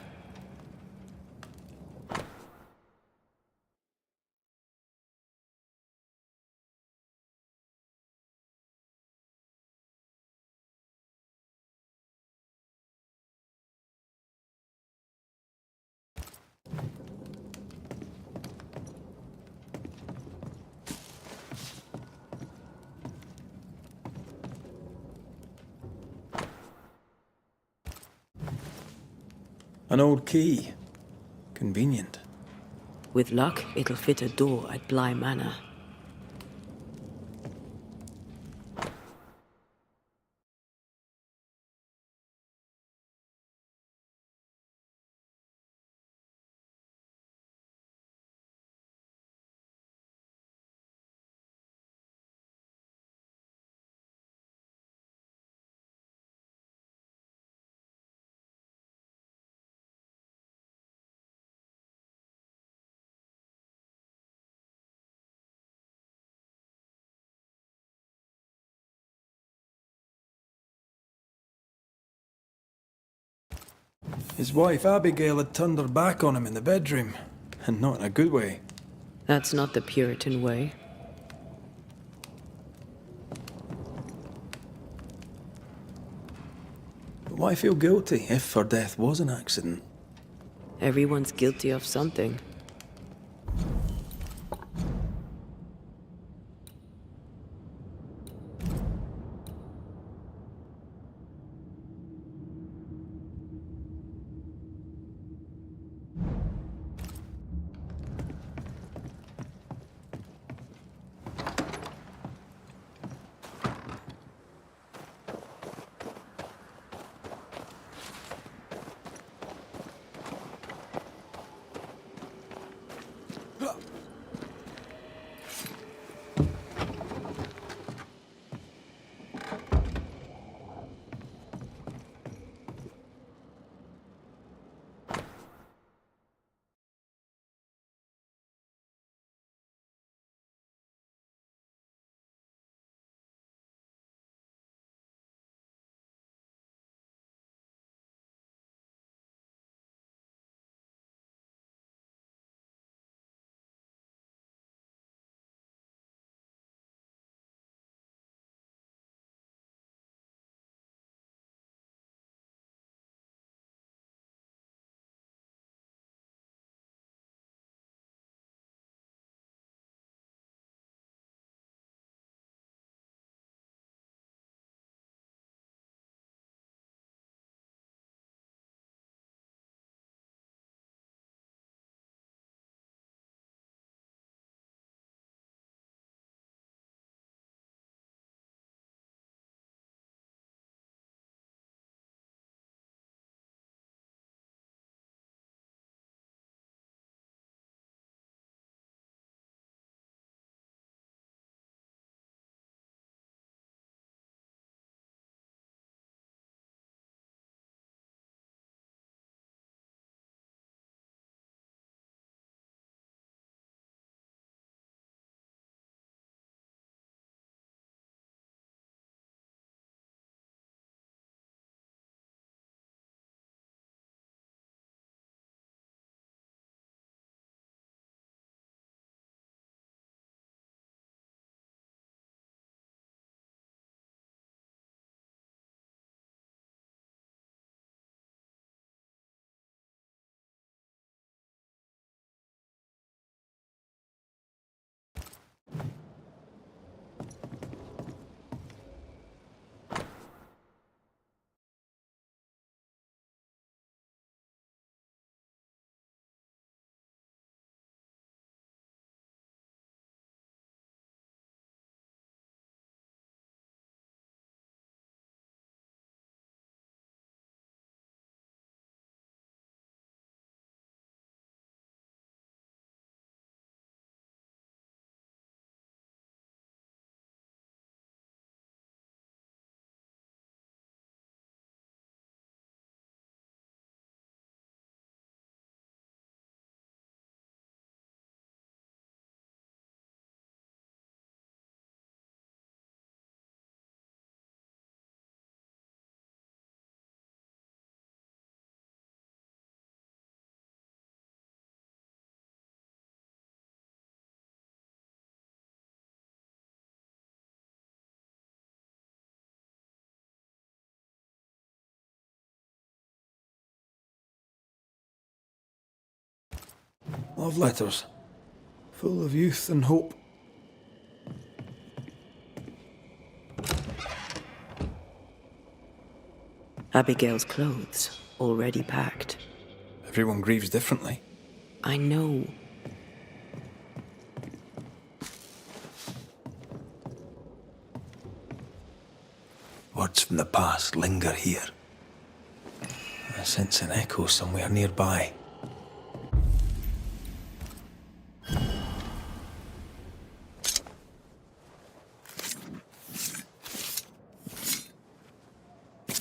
An old key. Convenient. With luck, it'll fit a door at Bly Manor. His wife Abigail had turned her back on him in the bedroom, and not in a good way. That's not the Puritan way. But why feel guilty if her death was an accident? Everyone's guilty of something. Love letters. Full of youth and hope. Abigail's clothes, already packed. Everyone grieves differently. I know. Words from the past linger here. I sense an echo somewhere nearby.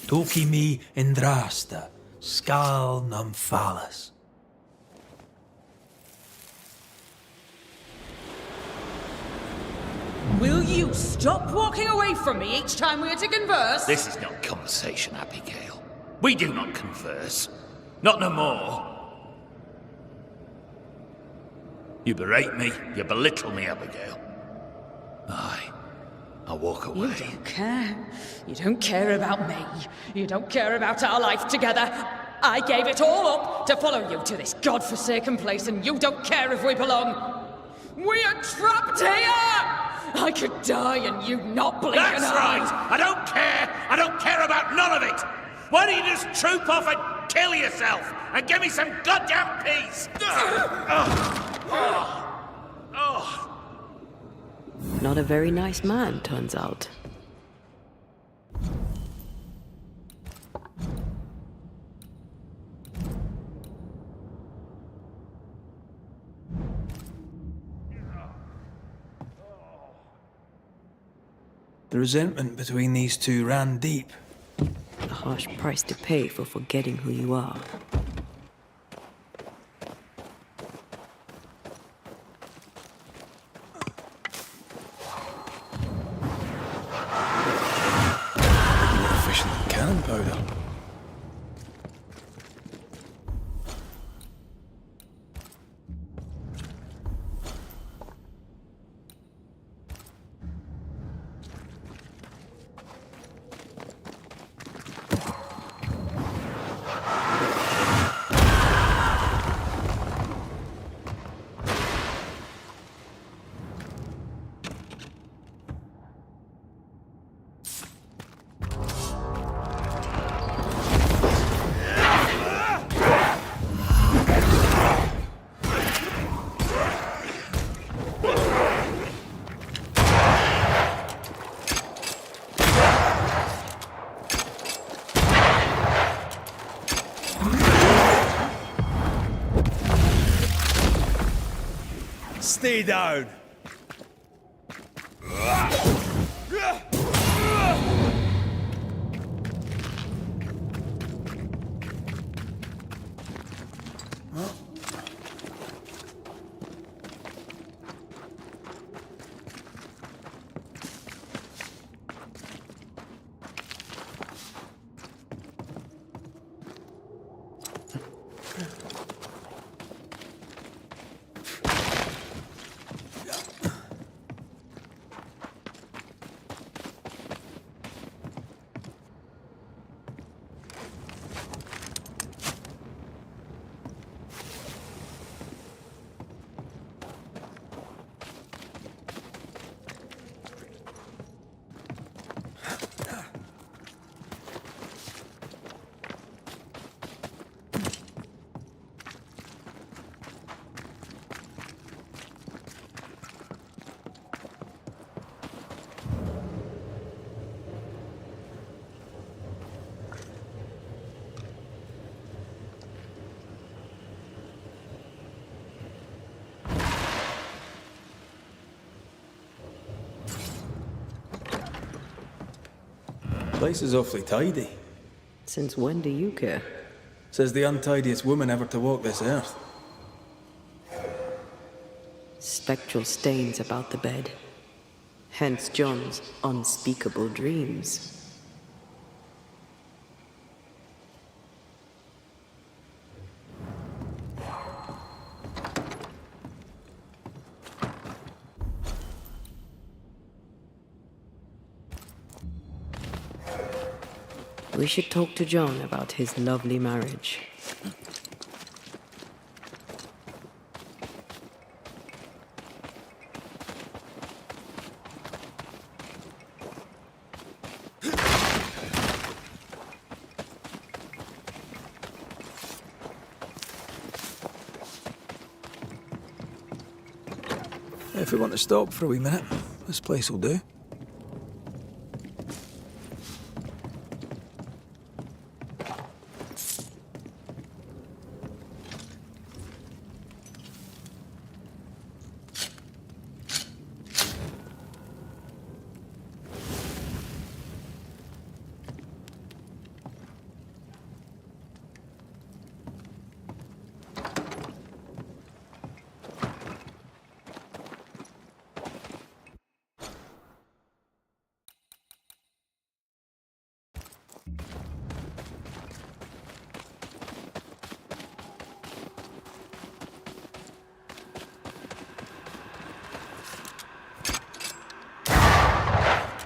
Toki mi indrasta, skal nam falas. Will you stop walking away from me each time we are to converse? This is not conversation, Abigail. We do not converse. Not no more. You berate me, you belittle me, Abigail. Aye. I'll walk away. You don't care. You don't care about me. You don't care about our life together. I gave it all up to follow you to this godforsaken place, and you don't care if we belong. We are trapped here! I could die and you not blink an eye. That's right! I don't care! I don't care about none of it! Why don't you just troop off and kill yourself and give me some goddamn peace? Not a very nice man, turns out. The resentment between these two ran deep. A harsh price to pay for forgetting who you are. More efficient than cannon powder. Stay down. Place is awfully tidy. Since when do you care? Says the untidiest woman ever to walk this earth. Spectral stains about the bed. Hence John's unspeakable dreams. We should talk to John about his lovely marriage. If we want to stop for a wee minute, this place will do.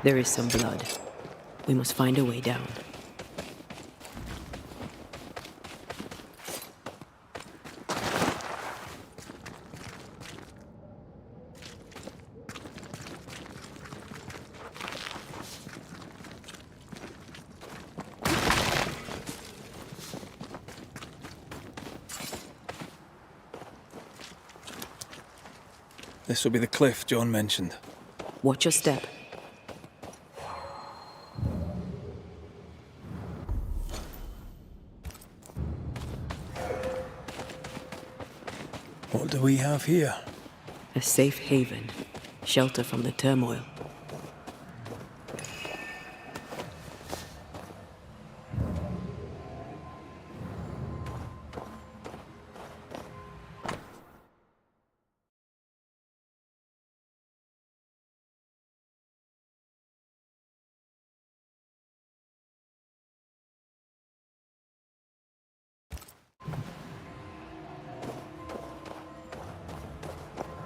There is some blood. We must find a way down. This will be the cliff John mentioned. Watch your step. What do we have here? A safe haven. Shelter from the turmoil.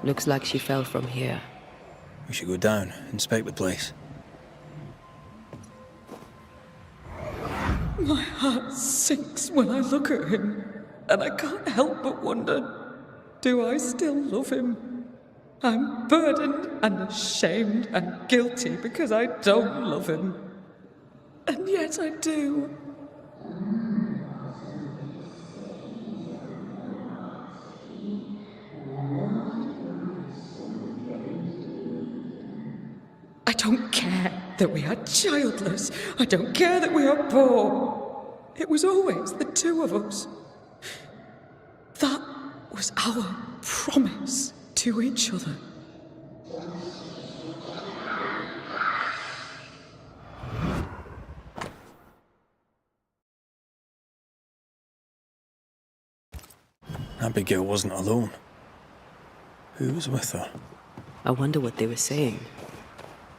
Looks like she fell from here. We should go down, inspect the place. My heart sinks when I look at him, and I can't help but wonder, do I still love him? I'm burdened and ashamed and guilty because I don't love him. And yet I do. I don't care that we are childless. I don't care that we are poor. It was always the two of us. That was our promise to each other. Abigail wasn't alone. Who was with her? I wonder what they were saying.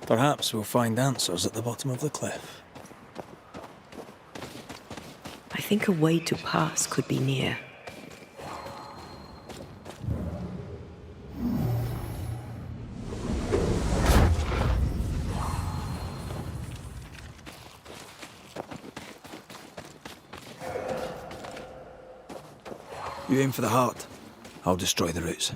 Perhaps we'll find answers at the bottom of the cliff. I think a way to pass could be near. You aim for the heart. I'll destroy the roots.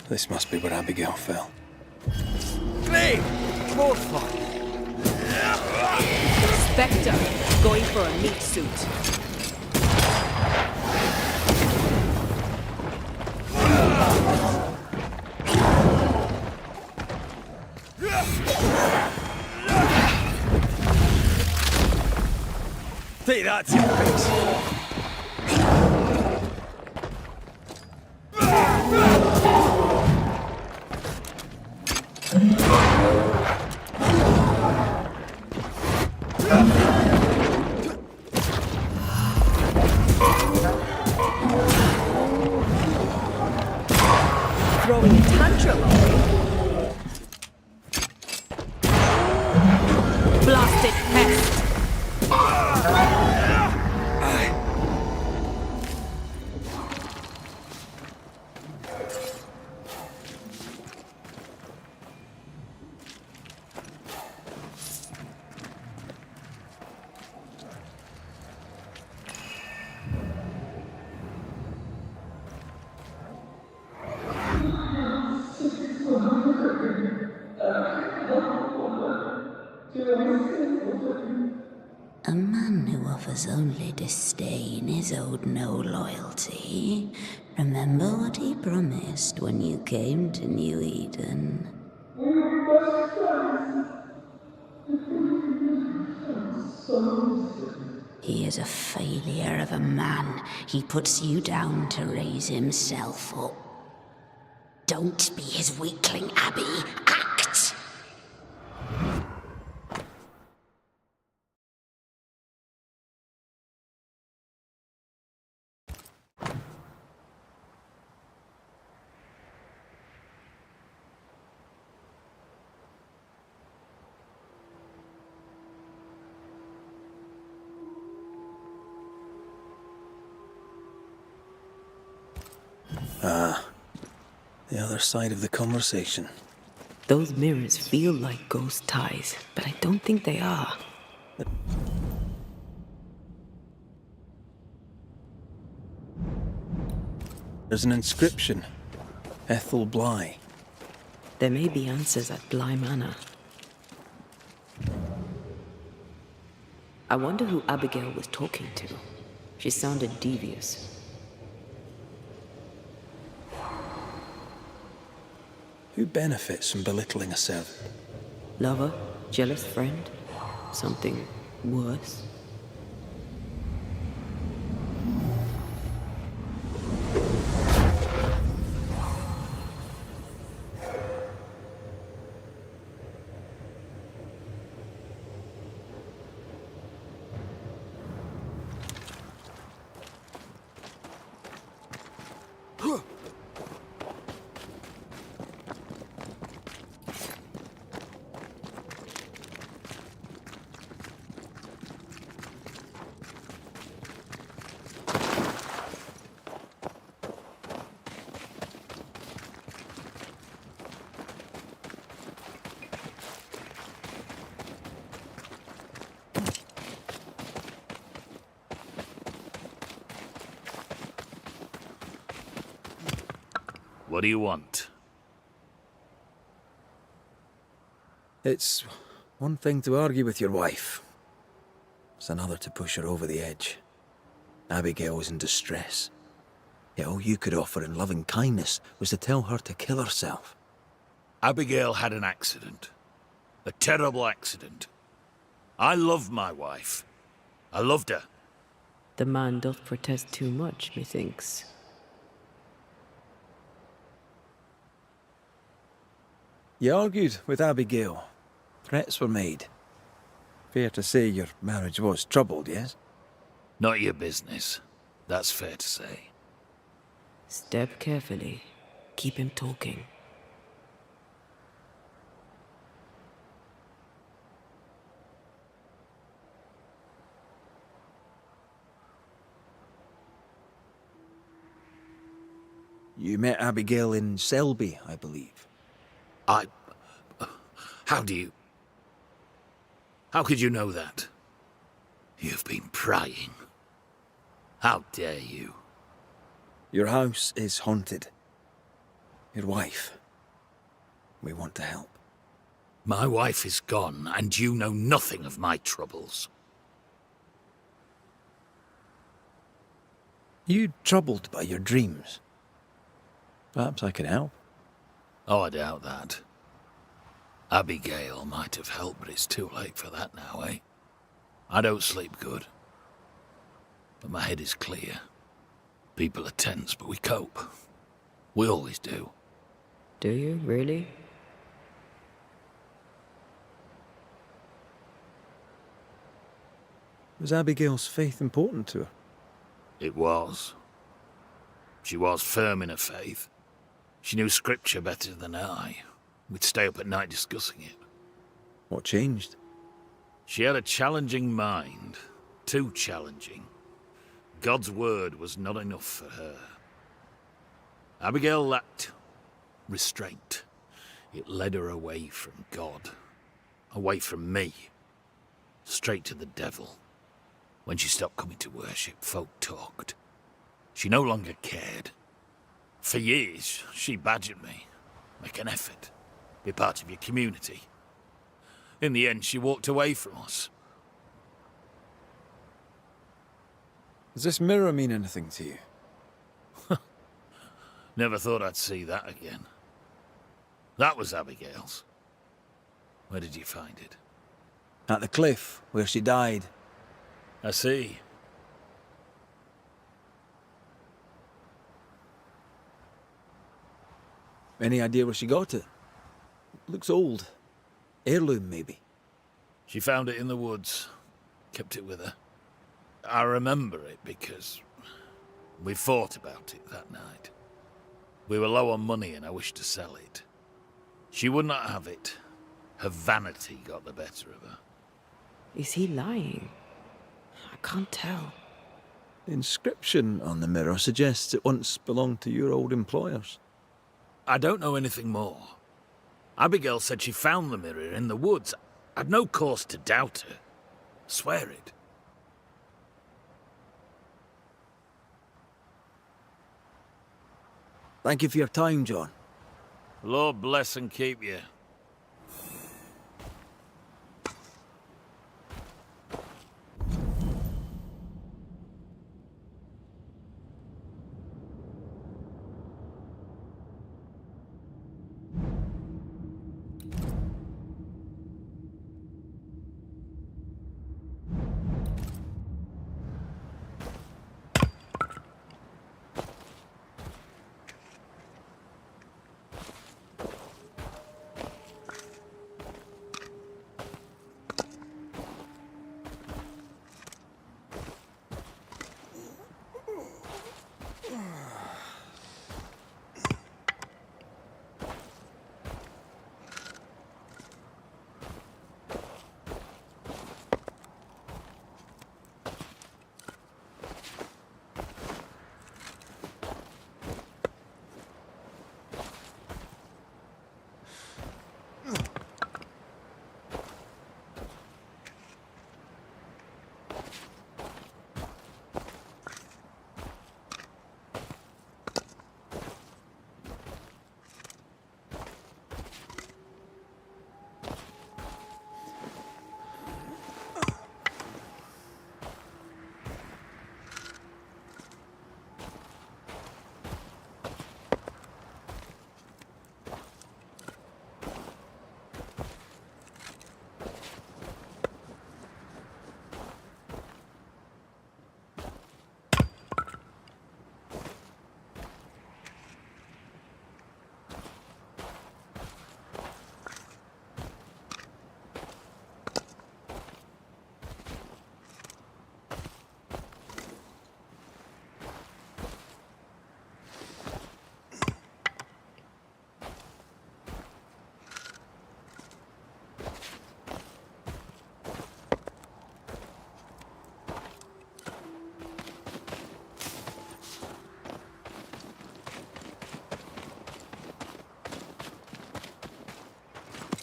This must be where Abigail fell. Great! More fun! Spectre, going for a meat suit. Take that to your face. Throwing a tantrum, are we? Blasted pest! A man who offers only disdain is owed no loyalty. Remember what he promised when you came to New Eden. He is a failure of a man. He puts you down to raise himself up. Don't be his weakling, Abby. Act! The other side of the conversation. Those mirrors feel like ghost ties, but I don't think they are. There's an inscription. Ethel Bly. There may be answers at Bly Manor. I wonder who Abigail was talking to. She sounded devious. Who benefits from belittling a servant? Lover? Jealous friend? Something worse? What do you want? It's one thing to argue with your wife. It's another to push her over the edge. Abigail was in distress. Yet all you could offer in loving kindness was to tell her to kill herself. Abigail had an accident. A terrible accident. I loved my wife. I loved her. The man doth protest too much, methinks. You argued with Abigail. Threats were made. Fair to say your marriage was troubled, yes? Not your business. That's fair to say. Step carefully. Keep him talking. You met Abigail in Selby, I believe. How do you... How could you know that? You've been prying. How dare you? Your house is haunted. Your wife. We want to help. My wife is gone, and you know nothing of my troubles. You troubled by your dreams? Perhaps I can help. Oh, I doubt that. Abigail might have helped, but it's too late for that now, eh? I don't sleep good. But my head is clear. People are tense, but we cope. We always do. Do you, really? Was Abigail's faith important to her? It was. She was firm in her faith. She knew scripture better than I. We'd stay up at night discussing it. What changed? She had a challenging mind. Too challenging. God's word was not enough for her. Abigail lacked restraint. It led her away from God. Away from me. Straight to the devil. When she stopped coming to worship, folk talked. She no longer cared. For years, she badgered me. Make an effort. Be part of your community. In the end, she walked away from us. Does this mirror mean anything to you? Never thought I'd see that again. That was Abigail's. Where did you find it? At the cliff, where she died. I see. Any idea where she got it? Looks old. Heirloom, maybe. She found it in the woods. Kept it with her. I remember it because we fought about it that night. We were low on money and I wished to sell it. She would not have it. Her vanity got the better of her. Is he lying? I can't tell. The inscription on the mirror suggests it once belonged to your old employers. I don't know anything more. Abigail said she found the mirror in the woods. I'd no cause to doubt her. Swear it. Thank you for your time, John. Lord bless and keep you.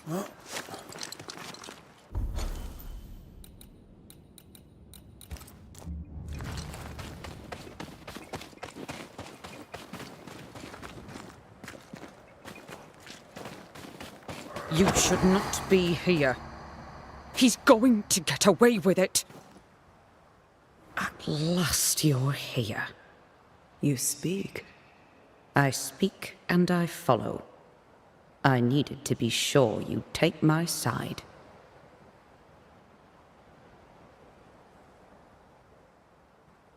You should not be here. He's going to get away with it. At last you're here. You speak. I speak and I follow. I needed to be sure you'd take my side.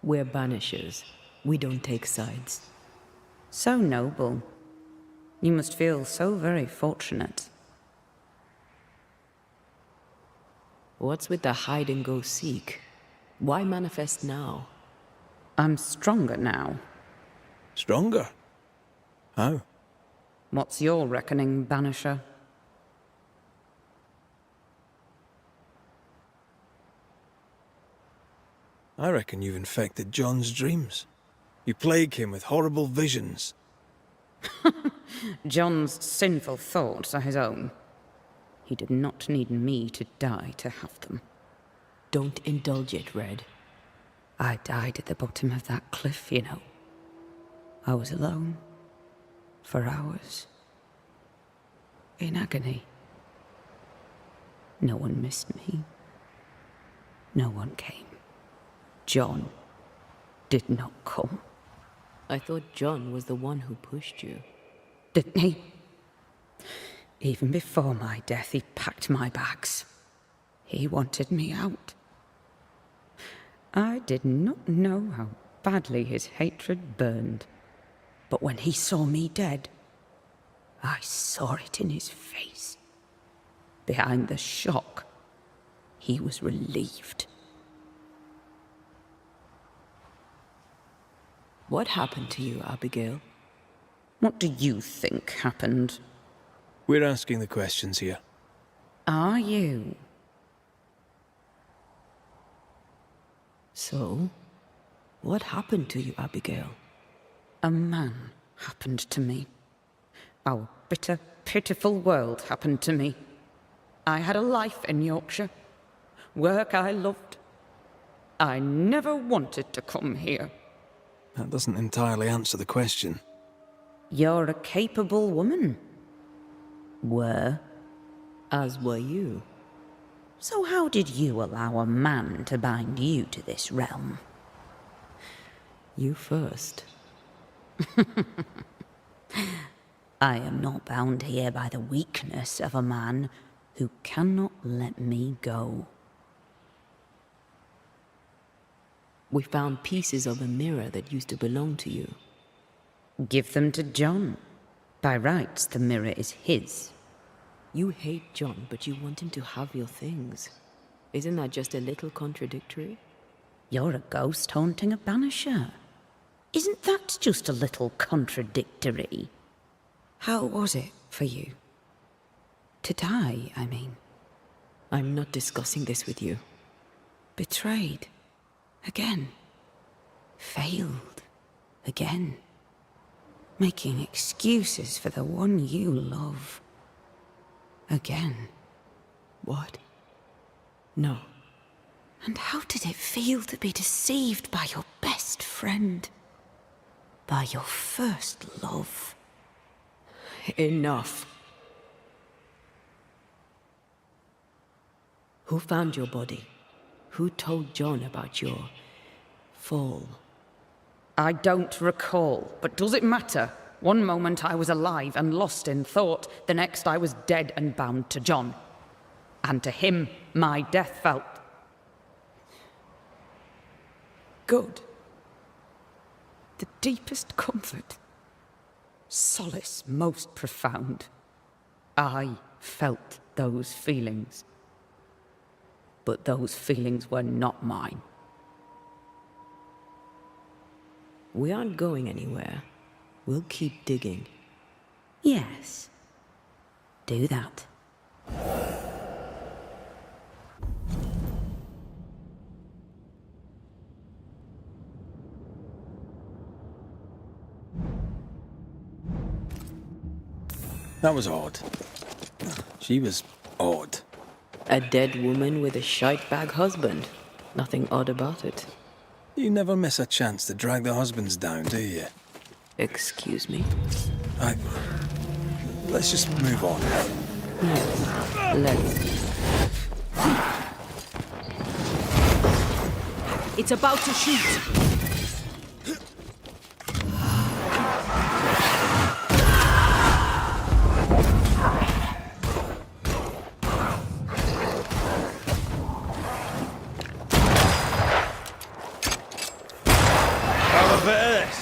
We're banishers. We don't take sides. So noble. You must feel so very fortunate. What's with the hide and go seek? Why manifest now? I'm stronger now. Stronger? How? What's your reckoning, Banisher? I reckon you've infected John's dreams. You plague him with horrible visions. John's sinful thoughts are his own. He did not need me to die to have them. Don't indulge it, Red. I died at the bottom of that cliff, you know. I was alone. For hours. In agony. No one missed me. No one came. John did not come. I thought John was the one who pushed you. Didn't he? Even before my death, he packed my bags. He wanted me out. I did not know how badly his hatred burned. But when he saw me dead, I saw it in his face. Behind the shock, he was relieved. What happened to you, Abigail? What do you think happened? We're asking the questions here. Are you? So, what happened to you, Abigail? A man happened to me. Our bitter, pitiful world happened to me. I had a life in Yorkshire. Work I loved. I never wanted to come here. That doesn't entirely answer the question. You're a capable woman. Were. As were you. So how did you allow a man to bind you to this realm? You first. I am not bound here by the weakness of a man who cannot let me go. We found pieces of a mirror that used to belong to you. Give them to John. By rights, the mirror is his. You hate John, but you want him to have your things. Isn't that just a little contradictory? You're a ghost haunting a banisher. Isn't that just a little contradictory? How was it for you? To die, I mean. I'm not discussing this with you. Betrayed. Again. Failed. Again. Making excuses for the one you love. Again. What? No. And how did it feel to be deceived by your best friend? By your first love? Enough. Who found your body? Who told John about your fall? I don't recall, but does it matter? One moment I was alive and lost in thought, the next I was dead and bound to John. And to him, my death felt good. The deepest comfort. Solace most profound. I felt those feelings. But those feelings were not mine. We aren't going anywhere. We'll keep digging. Yes. Do that. That was odd. She was odd. A dead woman with a shite-bag husband. Nothing odd about it. You never miss a chance to drag the husbands down, do you? Excuse me? Let's just move on. Let's. It's about to shoot. Have a bit of this.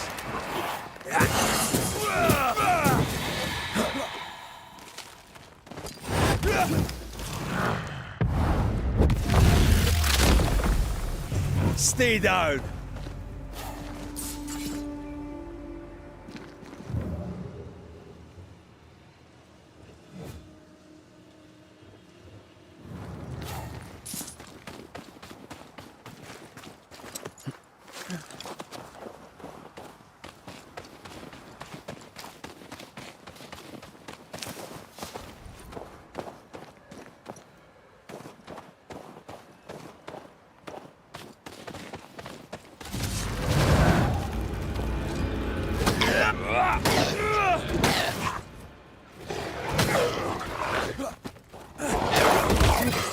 Stay down.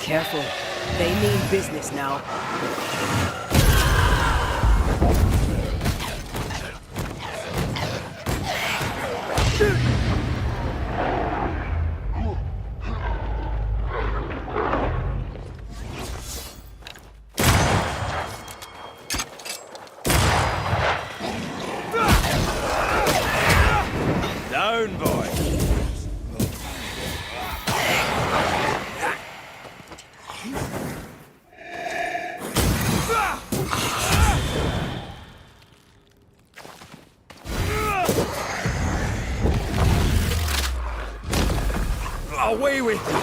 Careful. They mean business now. Down, boy. Away with you!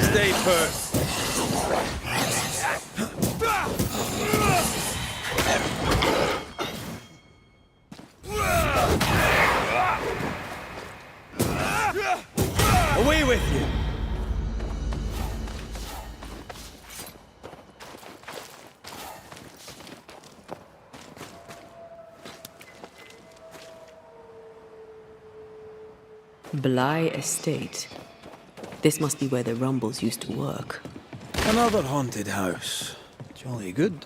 Stay put. Away with you! Bly Estate. This must be where the Rumbles used to work. Another haunted house. Jolly good.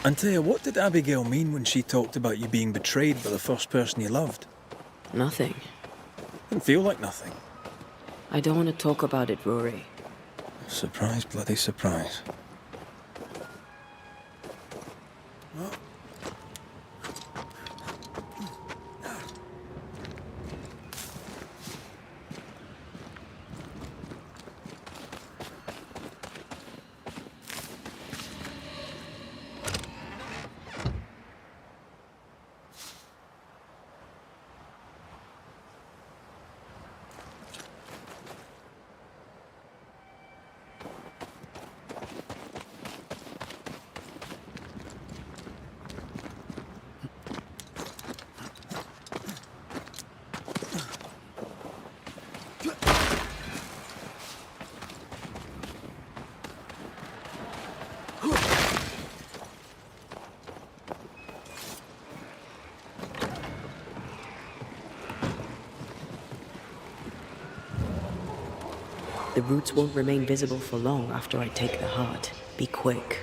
Antea, what did Abigail mean when she talked about you being betrayed by the first person you loved? Nothing. Didn't feel like nothing. I don't want to talk about it, Rory. Surprise, bloody surprise. The roots won't remain visible for long after I take the heart. Be quick.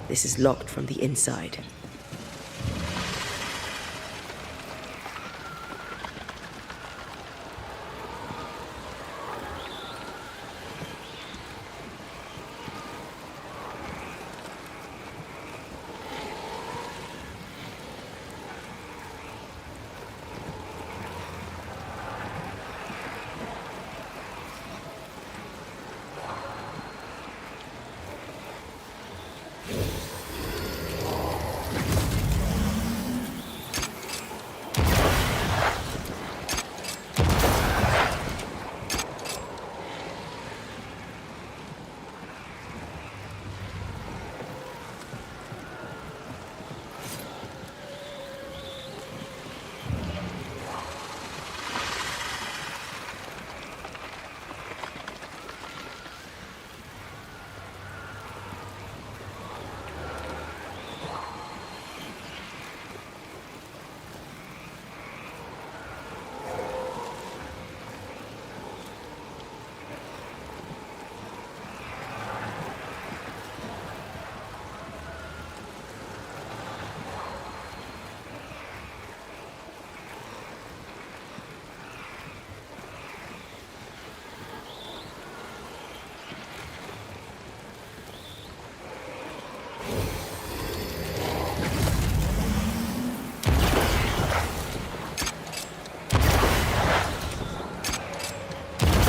This is locked from the inside.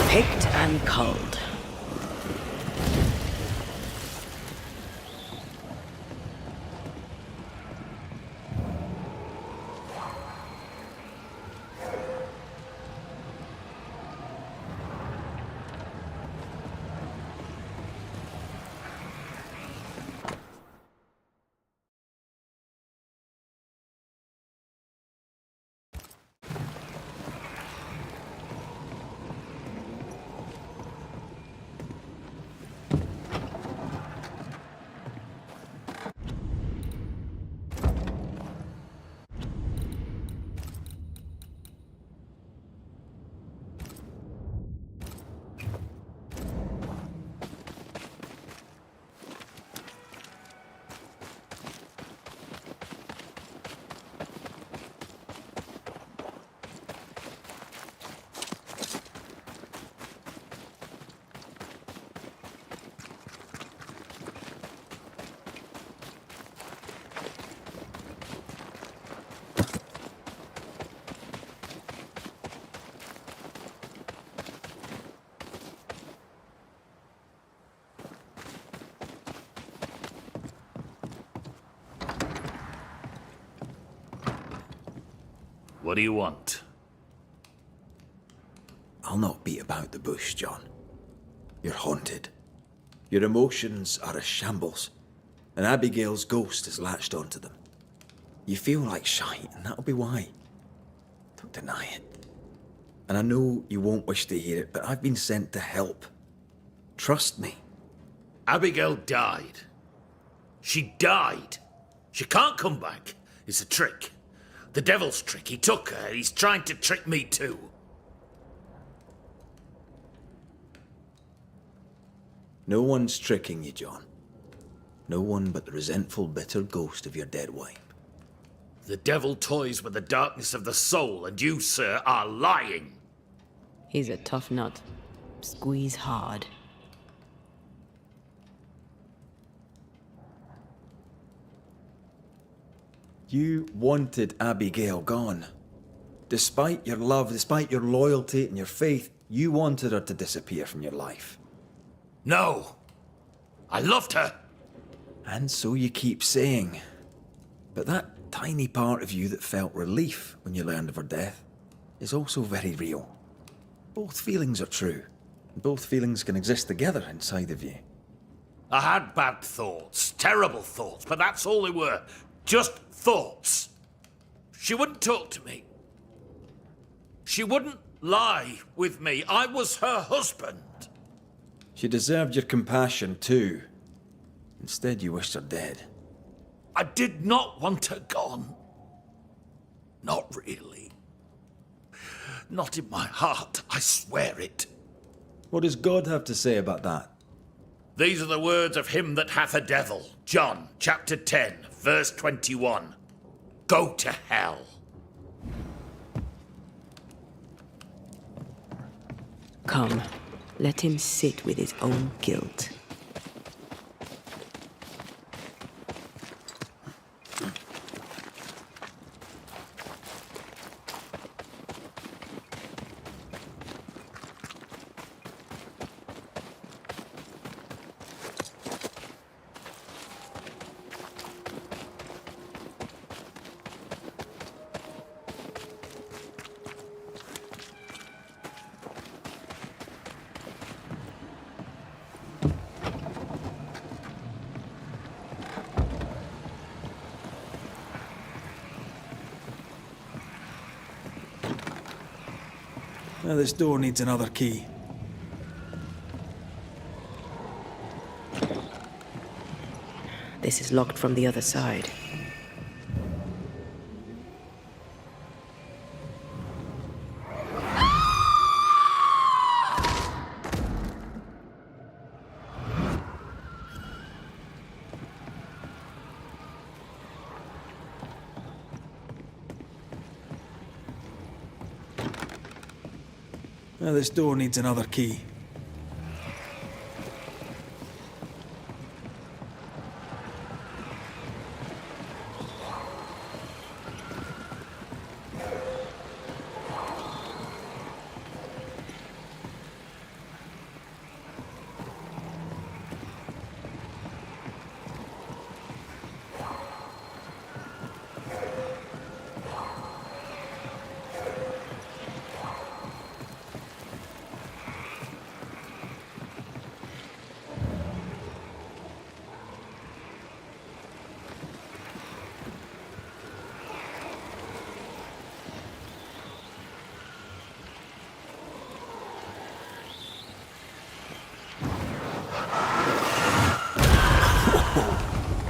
Picked and culled. What do you want? I'll not beat about the bush, John. You're haunted. Your emotions are a shambles, and Abigail's ghost has latched onto them. You feel like shite, and that'll be why. Don't deny it. And I know you won't wish to hear it, but I've been sent to help. Trust me. Abigail died. She died. She can't come back. It's a trick. The devil's trick. He took her. He's trying to trick me too. No one's tricking you, John. No one but the resentful, bitter ghost of your dead wife. The devil toys with the darkness of the soul, and you, sir, are lying. He's a tough nut. Squeeze hard. You wanted Abigail gone. Despite your love, despite your loyalty and your faith, you wanted her to disappear from your life. No. I loved her. And so you keep saying. But that tiny part of you that felt relief when you learned of her death is also very real. Both feelings are true. Both feelings can exist together inside of you. I had bad thoughts, terrible thoughts, but that's all they were. Just thoughts. She wouldn't talk to me. She wouldn't lie with me. I was her husband. She deserved your compassion too. Instead, you wished her dead. I did not want her gone. Not really. Not in my heart, I swear it. What does God have to say about that? These are the words of him that hath a devil. John, chapter 10, verse 21. Go to hell. Come, let him sit with his own guilt. Now this door needs another key. This is locked from the other side. Now this door needs another key.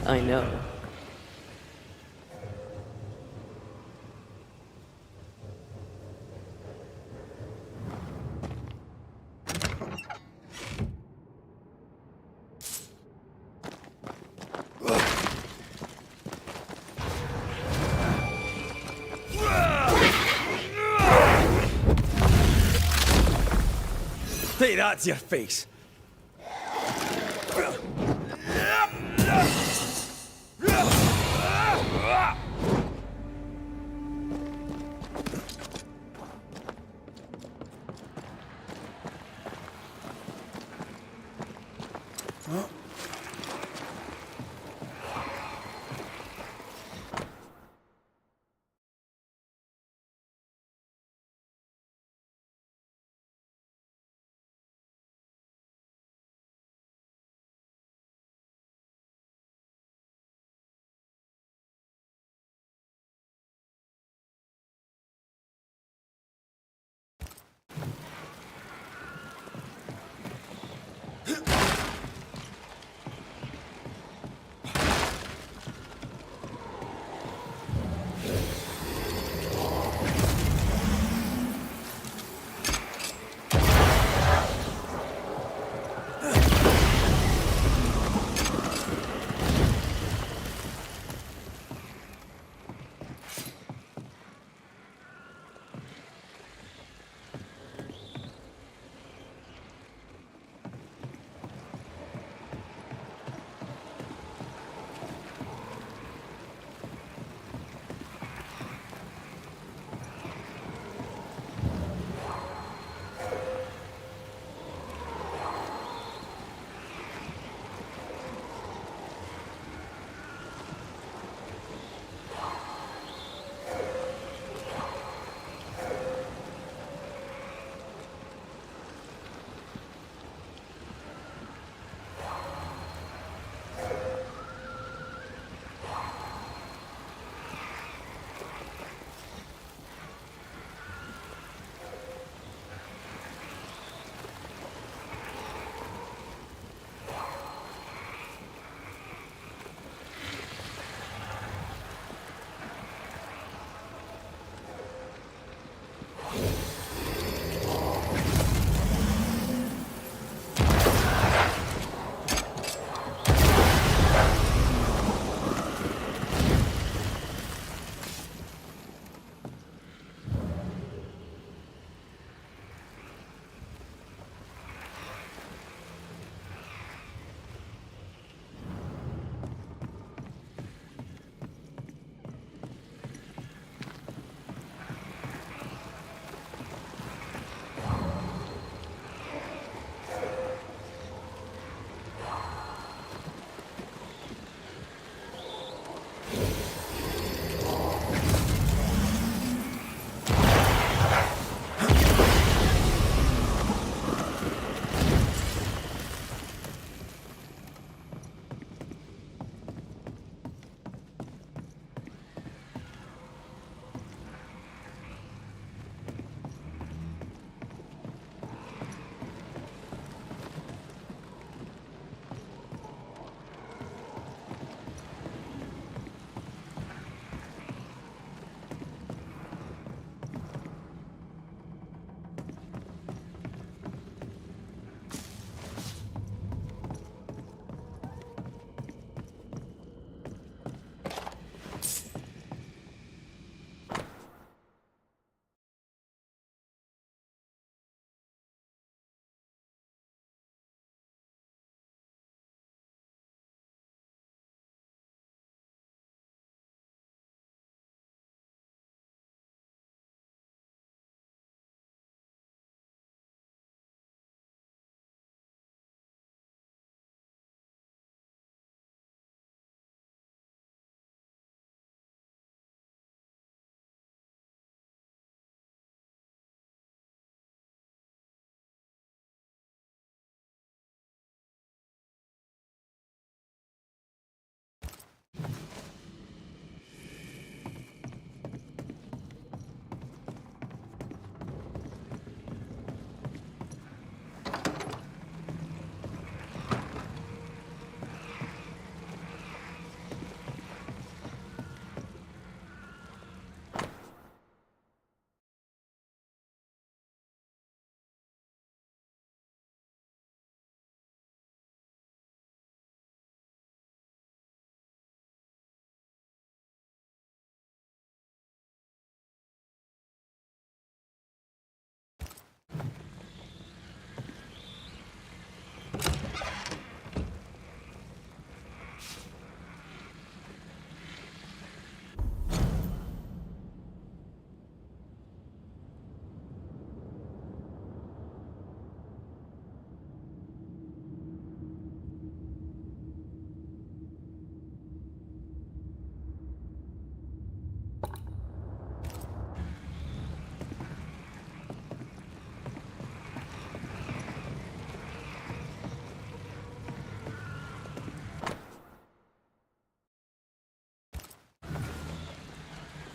I know. Take that to your face.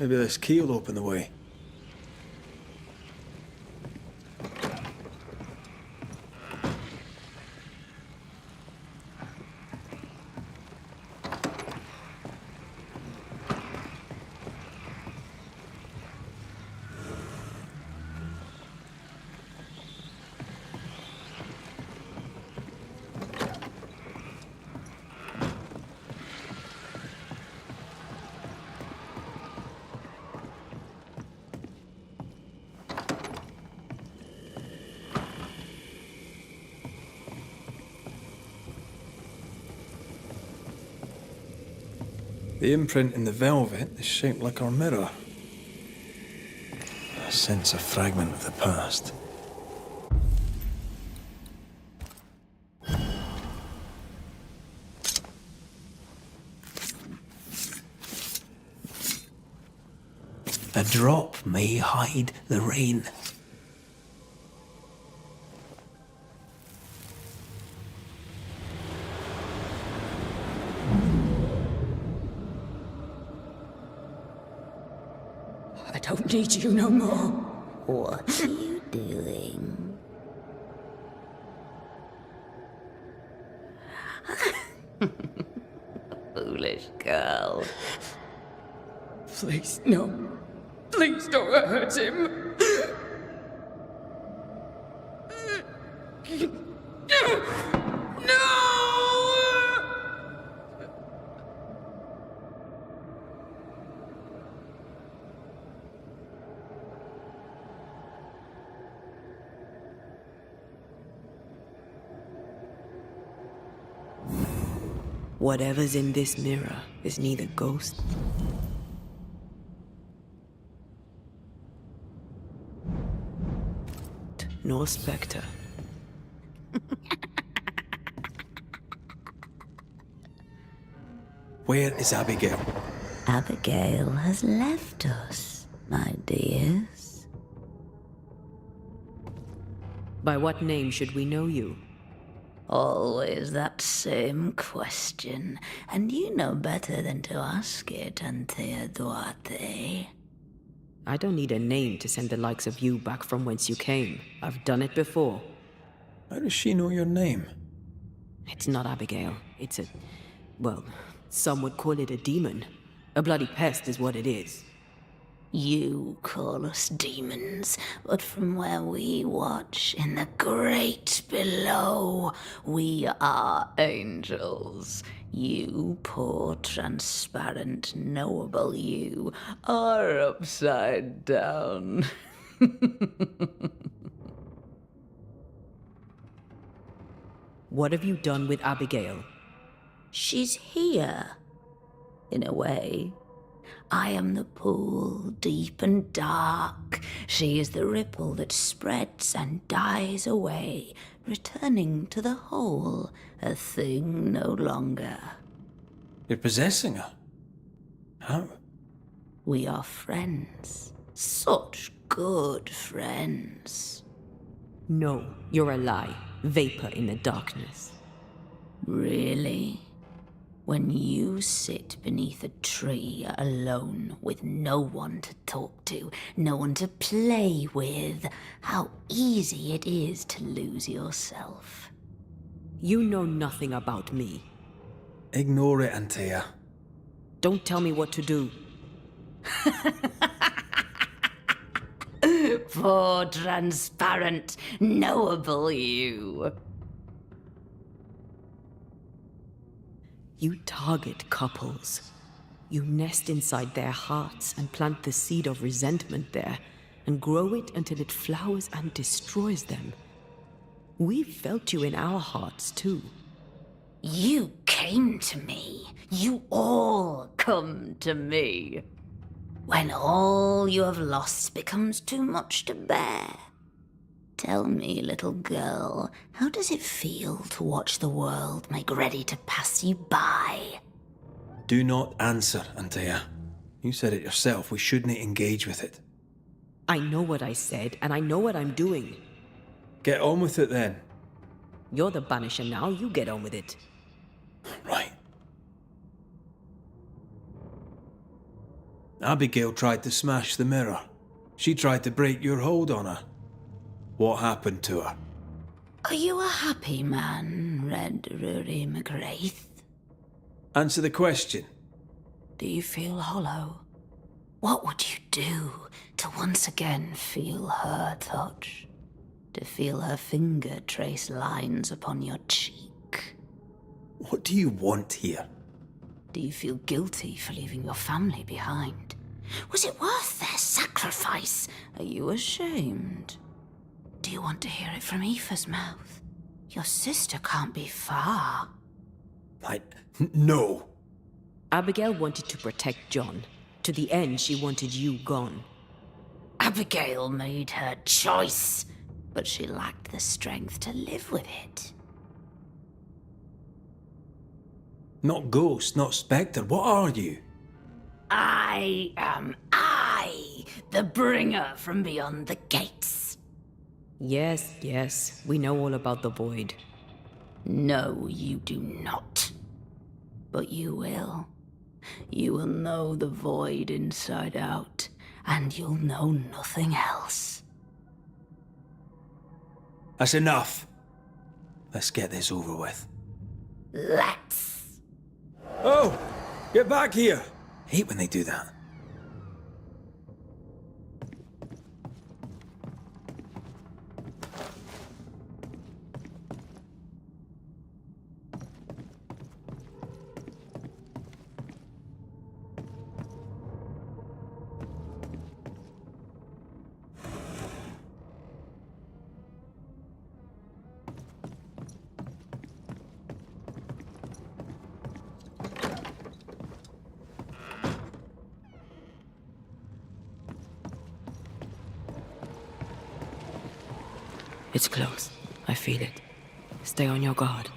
Maybe this key will open the way. The imprint in the velvet is shaped like our mirror. I sense a fragment of the past. A drop may hide the rain. I don't need you no more. What are you doing? Foolish girl. Please, no. Please don't hurt him. Whatever's in this mirror is neither ghost nor spectre. Where is Abigail? Abigail has left us, my dears. By what name should we know you? Always that same question, and you know better than to ask it, Antea Duarte. I don't need a name to send the likes of you back from whence you came. I've done it before. How does she know your name? It's not Abigail. It's a... well, some would call it a demon. A bloody pest is what it is. You call us demons, but from where we watch in the great below, we are angels. You poor, transparent, knowable you are upside down. What have you done with Abigail? She's here, in a way. I am the pool, deep and dark. She is the ripple that spreads and dies away, returning to the whole, a thing no longer. You're possessing her? How? We are friends. Such good friends. No, you're a lie. Vapor in the darkness. Really? When you sit beneath a tree alone with no one to talk to, no one to play with, how easy it is to lose yourself. You know nothing about me. Ignore it, Antea. Don't tell me what to do. Poor, transparent, knowable you. You target couples. You nest inside their hearts and plant the seed of resentment there, and grow it until it flowers and destroys them. We've felt you in our hearts, too. You came to me. You all come to me. When all you have lost becomes too much to bear. Tell me, little girl, how does it feel to watch the world make ready to pass you by? Do not answer, Antea. You said it yourself. We shouldn't engage with it. I know what I said, and I know what I'm doing. Get on with it, then. You're the Banisher now. You get on with it. Right. Abigail tried to smash the mirror. She tried to break your hold on her. What happened to her? Are you a happy man, Red Rory McGrath? Answer the question. Do you feel hollow? What would you do to once again feel her touch? To feel her finger trace lines upon your cheek? What do you want here? Do you feel guilty for leaving your family behind? Was it worth their sacrifice? Are you ashamed? Do you want to hear it from Aoife's mouth? Your sister can't be far. No. Abigail wanted to protect John. To the end, she wanted you gone. Abigail made her choice, but she lacked the strength to live with it. Not ghost, not spectre. What are you? I am I, the bringer from beyond the gates. Yes, yes, we know all about the void. No, you do not. But you will. You will know the void inside out, and you'll know nothing else. That's enough. Let's get this over with. Let's. Oh! Get back here! Hate when they do that. It's close. I feel it. Stay on your guard.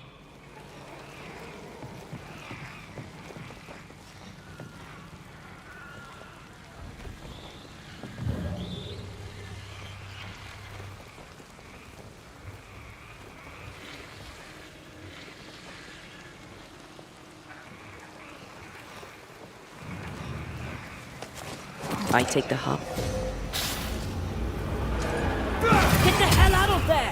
I take the hop. Get the hell out of there!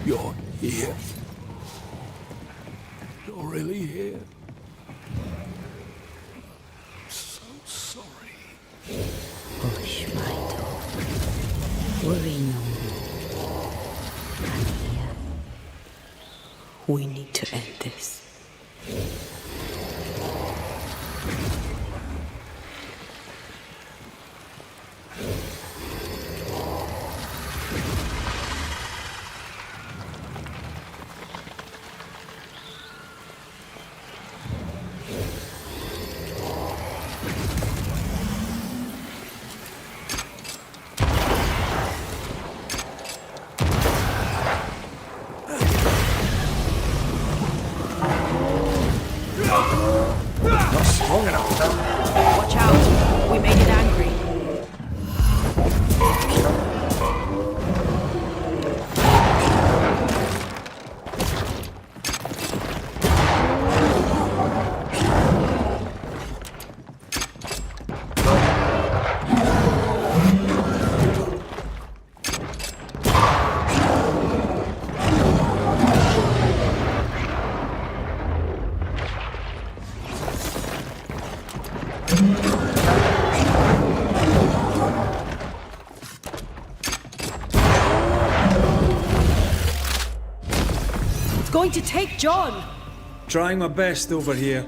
You're here. You're really here. I'm so sorry. Hush, my dog. Worry no more. I'm here. We need to end this. Watch out. We made it angry. It's going to take John! Trying my best over here.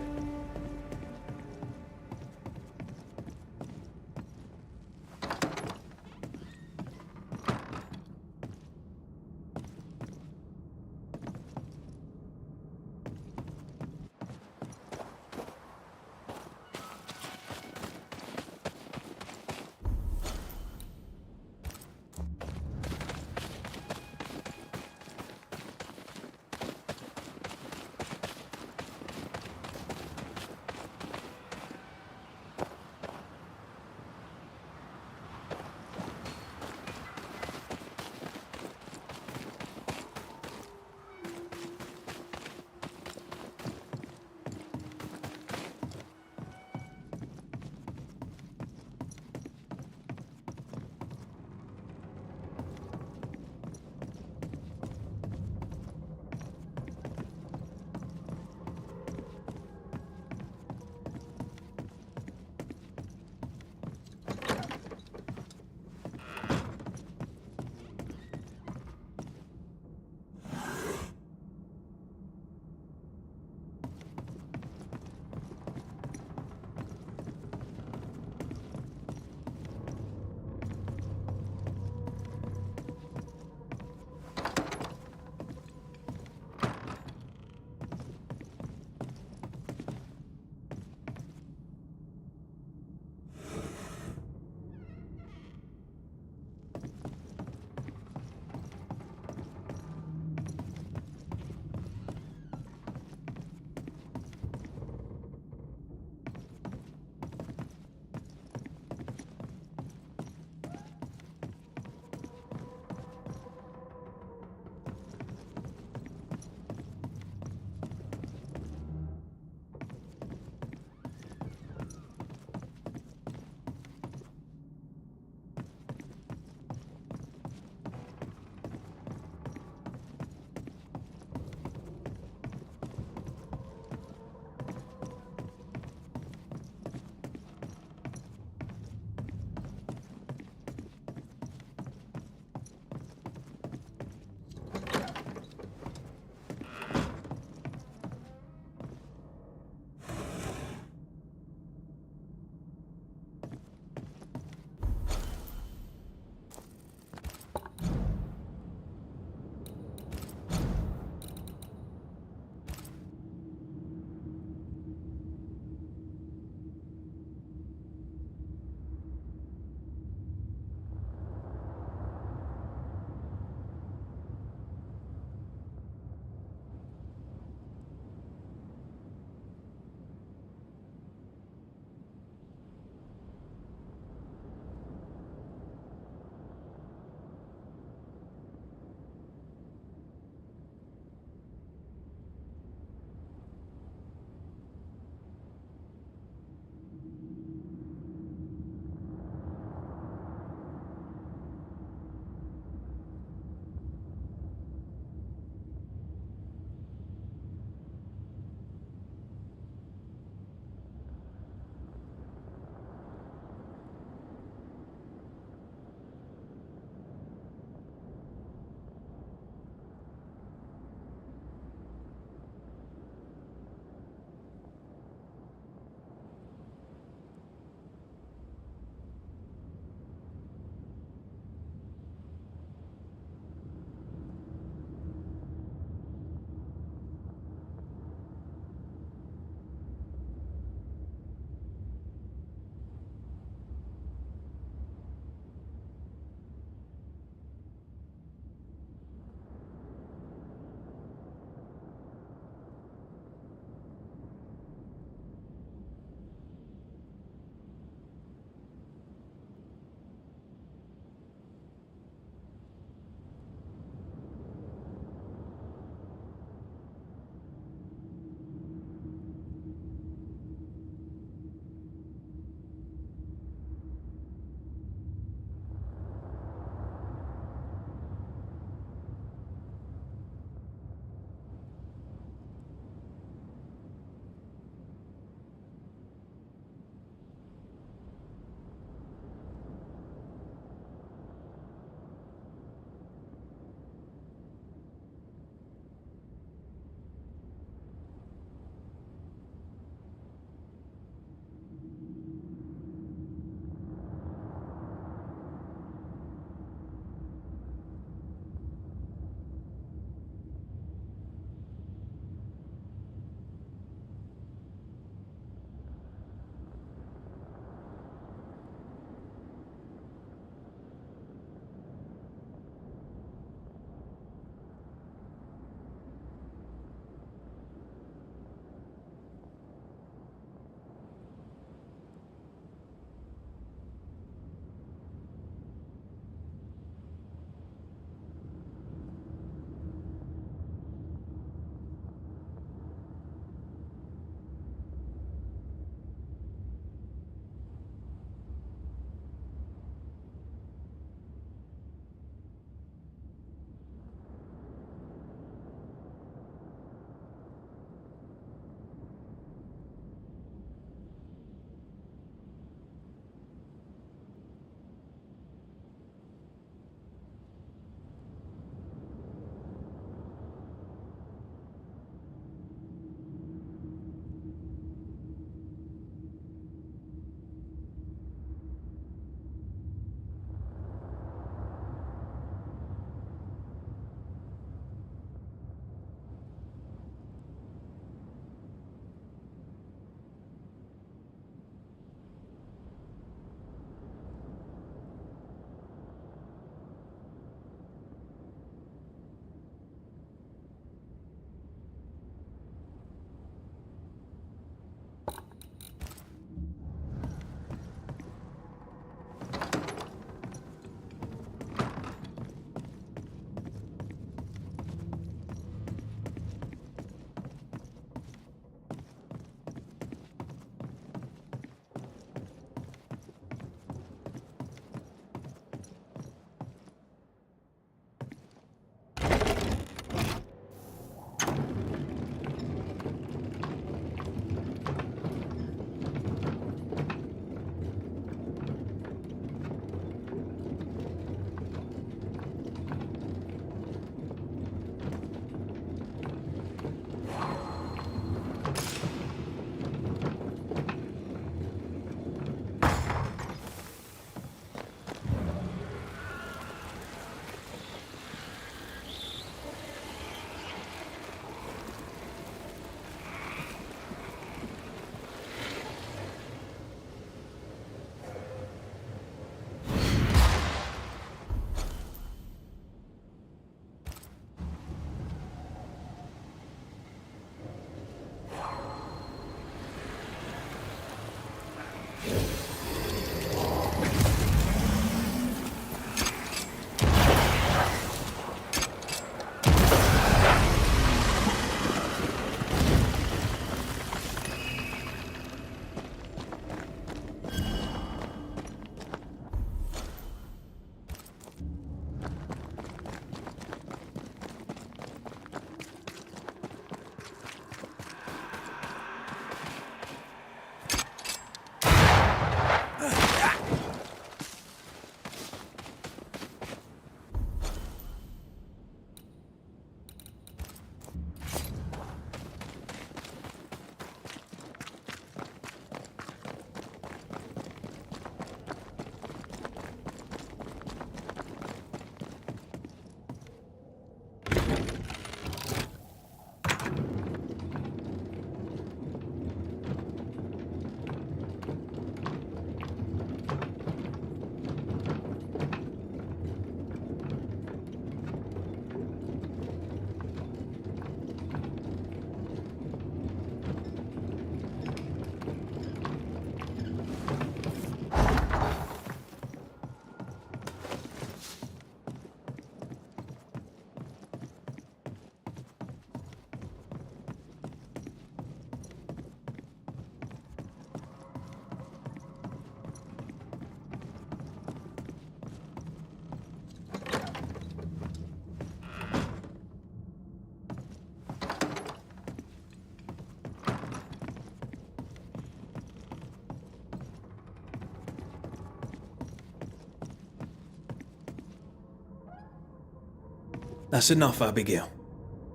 That's enough, Abigail.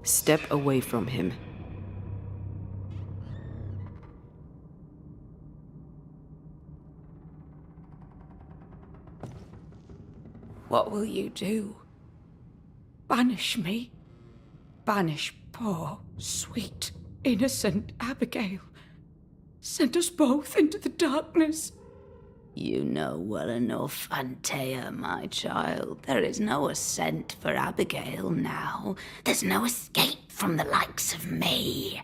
Step away from him. What will you do? Banish me? Banish poor, sweet, innocent Abigail? Send us both into the darkness? You know well enough, Antea, my child. There is no ascent for Abigail now. There's no escape from the likes of me.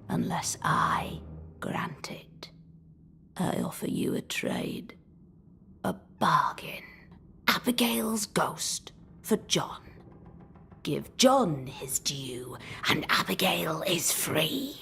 Unless I grant it. I offer you a trade. A bargain. Abigail's ghost for John. Give John his due, and Abigail is free.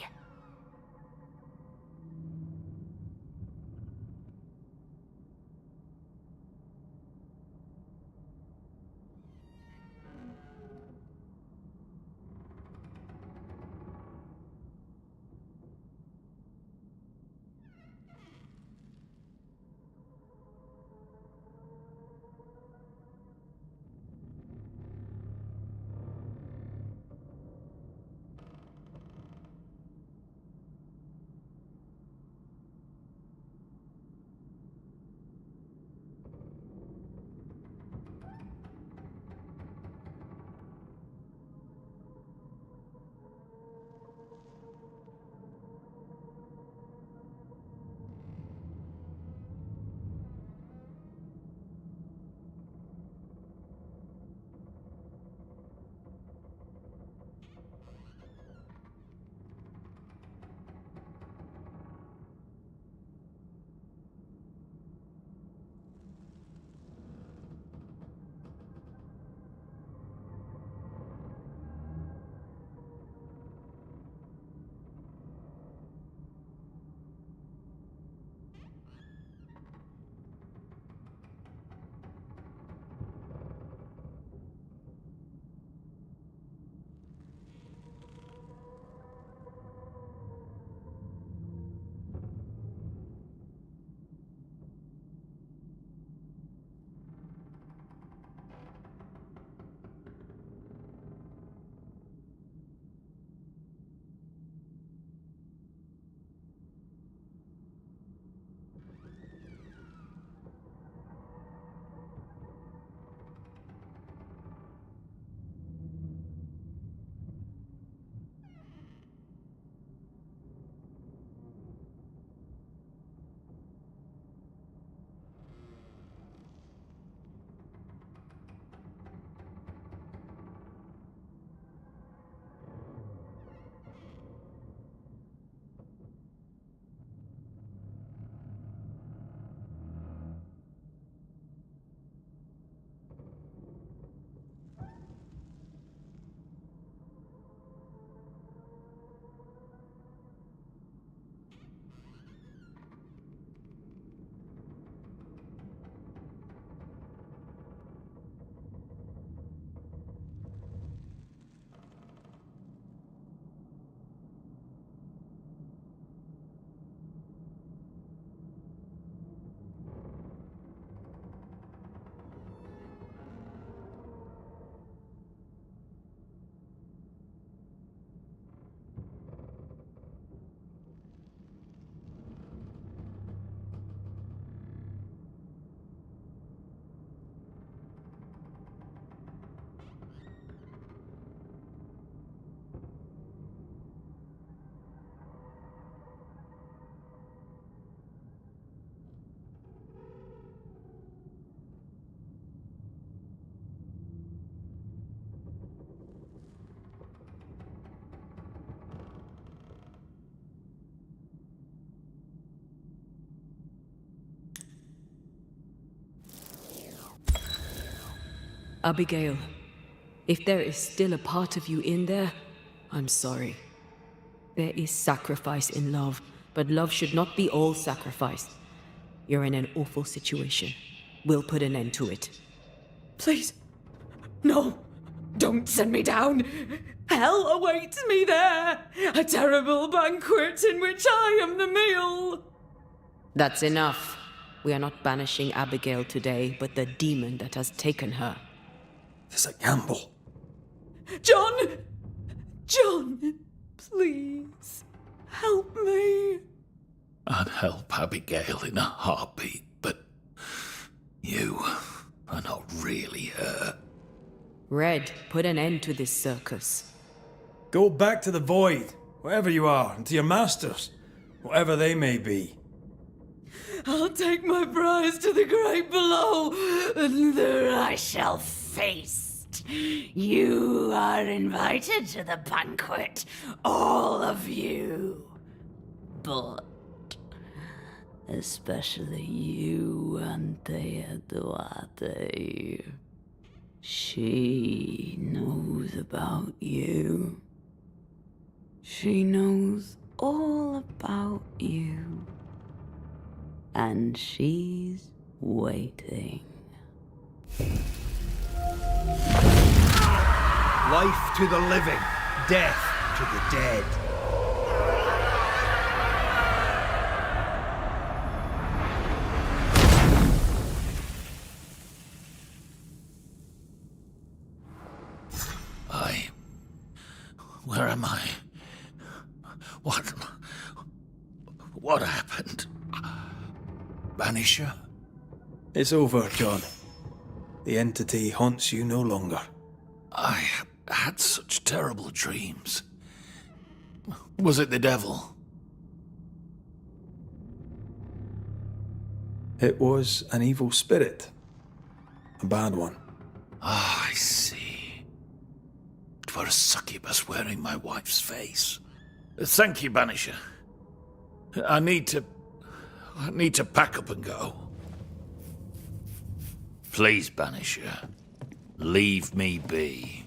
Abigail, if there is still a part of you in there, I'm sorry. There is sacrifice in love, but love should not be all sacrifice. You're in an awful situation. We'll put an end to it. Please, no, don't send me down. Hell awaits me there, a terrible banquet in which I am the meal. That's enough. We are not banishing Abigail today, but the demon that has taken her. It's a gamble. John! John! Please, help me. I'd help Abigail in a heartbeat, but you are not really her. Red, put an end to this circus. Go back to the void, wherever you are, and to your masters, whatever they may be. I'll take my prize to the great below, and there I shall Feast. You are invited to the banquet, all of you. But especially you, Antea Duarte. She knows about you. She knows all about you. And she's waiting. Life to the living, death to the dead. Where am I? What happened? Banisher? It's over, John. The entity haunts you no longer. I had such terrible dreams. Was it the devil? It was an evil spirit. A bad one. Ah, I see. It were a succubus wearing my wife's face. Thank you, Banisher. I need to pack up and go. Please, Banisher, leave me be.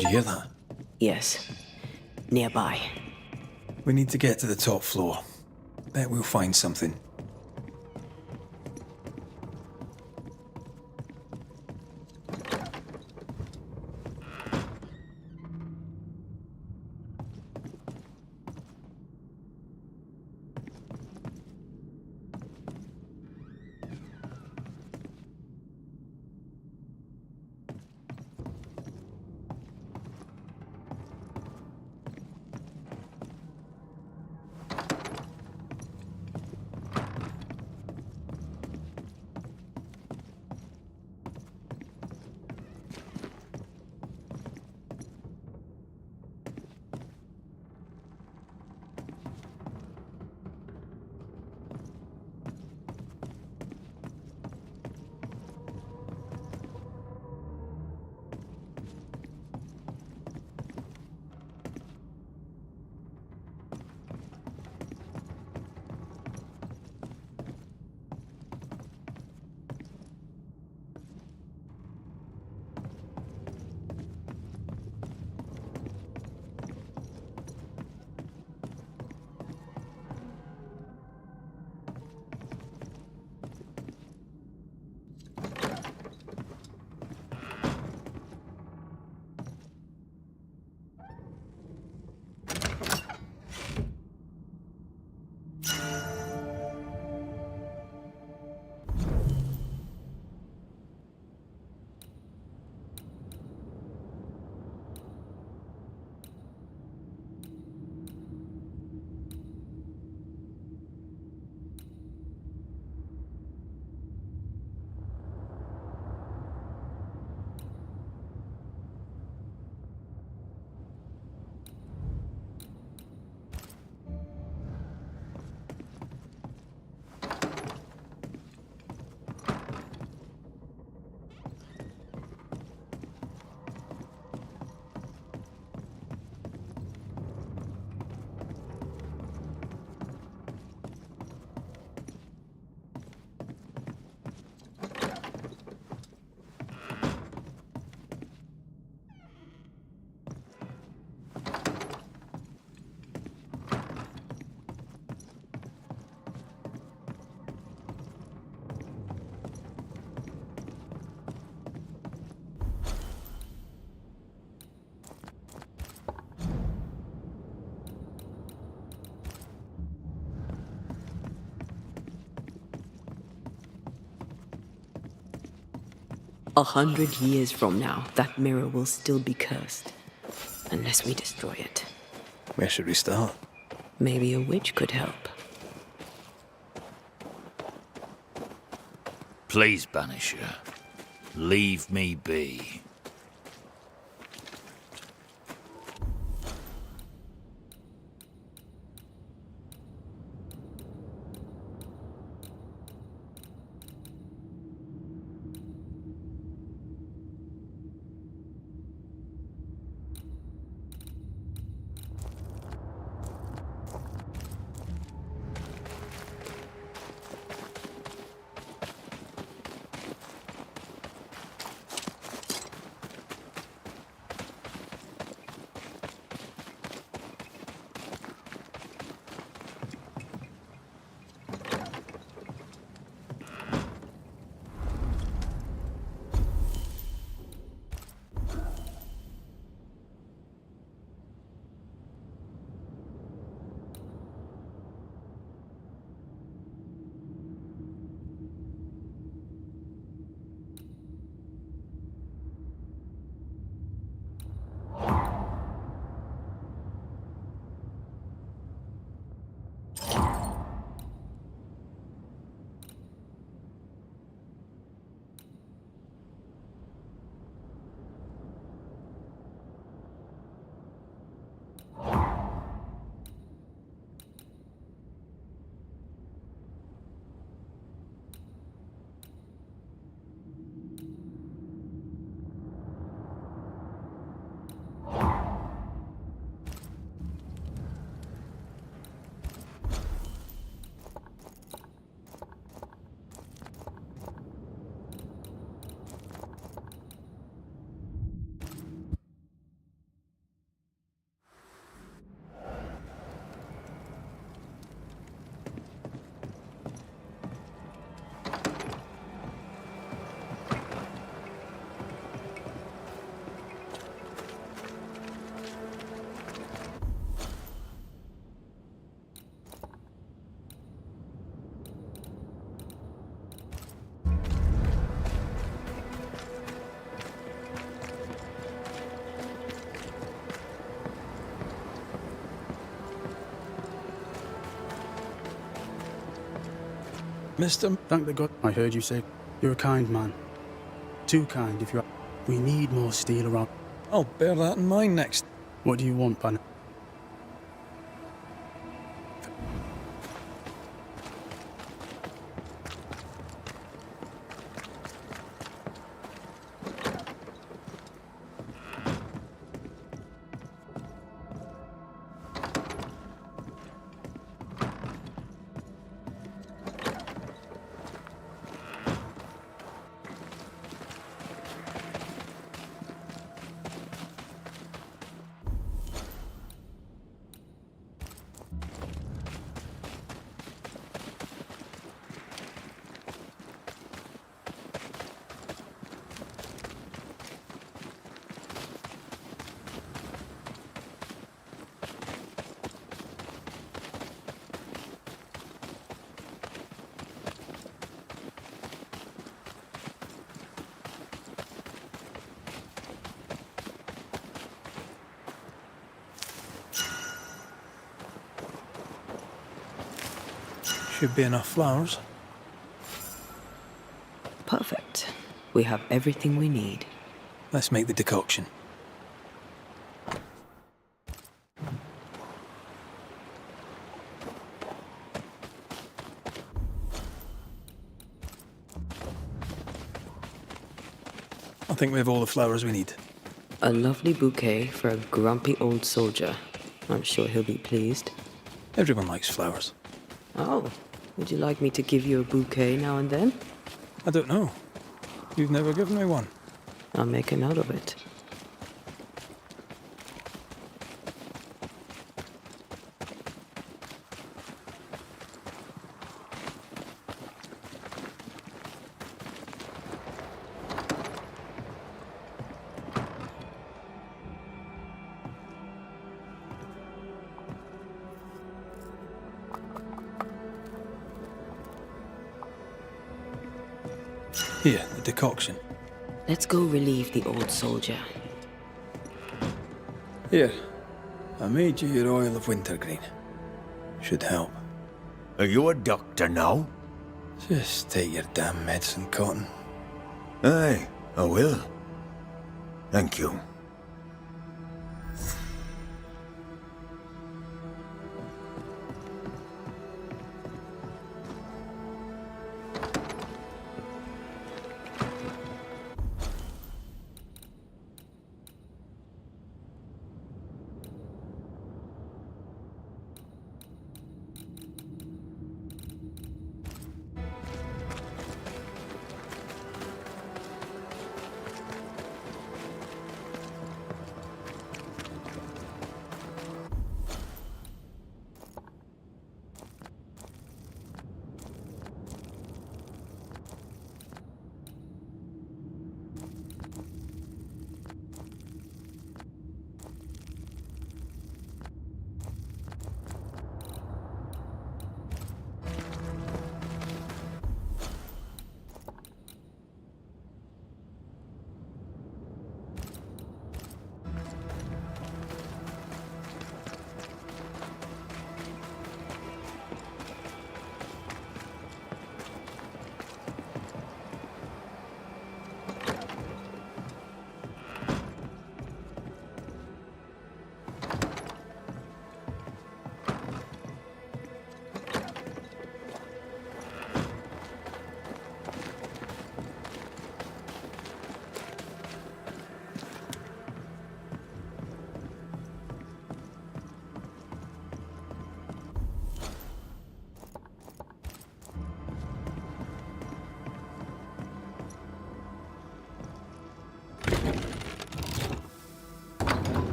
Did you hear that? Yes. Nearby. We need to get to the top floor. Bet we'll find something. A 100 years from now, that mirror will still be cursed. Unless we destroy it. Where should we start? Maybe a witch could help. Please, Banisher, leave me be. Mr. Thank the God I heard you say. You're a kind man. Too kind if you are. We need more steel around. I'll bear that in mind next. What do you want, Banner? Should be enough flowers. Perfect. We have everything we need. Let's make the decoction. I think we have all the flowers we need. A lovely bouquet for a grumpy old soldier. I'm sure he'll be pleased. Everyone likes flowers. Oh, would you like me to give you a bouquet now and then? I don't know. You've never given me one. I'll make a note of it. Here, the decoction. Let's go relieve the old soldier. Here, I made you your oil of wintergreen. Should help. Are you a doctor now? Just take your damn medicine, Cotton. Aye, I will. Thank you.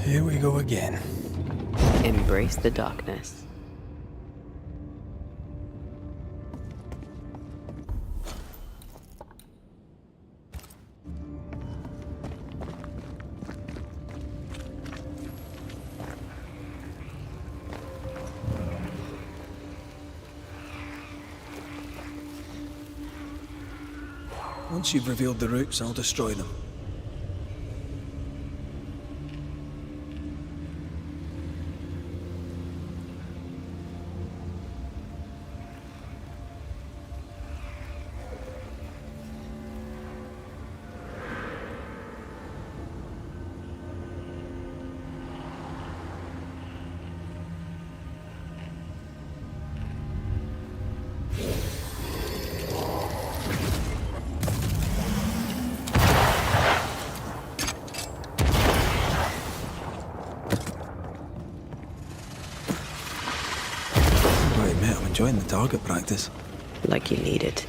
Here we go again. Embrace the darkness. Once you've revealed the roots, I'll destroy them. I'm enjoying the target practice. Like you need it.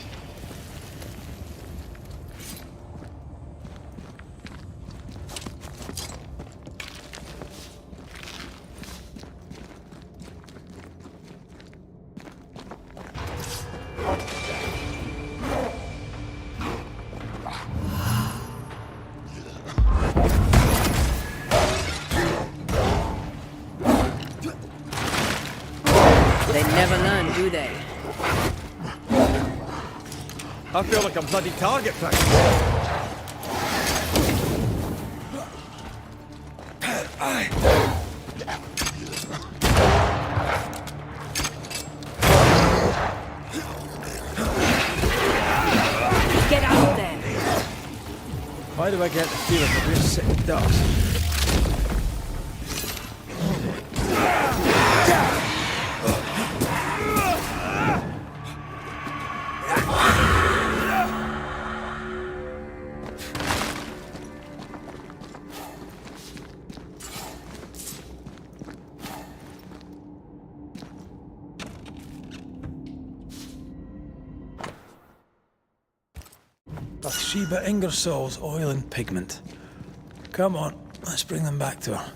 They never learn, do they? I feel like I'm bloody target practice. Get out there! Why do I get the feeling that we're sitting ducks? Bathsheba Ingersoll's oil and pigment. Come on, let's bring them back to her.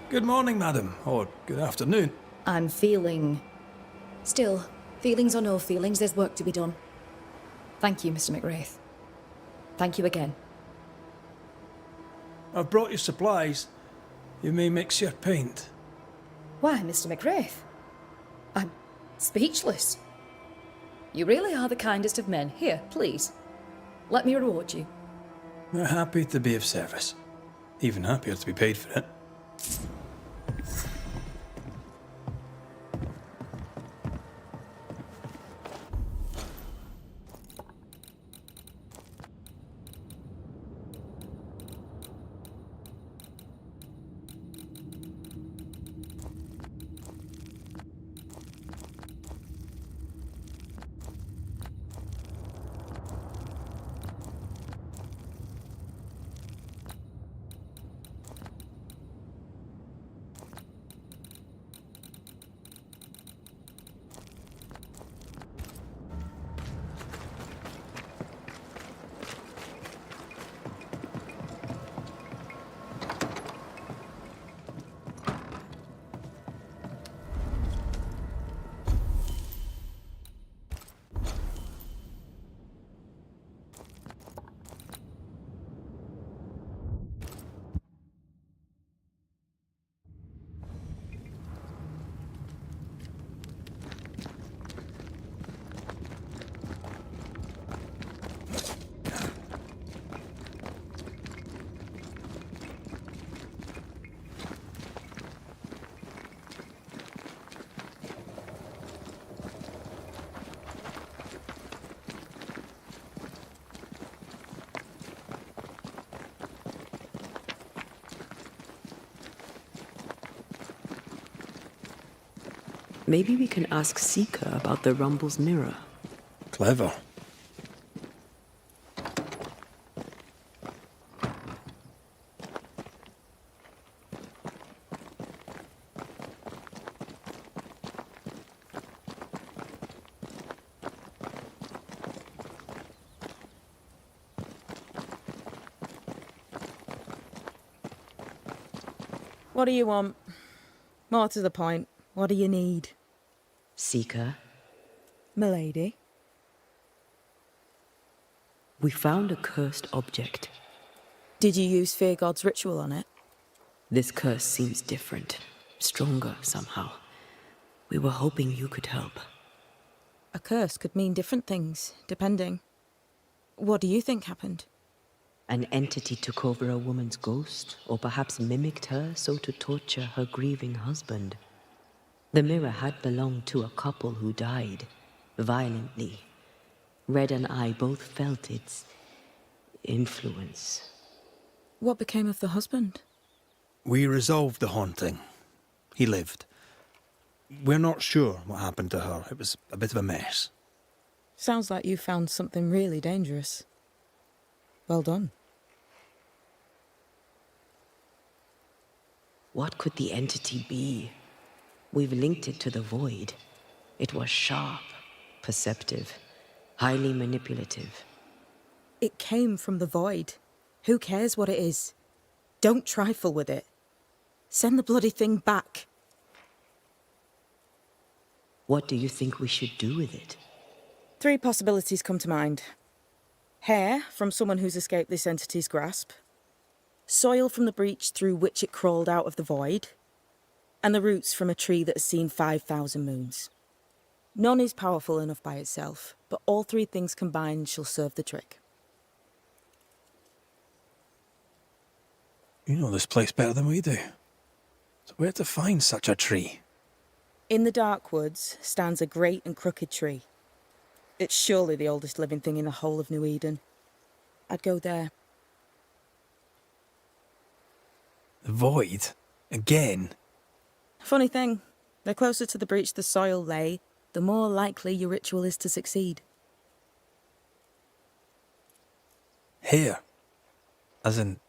Good morning, madam, or good afternoon. I'm feeling... Still, feelings or no feelings, there's work to be done. Thank you, Mr. McWraith. Thank you again. I've brought you supplies. You may mix your paint. Why, Mr. McWraith? I'm speechless. You really are the kindest of men. Here, please. Let me reward you. We're happy to be of service. Even happier to be paid for it. Maybe we can ask Seeker about the Rumble's mirror. Clever. What do you want? More to the point, what do you need? Seeker, Milady? we found a cursed object. Did you use Fear God's ritual on it? This curse seems different, stronger somehow. We were hoping you could help. A curse could mean different things, depending. What do you think happened? An entity took over a woman's ghost, or perhaps mimicked her so to torture her grieving husband. The mirror had belonged to a couple who died, violently. Red and I both felt its influence. What became of the husband? We resolved the haunting. He lived. We're not sure what happened to her. It was a bit of a mess. Sounds like you found something really dangerous. Well done. What could the entity be? We've linked it to the void. It was sharp, perceptive, highly manipulative. It came from the void. Who cares what it is? Don't trifle with it. Send the bloody thing back. What do you think we should do with it? 3 possibilities come to mind. Hair from someone who's escaped this entity's grasp. Soil from the breach through which it crawled out of the void. And the roots from a tree that has seen 5,000 moons. None is powerful enough by itself, but all 3 things combined shall serve the trick. You know this place better than we do. So where to find such a tree? In the dark woods stands a great and crooked tree. It's surely the oldest living thing in the whole of New Eden. I'd go there. The void? Again? Funny thing, the closer to the breach the soil lay, the more likely your ritual is to succeed. Here? As in,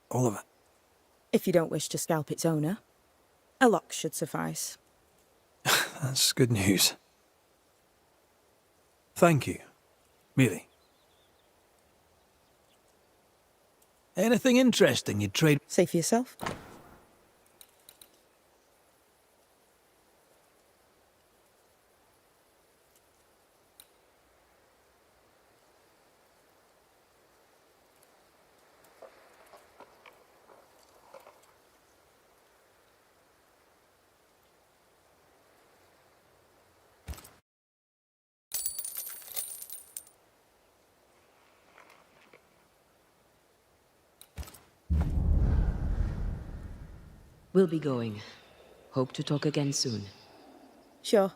all of it? If you don't wish to scalp its owner, a lock should suffice. That's good news. Thank you. Really. Anything interesting you'd trade? Say for yourself. We'll be going. Hope to talk again soon. Sure.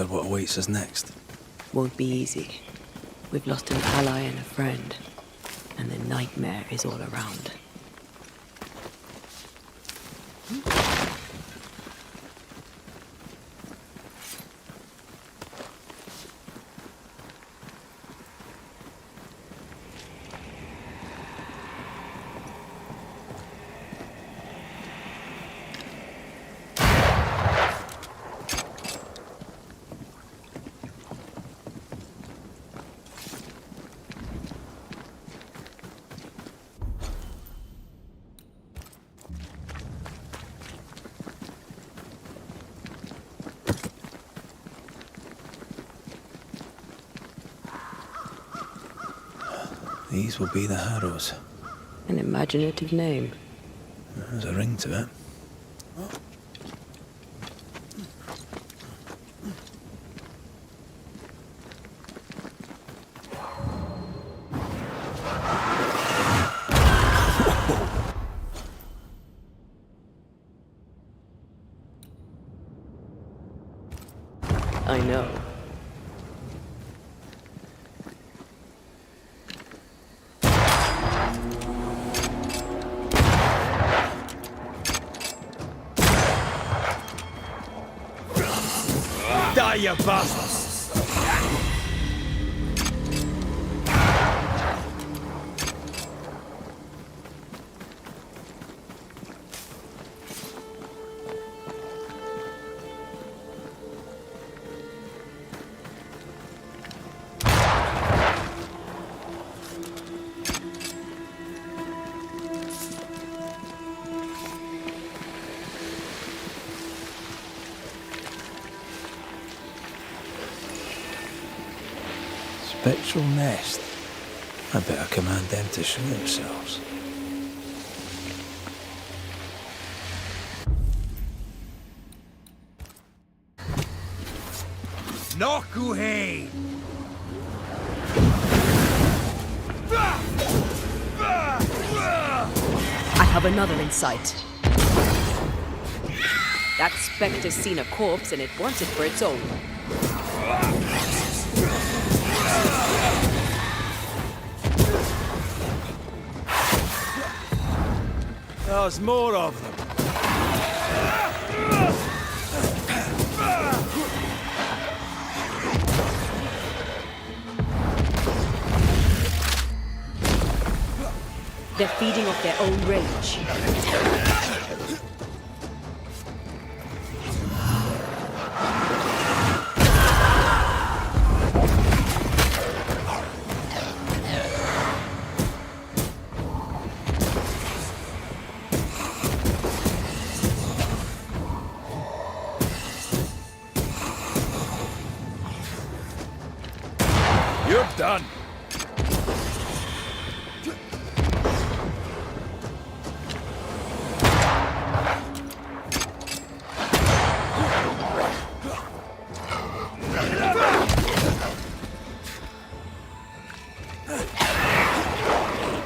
for what awaits us next. Won't be easy. We've lost an ally and a friend, and the nightmare is all around. These will be the Harrows. An imaginative name. There's a ring to it. I know. Die, you bastard! Spectral nest. I better command them to show themselves. Nokuhei! I have another in sight. That spectre's seen a corpse and it wants it for its own. There's more of them. They're feeding off their own rage. You're done.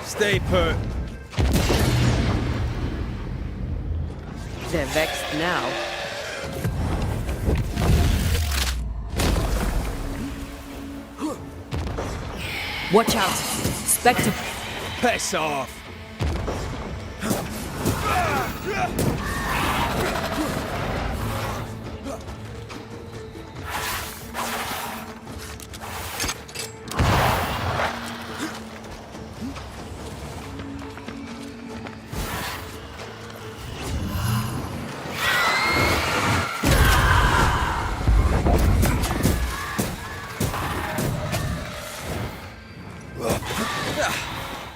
Stay put. They're vexed now. Watch out! Spectre! Piss off!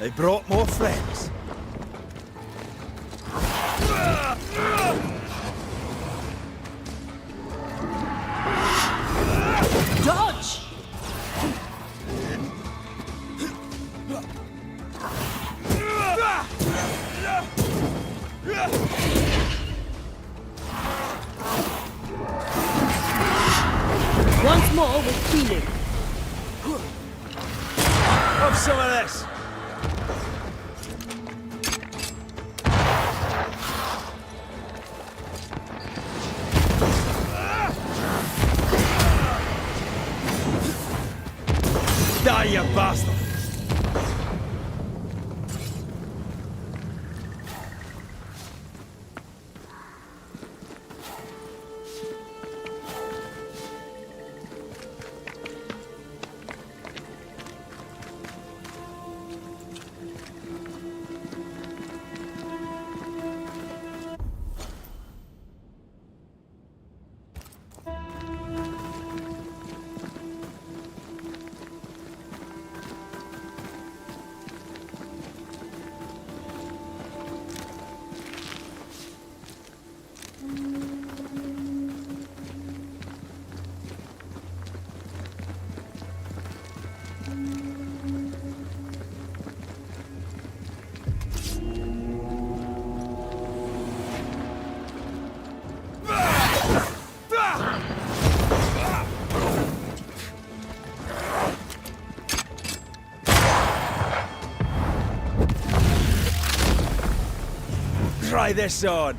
They brought more friends. Dodge! Once more with feeling. Have some of this. you bastard! Try this on.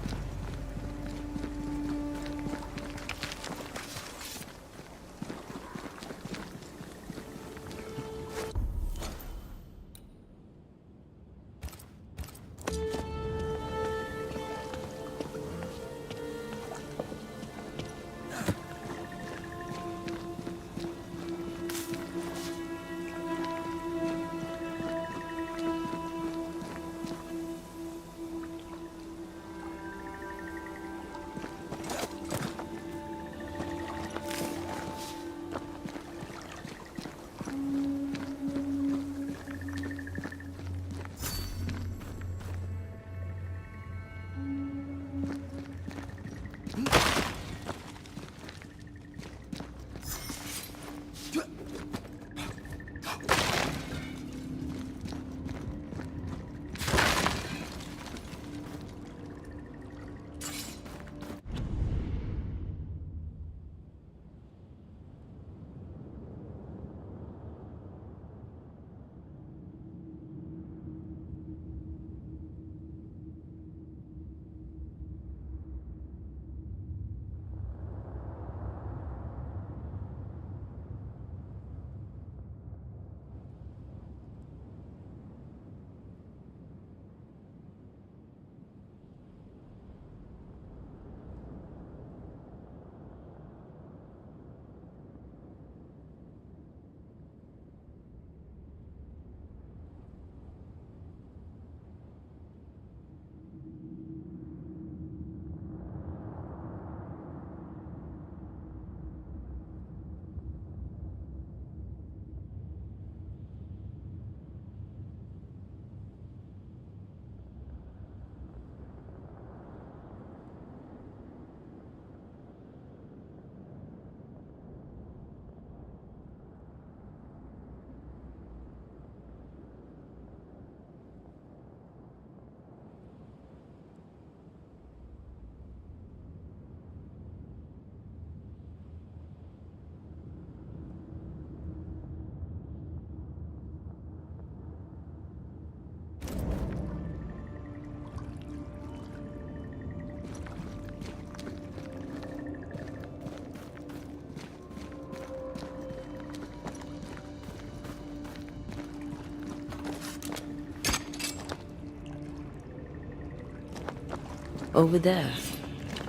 Over there,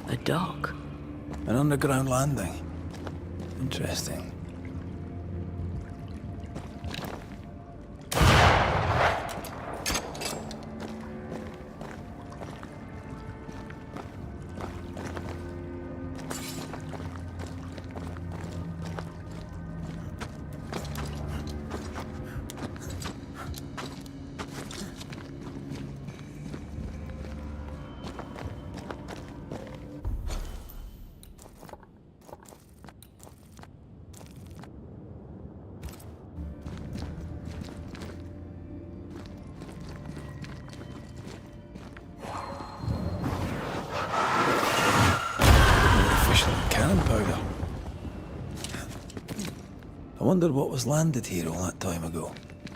a dock. An underground landing. Interesting. Powder. I wonder what was landed here all that time ago.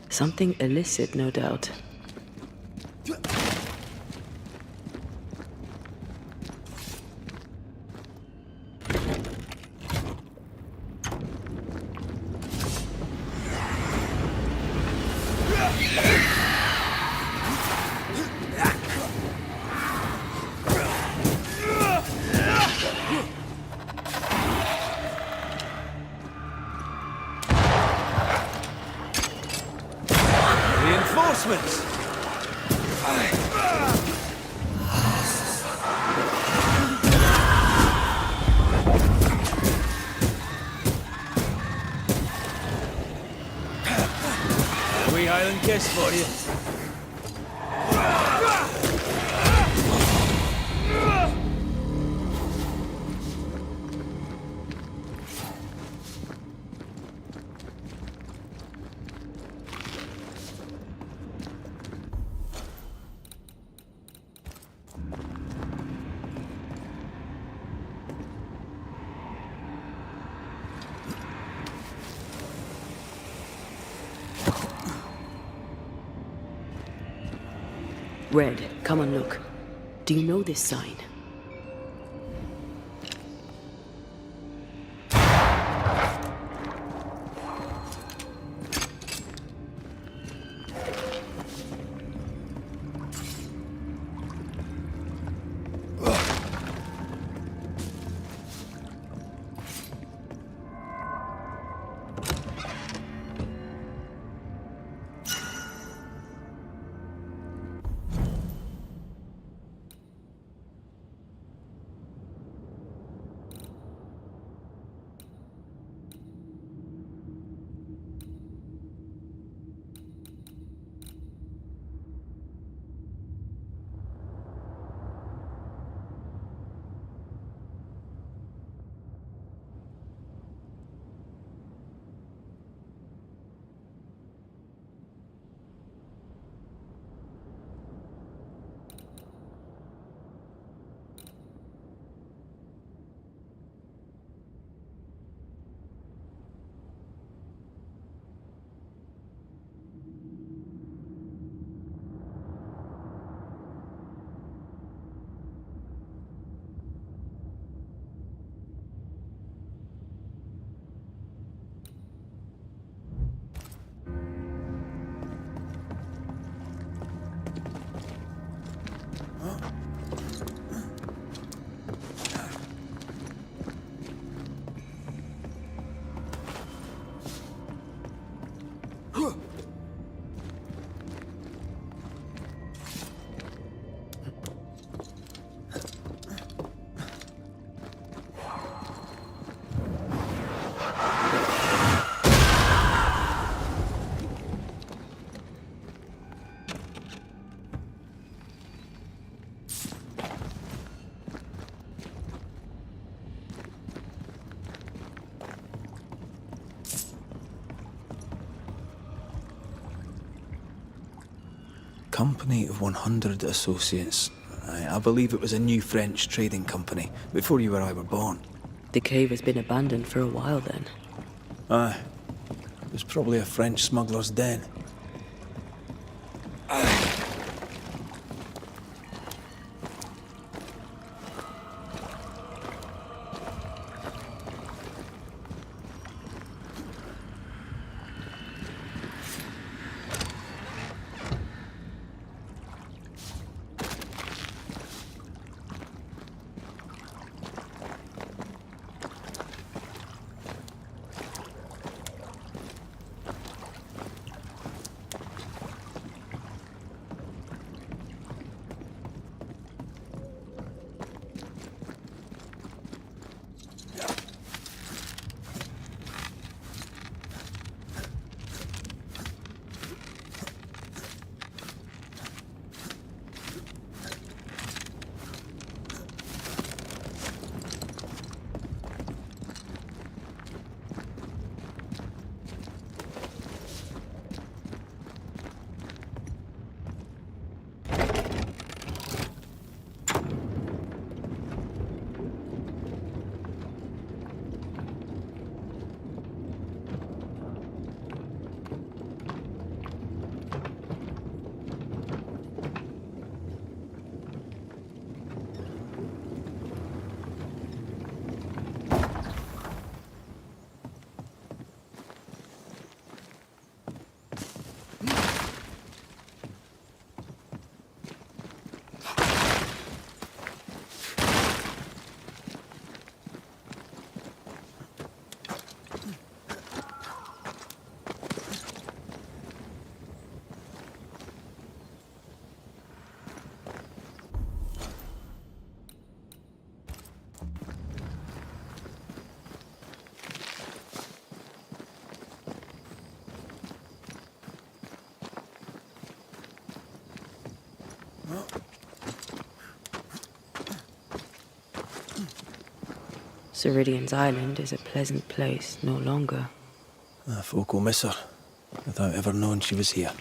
Something illicit, no doubt. Reinforcements! A wee Highland kiss for you. Red, come and look. Do you know this sign? Company of 100 Associates. I believe it was a new French trading company, before you or I were born. The cave has been abandoned for a while then. Aye. It was probably a French smuggler's den. Ceridian's island is a pleasant place no longer. Folk will miss her, without ever knowing she was here.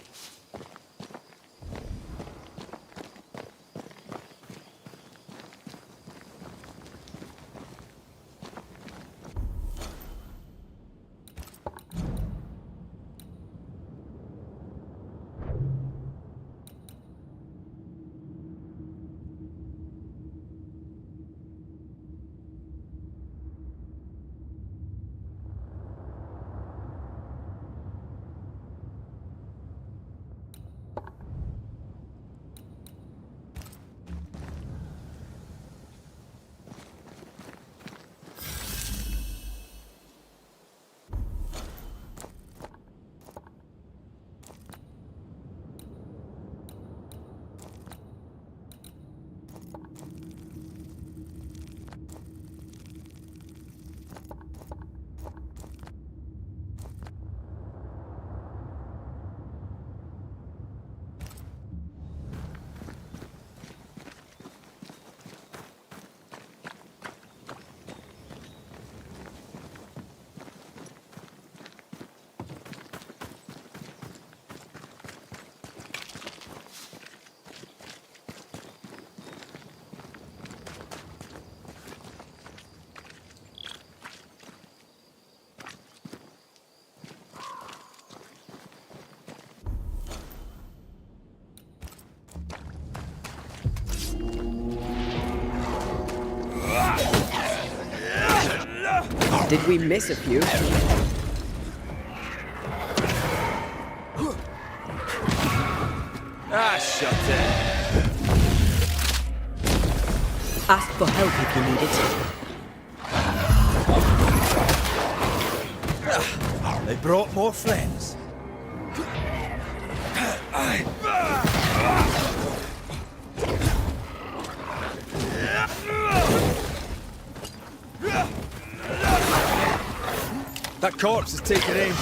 Did we miss a few? Shut it. Ask for help if you need it. They brought more friends. That corpse is taking aim.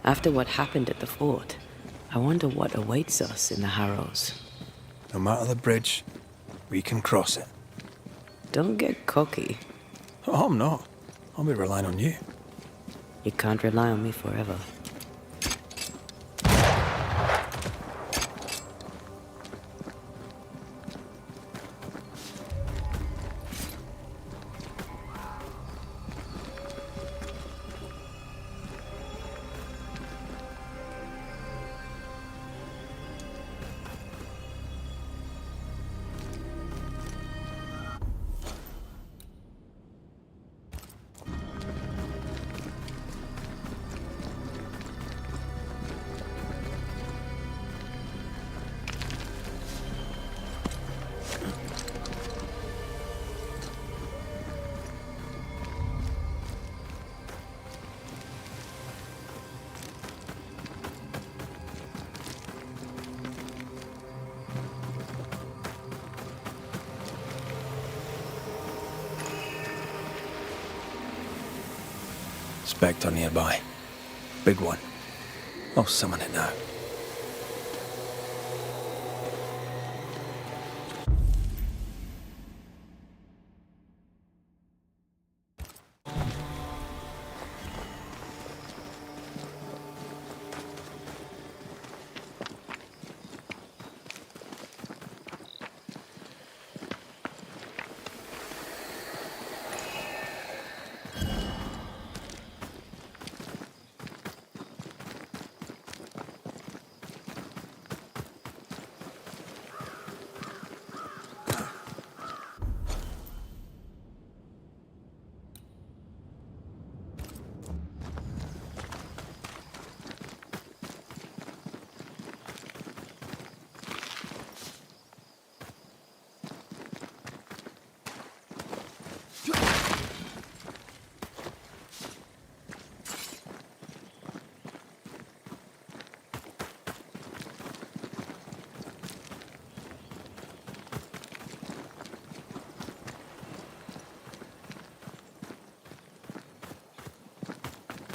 After what happened at the fort, I wonder what awaits us in the Harrows. No matter the bridge, we can cross it. Don't get cocky. Oh, I'm not. I'll be relying on you. You can't rely on me forever. Spectre nearby. Big one. I'll summon it now.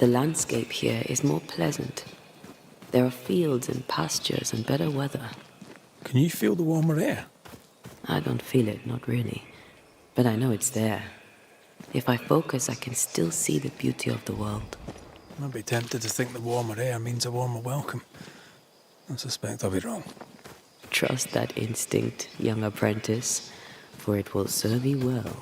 The landscape here is more pleasant. There are fields and pastures and better weather. Can you feel the warmer air? I don't feel it, not really. But I know it's there. If I focus, I can still see the beauty of the world. I'd be tempted to think the warmer air means a warmer welcome. I suspect I'll be wrong. Trust that instinct, young apprentice, for it will serve you well.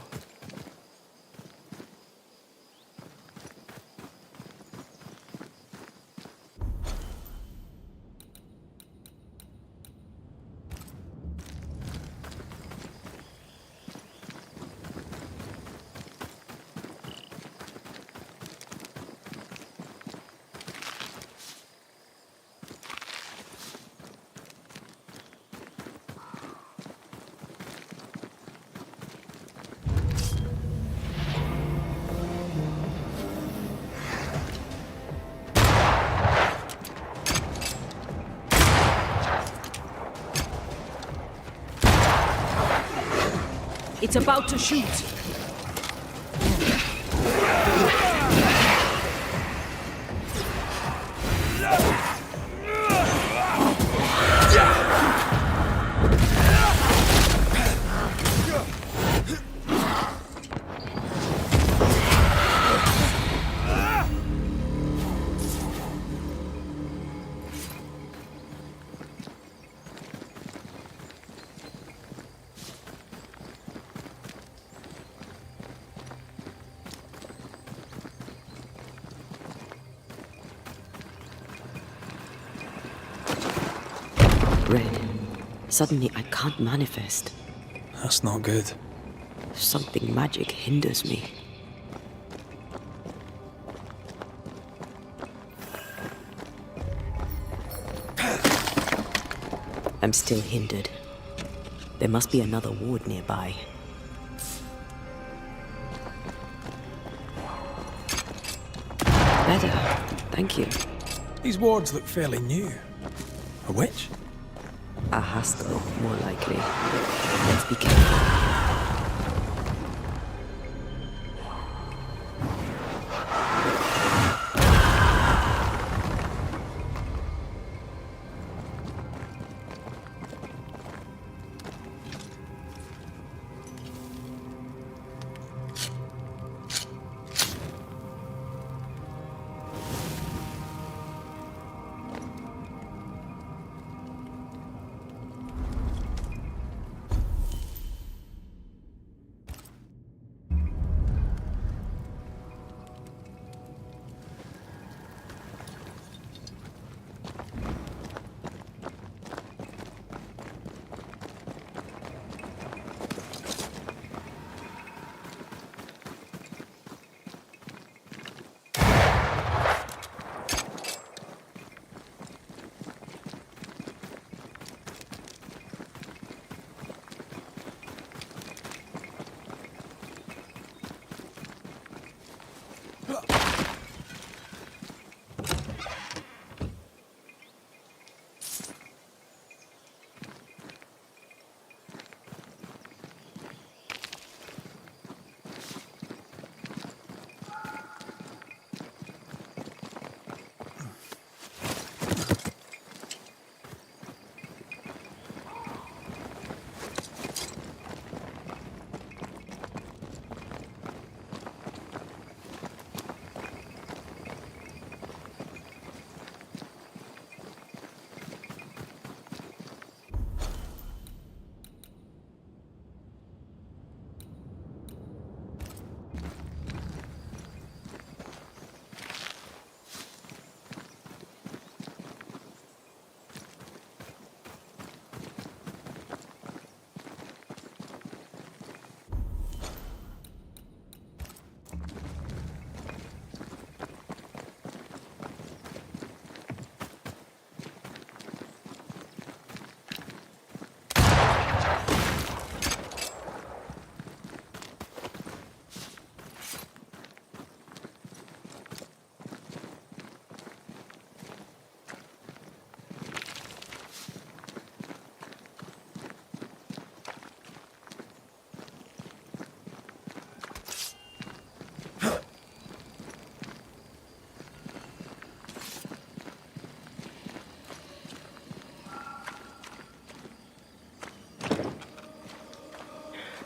It's about to shoot. Red. Suddenly I can't manifest. That's not good. Something magic hinders me. I'm still hindered. There must be another ward nearby. Better. Thank you. These wards look fairly new. A witch? A Haskell, more likely. Let's be careful.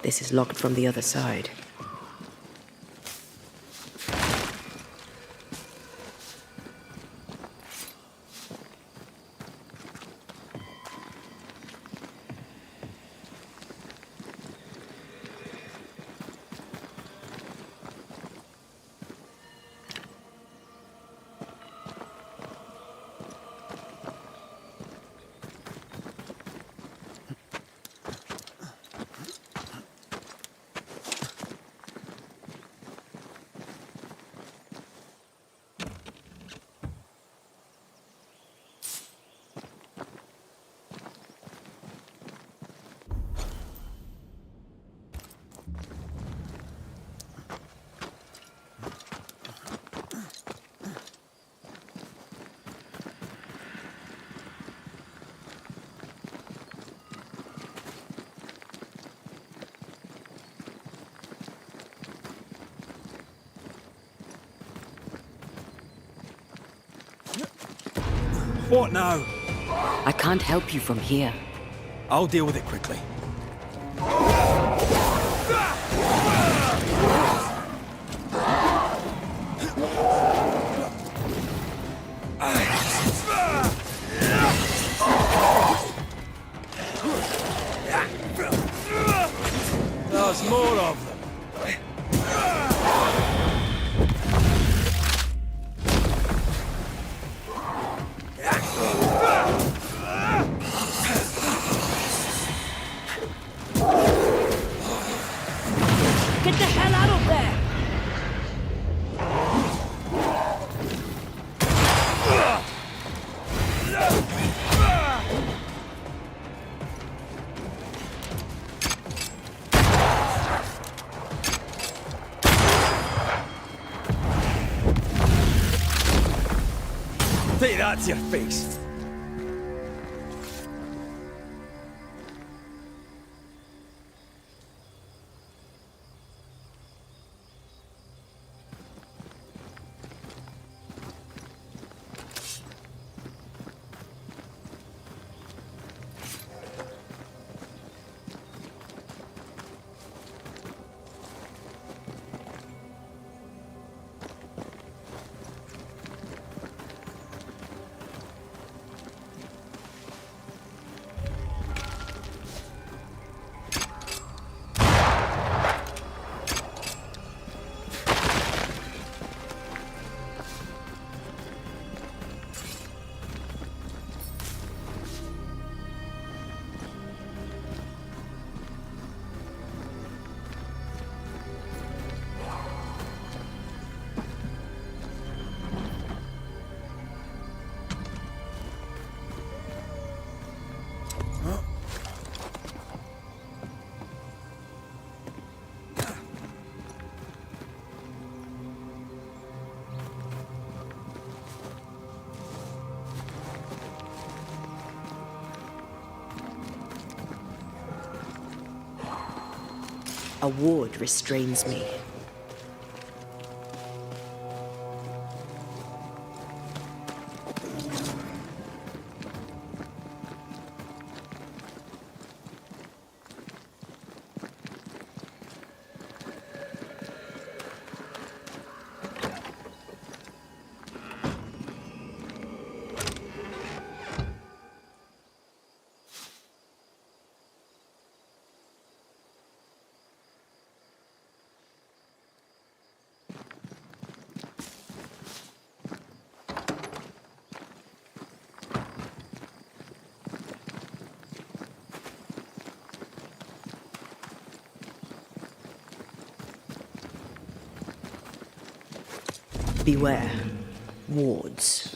This is locked from the other side. What now? I can't help you from here. I'll deal with it quickly. There's more of them. Get the hell out of there! Take that to your face. A ward restrains me. Beware. Wards.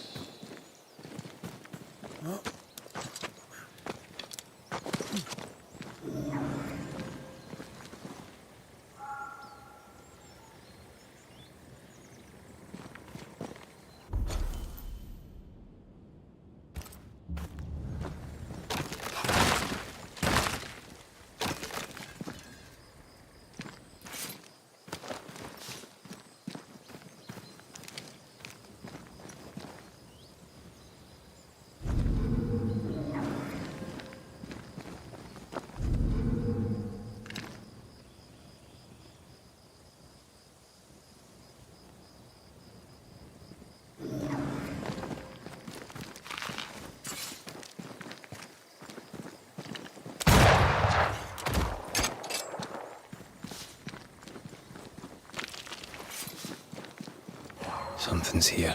Something's here.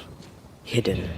Hidden.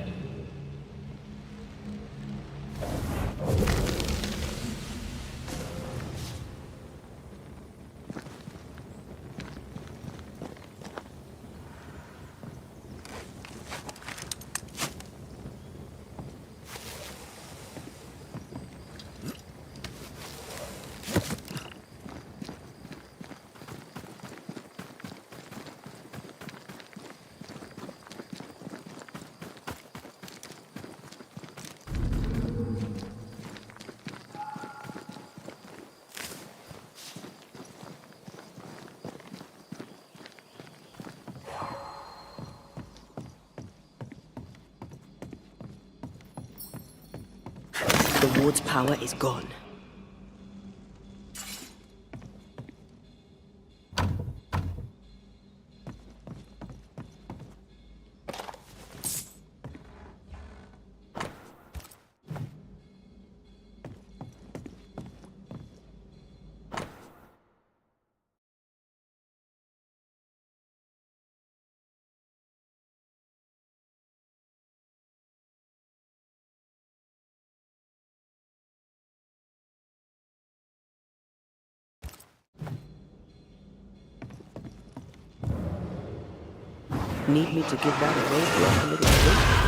The ward's power is gone. Need me to give that away for a little bit?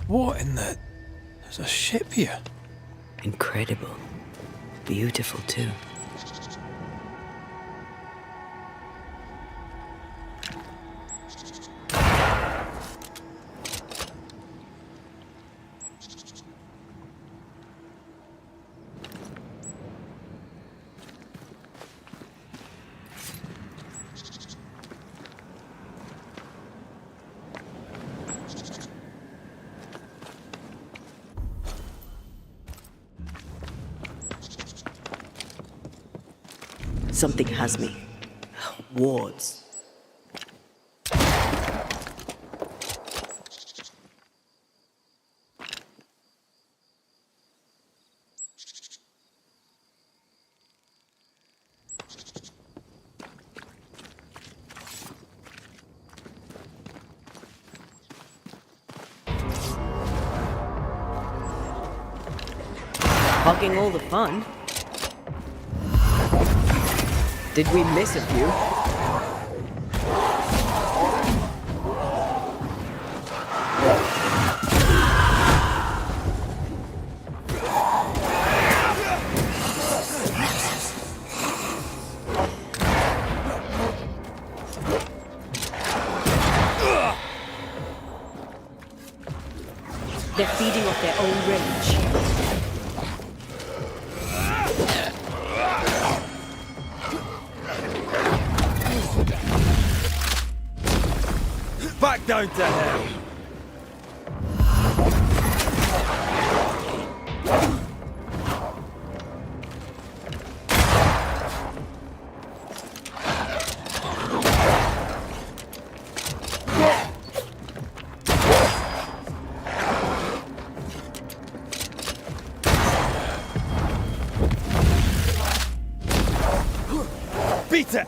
What in the... There's a ship here. Incredible. Beautiful, too. Something has me. Wards. Hogging all the fun. Did we miss a few? They're feeding off their own rage. Back down to hell! Beat it!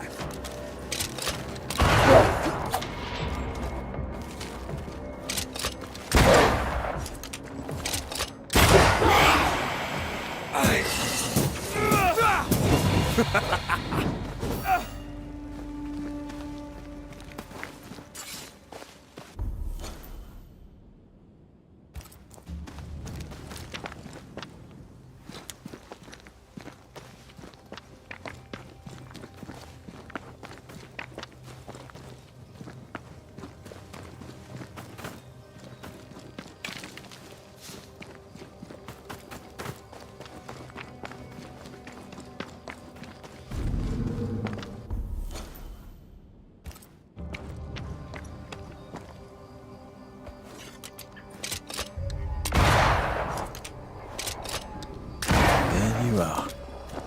You are.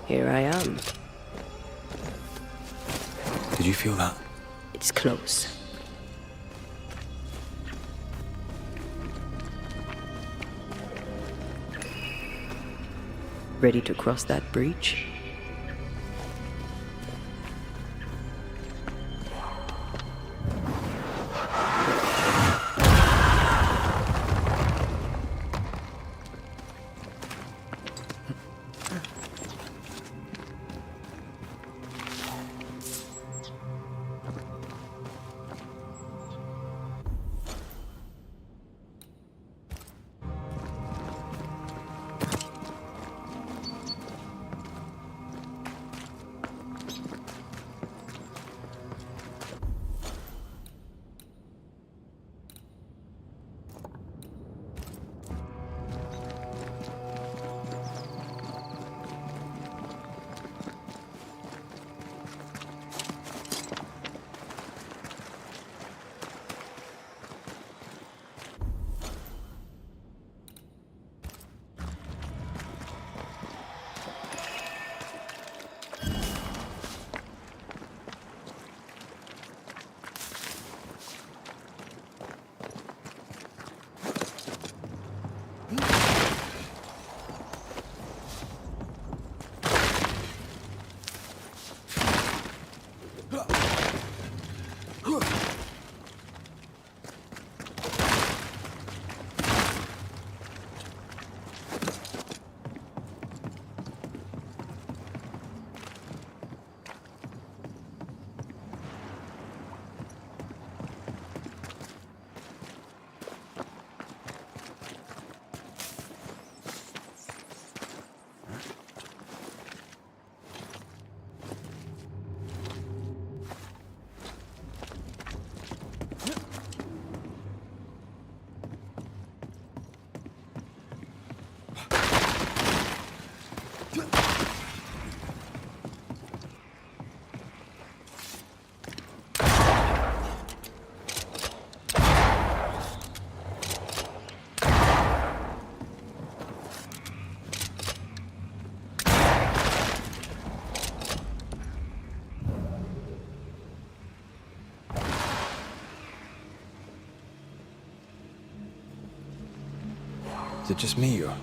Here I am. Did you feel that? It's close. Ready to cross that breach? it just me, or?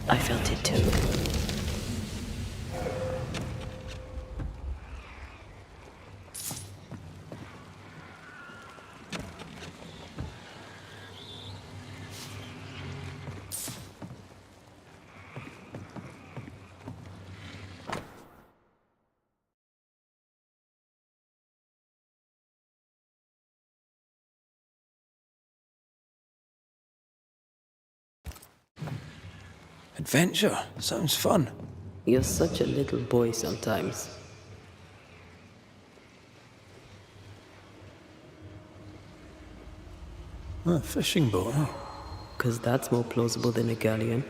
I felt it too. Adventure? Sounds fun. You're such a little boy sometimes. A fishing boat, huh? 'Cause that's more plausible than a galleon.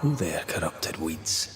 Who there, corrupted weeds?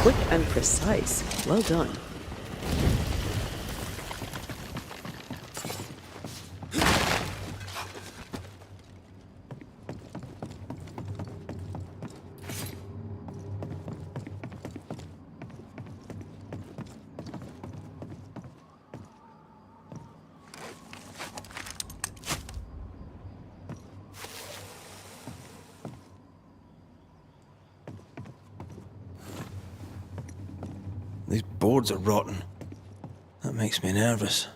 Quick and precise. Well done. These boards are rotten. That makes me nervous.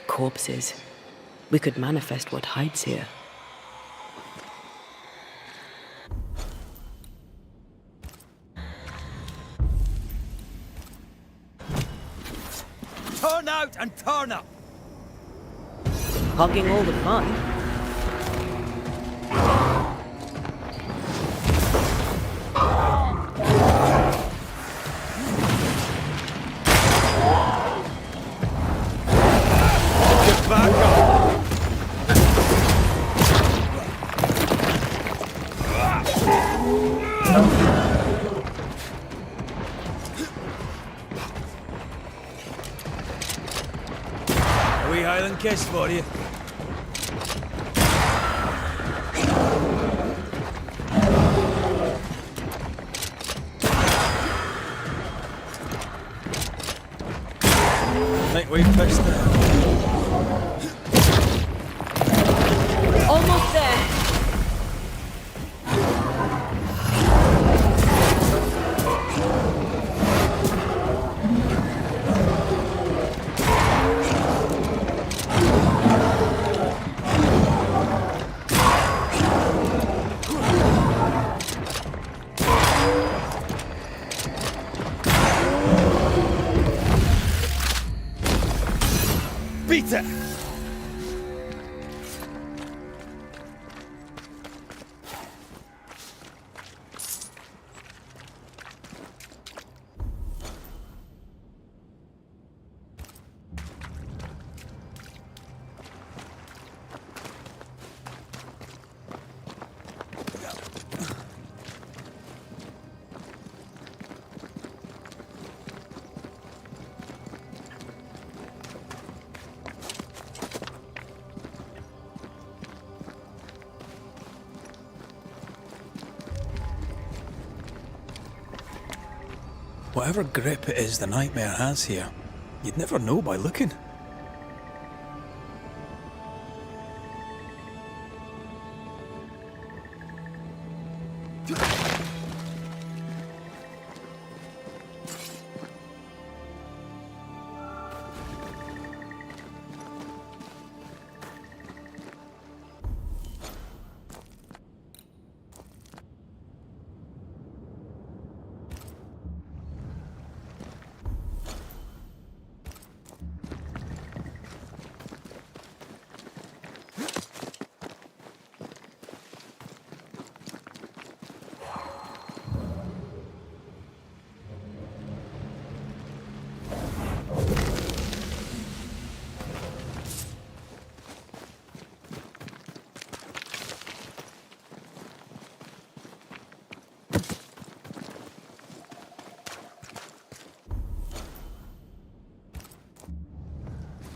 Corpses. We could manifest what hides here. Turn out and turn up! Hogging all the fun. Get back up! Are we wee Highland kiss for you. I think we've fixed it. Almost there. Beat it! Whatever grip it is the nightmare has here, you'd never know by looking.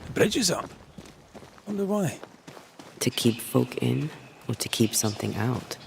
The bridge is up. Wonder why. To keep folk in, or to keep something out?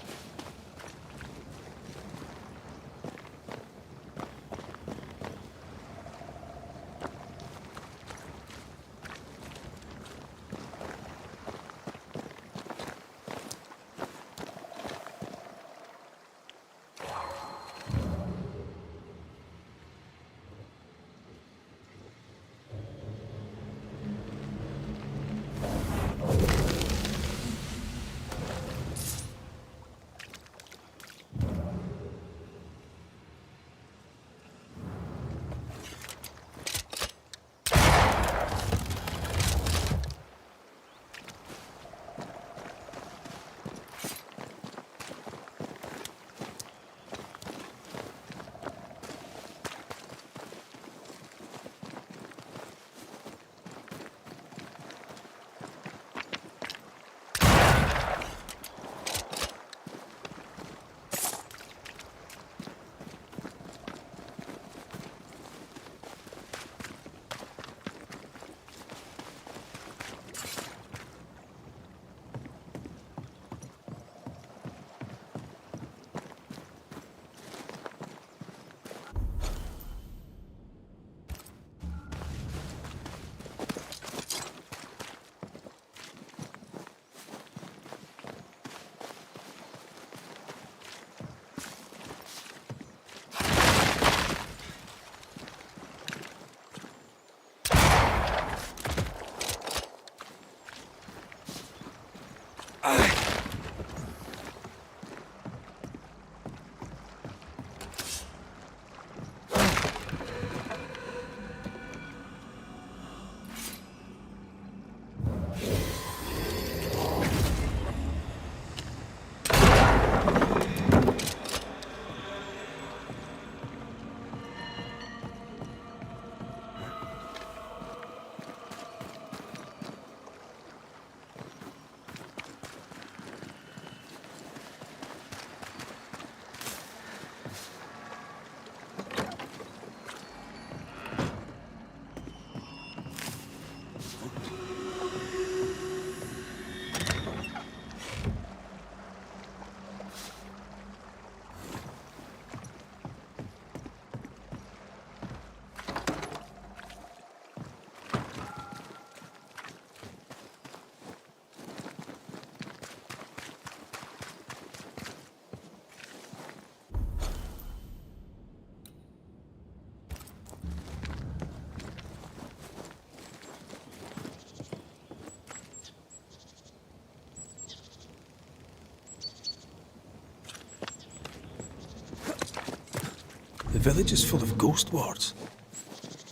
village is full of ghost wards.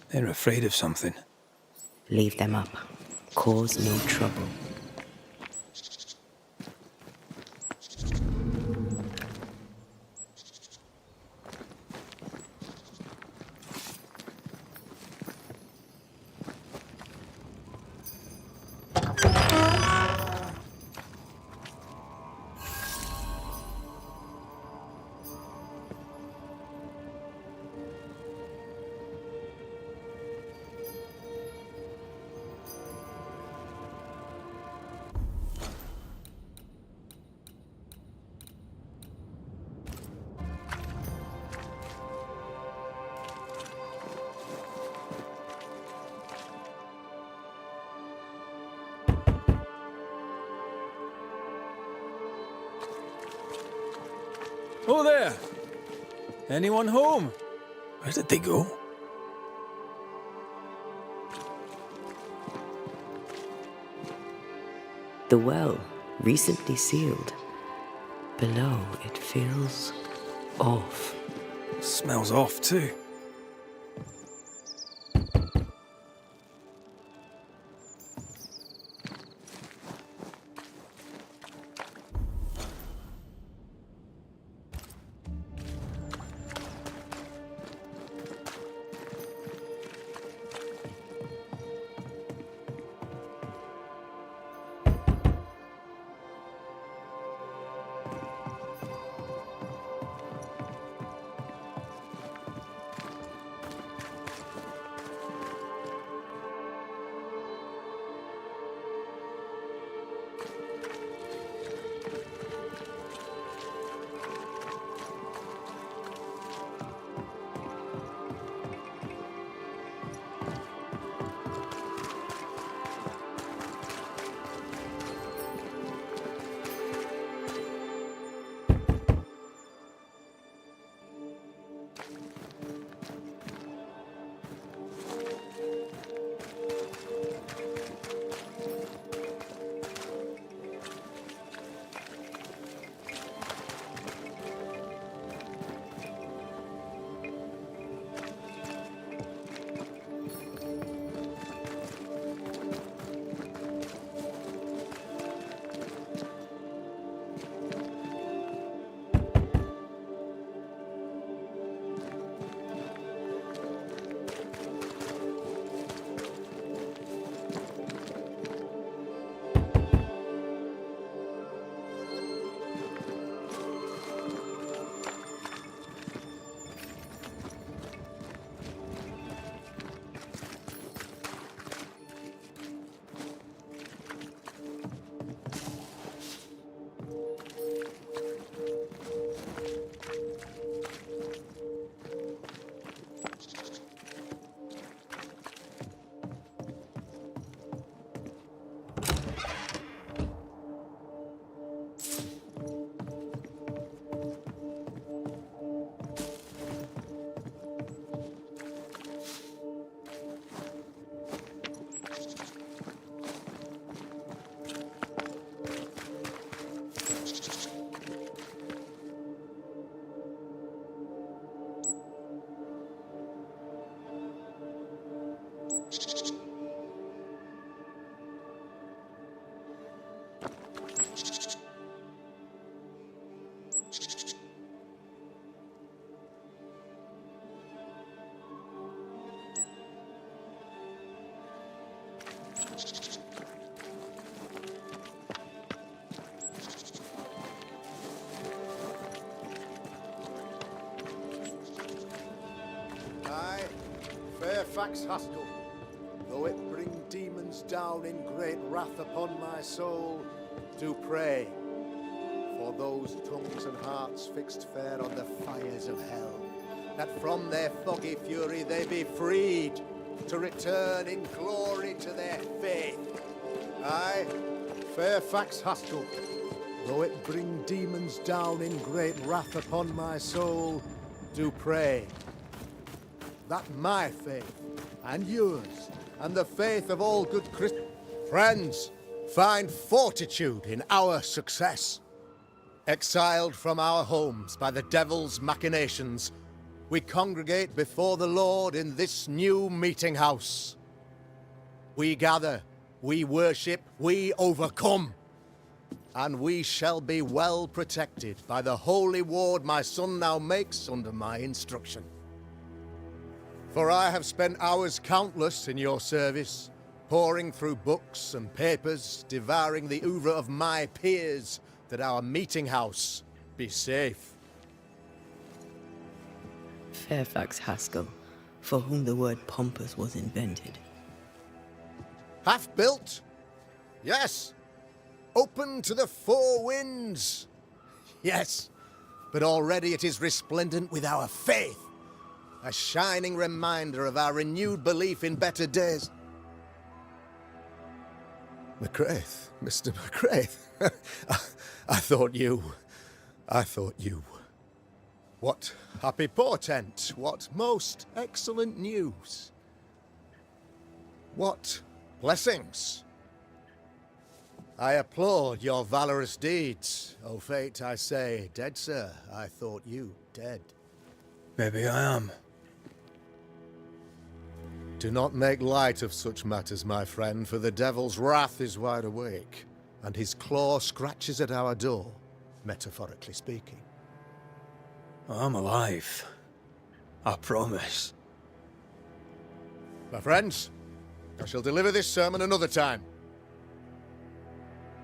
They're afraid of something. Leave them up. Cause no trouble. Oh there! Anyone home? Where did they go? The well, recently sealed. Below, it feels off. Smells off too. Fairfax Haskell, though it bring demons down in great wrath upon my soul, do pray for those tongues and hearts fixed fair on the fires of hell, that from their foggy fury they be freed to return in glory to their faith. I, Fairfax Haskell, though it bring demons down in great wrath upon my soul, do pray that my faith and yours and the faith of all good Christians, friends, find fortitude in our success. Exiled from our homes by the devil's machinations, we congregate before the Lord in this new meeting house. We gather, we worship, we overcome. And we shall be well protected by the holy ward my son now makes under my instruction. For I have spent hours countless in your service, poring through books and papers, devouring the oeuvre of my peers, that our meeting house be safe. Fairfax Haskell, for whom the word pompous was invented. Half-built? Yes. Open to the four winds? Yes. But already it is resplendent with our faith. A shining reminder of our renewed belief in better days. McCraith, Mr. McCraith. I thought you. What happy portent, what most excellent news. What blessings. I applaud your valorous deeds. O fate, I say, dead sir, I thought you dead. Maybe I am. Do not make light of such matters, my friend, for the devil's wrath is wide awake, and his claw scratches at our door, metaphorically speaking. I'm alive. I promise. My friends, I shall deliver this sermon another time.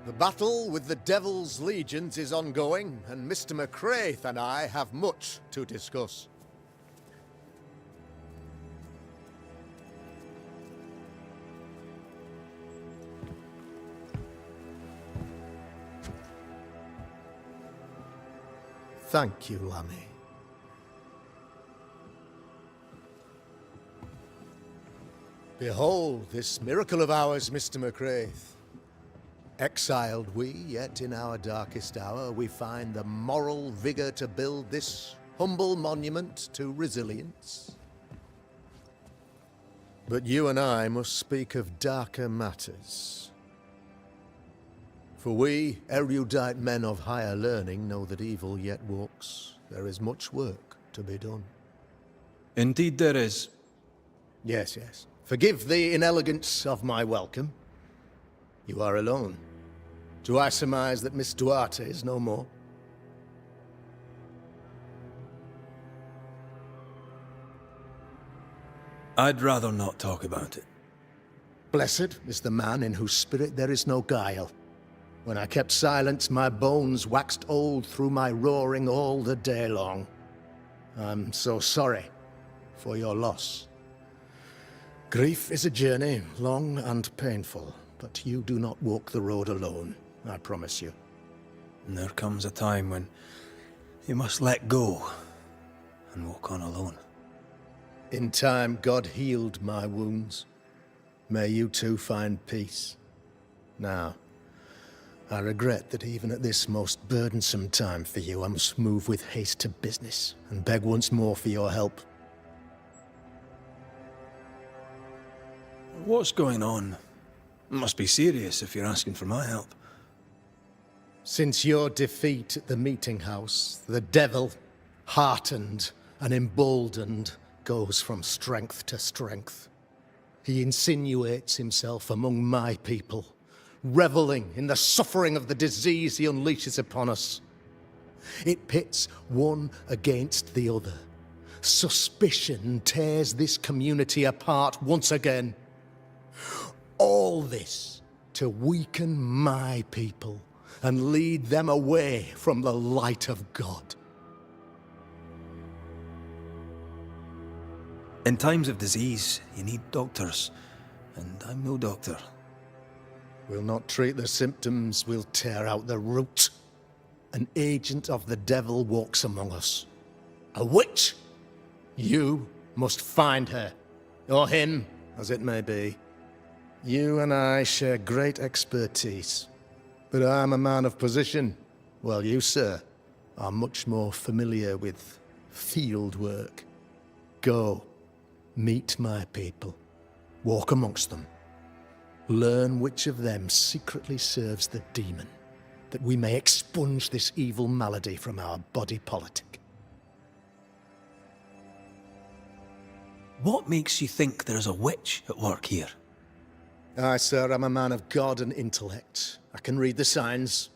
The battle with the Devil's legions is ongoing, and Mr. McCraith and I have much to discuss. Thank you, Lammy. Behold this miracle of ours, Mr. McCraith. Exiled we, yet in our darkest hour we find the moral vigor to build this humble monument to resilience. But you and I must speak of darker matters. For we, erudite men of higher learning, know that evil yet walks. There is much work to be done. Indeed there is. Yes, yes. Forgive the inelegance of my welcome. You are alone. Do I surmise that Miss Duarte is no more? I'd rather not talk about it. Blessed is the man in whose spirit there is no guile. When I kept silence, my bones waxed old through my roaring all the day long. I'm so sorry for your loss. Grief is a journey, long and painful, but you do not walk the road alone, I promise you. And there comes a time when you must let go and walk on alone. In time, God healed my wounds. May you too find peace. Now, I regret that even at this most burdensome time for you, I must move with haste to business and beg once more for your help. What's going on? It must be serious if you're asking for my help. Since your defeat at the meeting house, the devil, heartened and emboldened, goes from strength to strength. He insinuates himself among my people, reveling in the suffering of the disease he unleashes upon us. It pits one against the other. Suspicion tears this community apart once again. All this to weaken my people and lead them away from the light of God. In times of disease, you need doctors, and I'm no doctor. We'll not treat the symptoms, we'll tear out the root. An agent of the devil walks among us. A witch! You must find her, or him, as it may be. You and I share great expertise, but I'm a man of position, while you, sir, are much more familiar with field work. Go, meet my people, walk amongst them. Learn which of them secretly serves the demon, that we may expunge this evil malady from our body politic. What makes you think there's a witch at work here? Aye, sir, I'm a man of God and intellect. I can read the signs.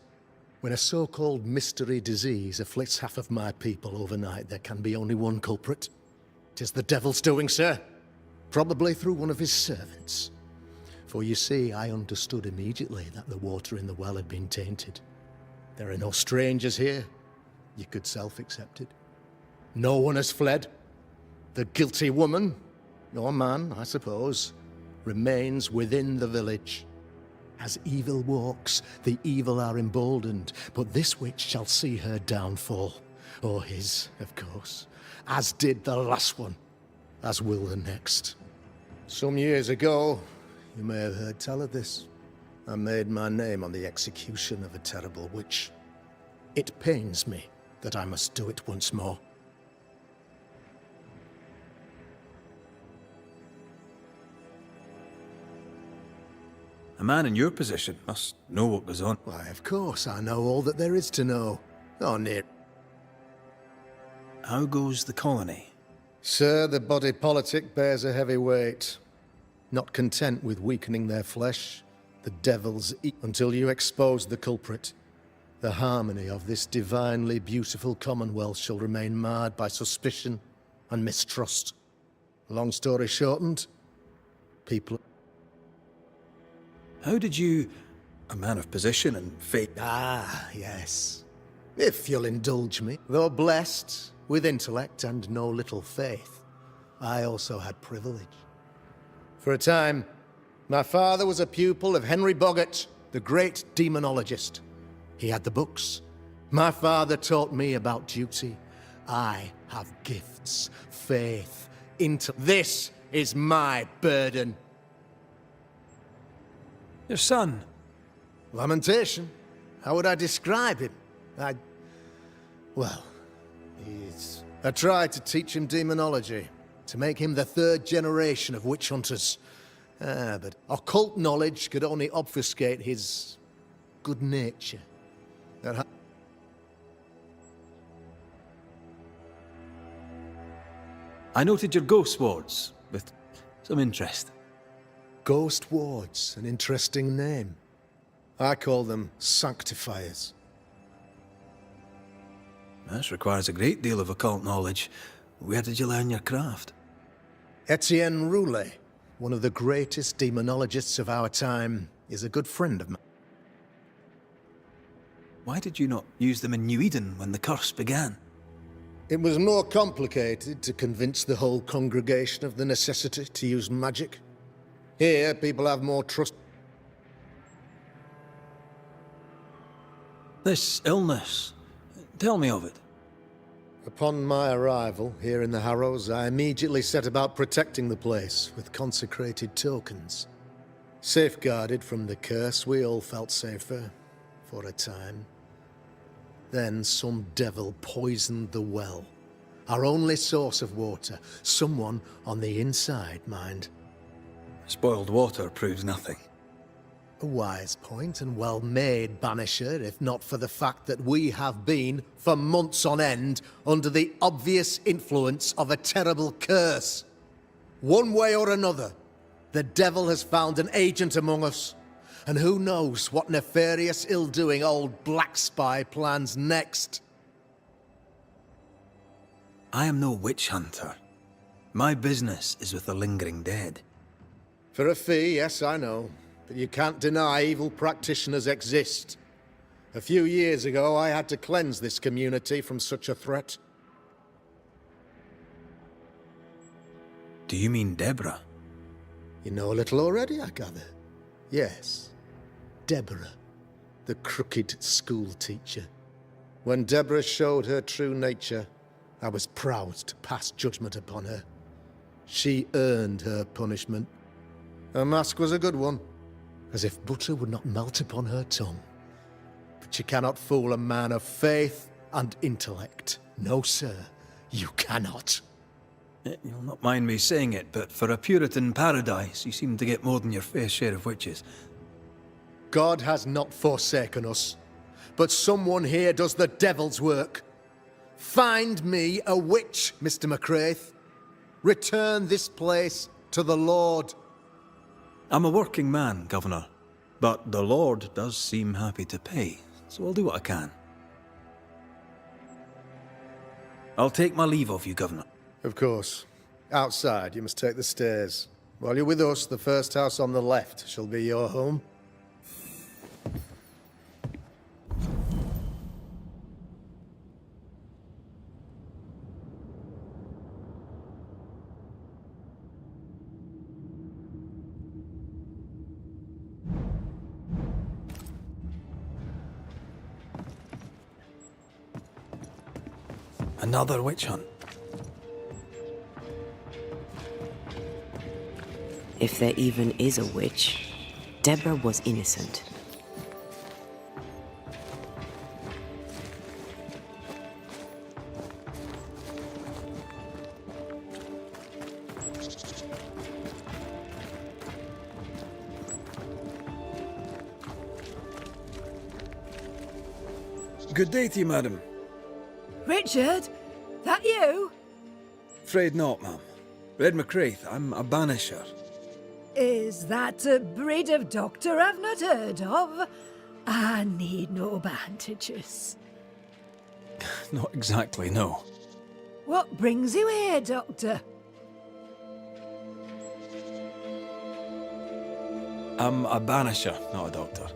When a so-called mystery disease afflicts half of my people overnight, there can be only one culprit. 'Tis the devil's doing, sir. Probably through one of his servants. For you see, I understood immediately that the water in the well had been tainted. There are no strangers here. You could self-accept it. No one has fled. The guilty woman, or man, I suppose, remains within the village. As evil walks, the evil are emboldened, but this witch shall see her downfall. Or his, of course. As did the last one. As will the next. Some years ago, you may have heard tell of this. I made my name on the execution of a terrible witch. It pains me that I must do it once more. A man in your position must know what goes on. Why, of course, I know all that there is to know. Oh, near. How goes the colony? Sir, the body politic bears a heavy weight. Not content with weakening their flesh, the devils eat until you expose the culprit. The harmony of this divinely beautiful commonwealth shall remain marred by suspicion and mistrust. Long story shortened, people... How did you, a man of position and faith... Ah, yes. If you'll indulge me. Though blessed with intellect and no little faith, I also had privilege. For a time, my father was a pupil of Henry Boggart, the great demonologist. He had the books. My father taught me about duty. I have gifts, faith, This is my burden. Your son? Lamentation? How would I describe him? I tried to teach him demonology, to make him the third generation of witch hunters. But occult knowledge could only obfuscate his good nature. I noted your ghost wards with some interest. Ghost wards, an interesting name. I call them sanctifiers. This requires a great deal of occult knowledge. Where did you learn your craft? Etienne Roulet, one of the greatest demonologists of our time, is a good friend of mine. Why did you not use them in New Eden when the curse began? It was more complicated to convince the whole congregation of the necessity to use magic. Here, people have more trust. This illness, tell me of it. Upon my arrival here in the Harrows, I immediately set about protecting the place with consecrated tokens. Safeguarded from the curse, we all felt safer, for a time. Then some devil poisoned the well, our only source of water. Someone on the inside, mind. Spoiled water proves nothing. A wise point and well made, Banisher, if not for the fact that we have been, for months on end, under the obvious influence of a terrible curse. One way or another, the devil has found an agent among us. And who knows what nefarious ill-doing old Black Spy plans next? I am no witch hunter. My business is with the lingering dead. For a fee, yes, I know. But you can't deny evil practitioners exist. A few years ago, I had to cleanse this community from such a threat. Do you mean Deborah? You know a little already, I gather. Yes. Deborah, the crooked school teacher. When Deborah showed her true nature, I was proud to pass judgment upon her. She earned her punishment. Her mask was a good one, as if butter would not melt upon her tongue. But you cannot fool a man of faith and intellect. No, sir, you cannot. You'll not mind me saying it, but for a Puritan paradise, you seem to get more than your fair share of witches. God has not forsaken us, but someone here does the devil's work. Find me a witch, Mr. McCraith. Return this place to the Lord. I'm a working man, Governor, but the Lord does seem happy to pay, so I'll do what I can. I'll take my leave of you, Governor. Of course. Outside, you must take the stairs. While you're with us, the first house on the left shall be your home. Another witch hunt. If there even is a witch, Deborah was innocent. Good day to you, madam. Richard? That you? Afraid not, ma'am. Red McCraith, I'm a banisher. Is that a breed of doctor I've not heard of? I need no bandages. Not exactly, no. What brings you here, Doctor? I'm a banisher, not a doctor.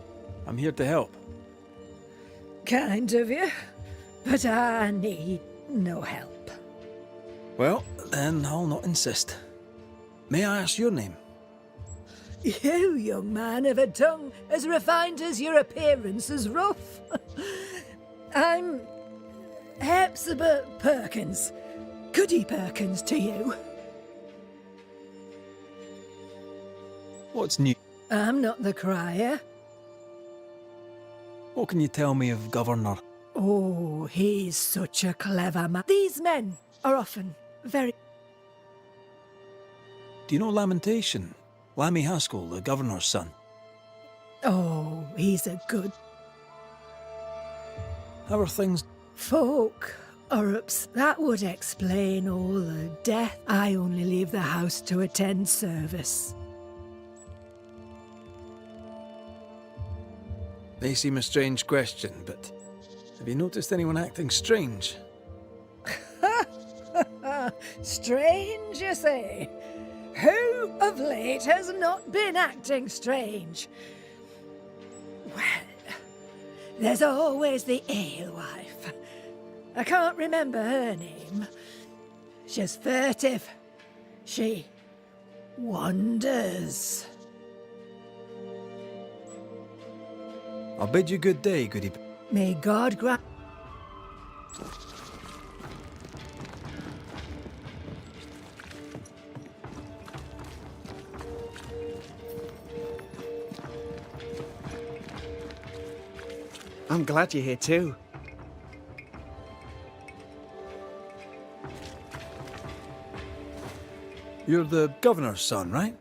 I'm here to help. Kind of you, but I need no help. Well, then I'll not insist. May I ask your name? You, young man, have a tongue as refined as your appearance is rough. I'm Hepzibah Perkins. Goody Perkins to you. What's new? I'm not the crier. What can you tell me of Governor? Oh, he's such a clever man. These men are often very... Do you know Lamentation? Lammy Haskell, the Governor's son. Oh, he's a good... How are things? Folk are that would explain all the death. I only leave the house to attend service. May seem a strange question, but have you noticed anyone acting strange? Strange, you say? Who of late has not been acting strange? Well, there's always the alewife. I can't remember her name. She's furtive. She wanders. I'll bid you good day, Goody. May God grant... I'm glad you're here too. You're the Governor's son, right?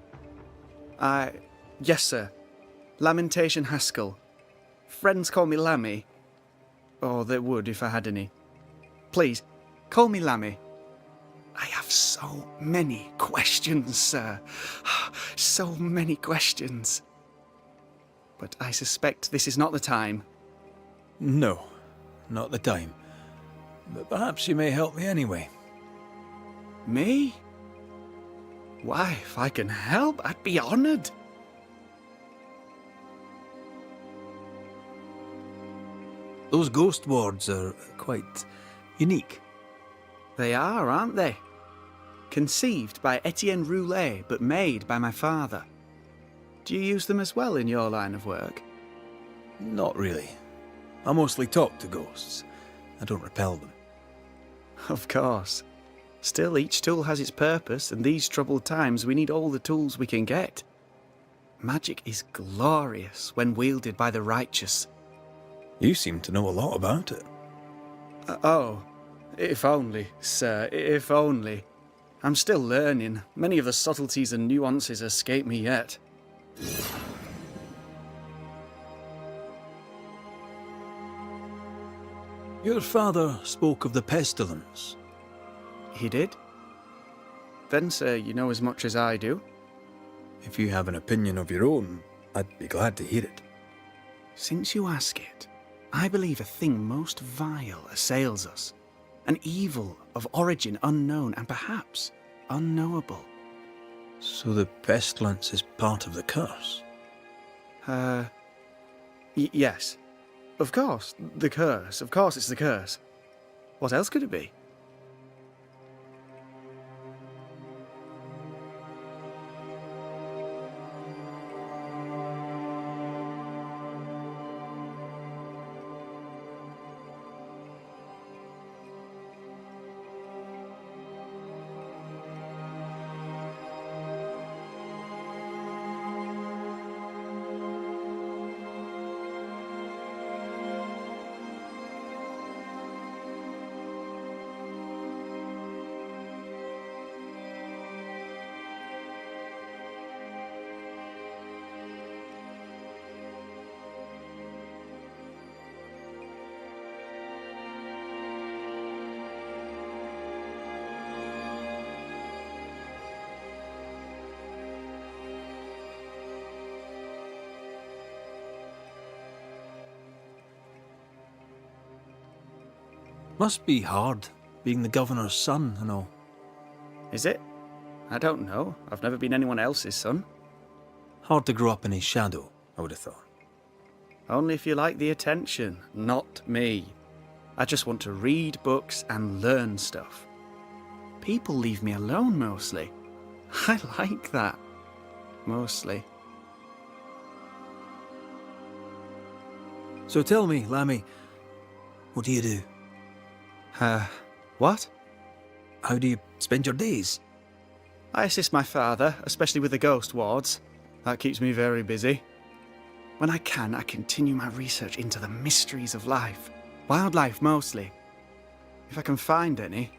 Yes, sir. Lamentation Haskell. Friends call me Lammy. Or they would if I had any. Please, call me Lammy. I have so many questions, sir. So many questions. But I suspect this is not the time. No, not the time. But perhaps you may help me anyway. Me? Why, if I can help, I'd be honoured. Those ghost wards are quite unique. They are, aren't they? Conceived by Etienne Roulet, but made by my father. Do you use them as well in your line of work? Not really. I mostly talk to ghosts. I don't repel them. Of course. Still, each tool has its purpose, and these troubled times we need all the tools we can get. Magic is glorious when wielded by the righteous. You seem to know a lot about it. Oh, if only, sir, if only. I'm still learning. Many of the subtleties and nuances escape me yet. Your father spoke of the pestilence. He did? then, sir, you know as much as I do. If you have an opinion of your own, I'd be glad to hear it. Since you ask it, I believe a thing most vile assails us. An evil of origin unknown and perhaps unknowable. So the pestilence is part of the curse? Yes. Of course, the curse. Of course it's the curse. What else could it be? Must be hard, being the governor's son and all. Is it? I don't know. I've never been anyone else's son. Hard to grow up in his shadow, I would have thought. Only if you like the attention, not me. I just want to read books and learn stuff. People leave me alone mostly. I like that. Mostly. So tell me, Lammy, what do you do? What? How do you spend your days? I assist my father, especially with the ghost wards. That keeps me very busy. When I can, I continue my research into the mysteries of life. Wildlife, mostly. If I can find any.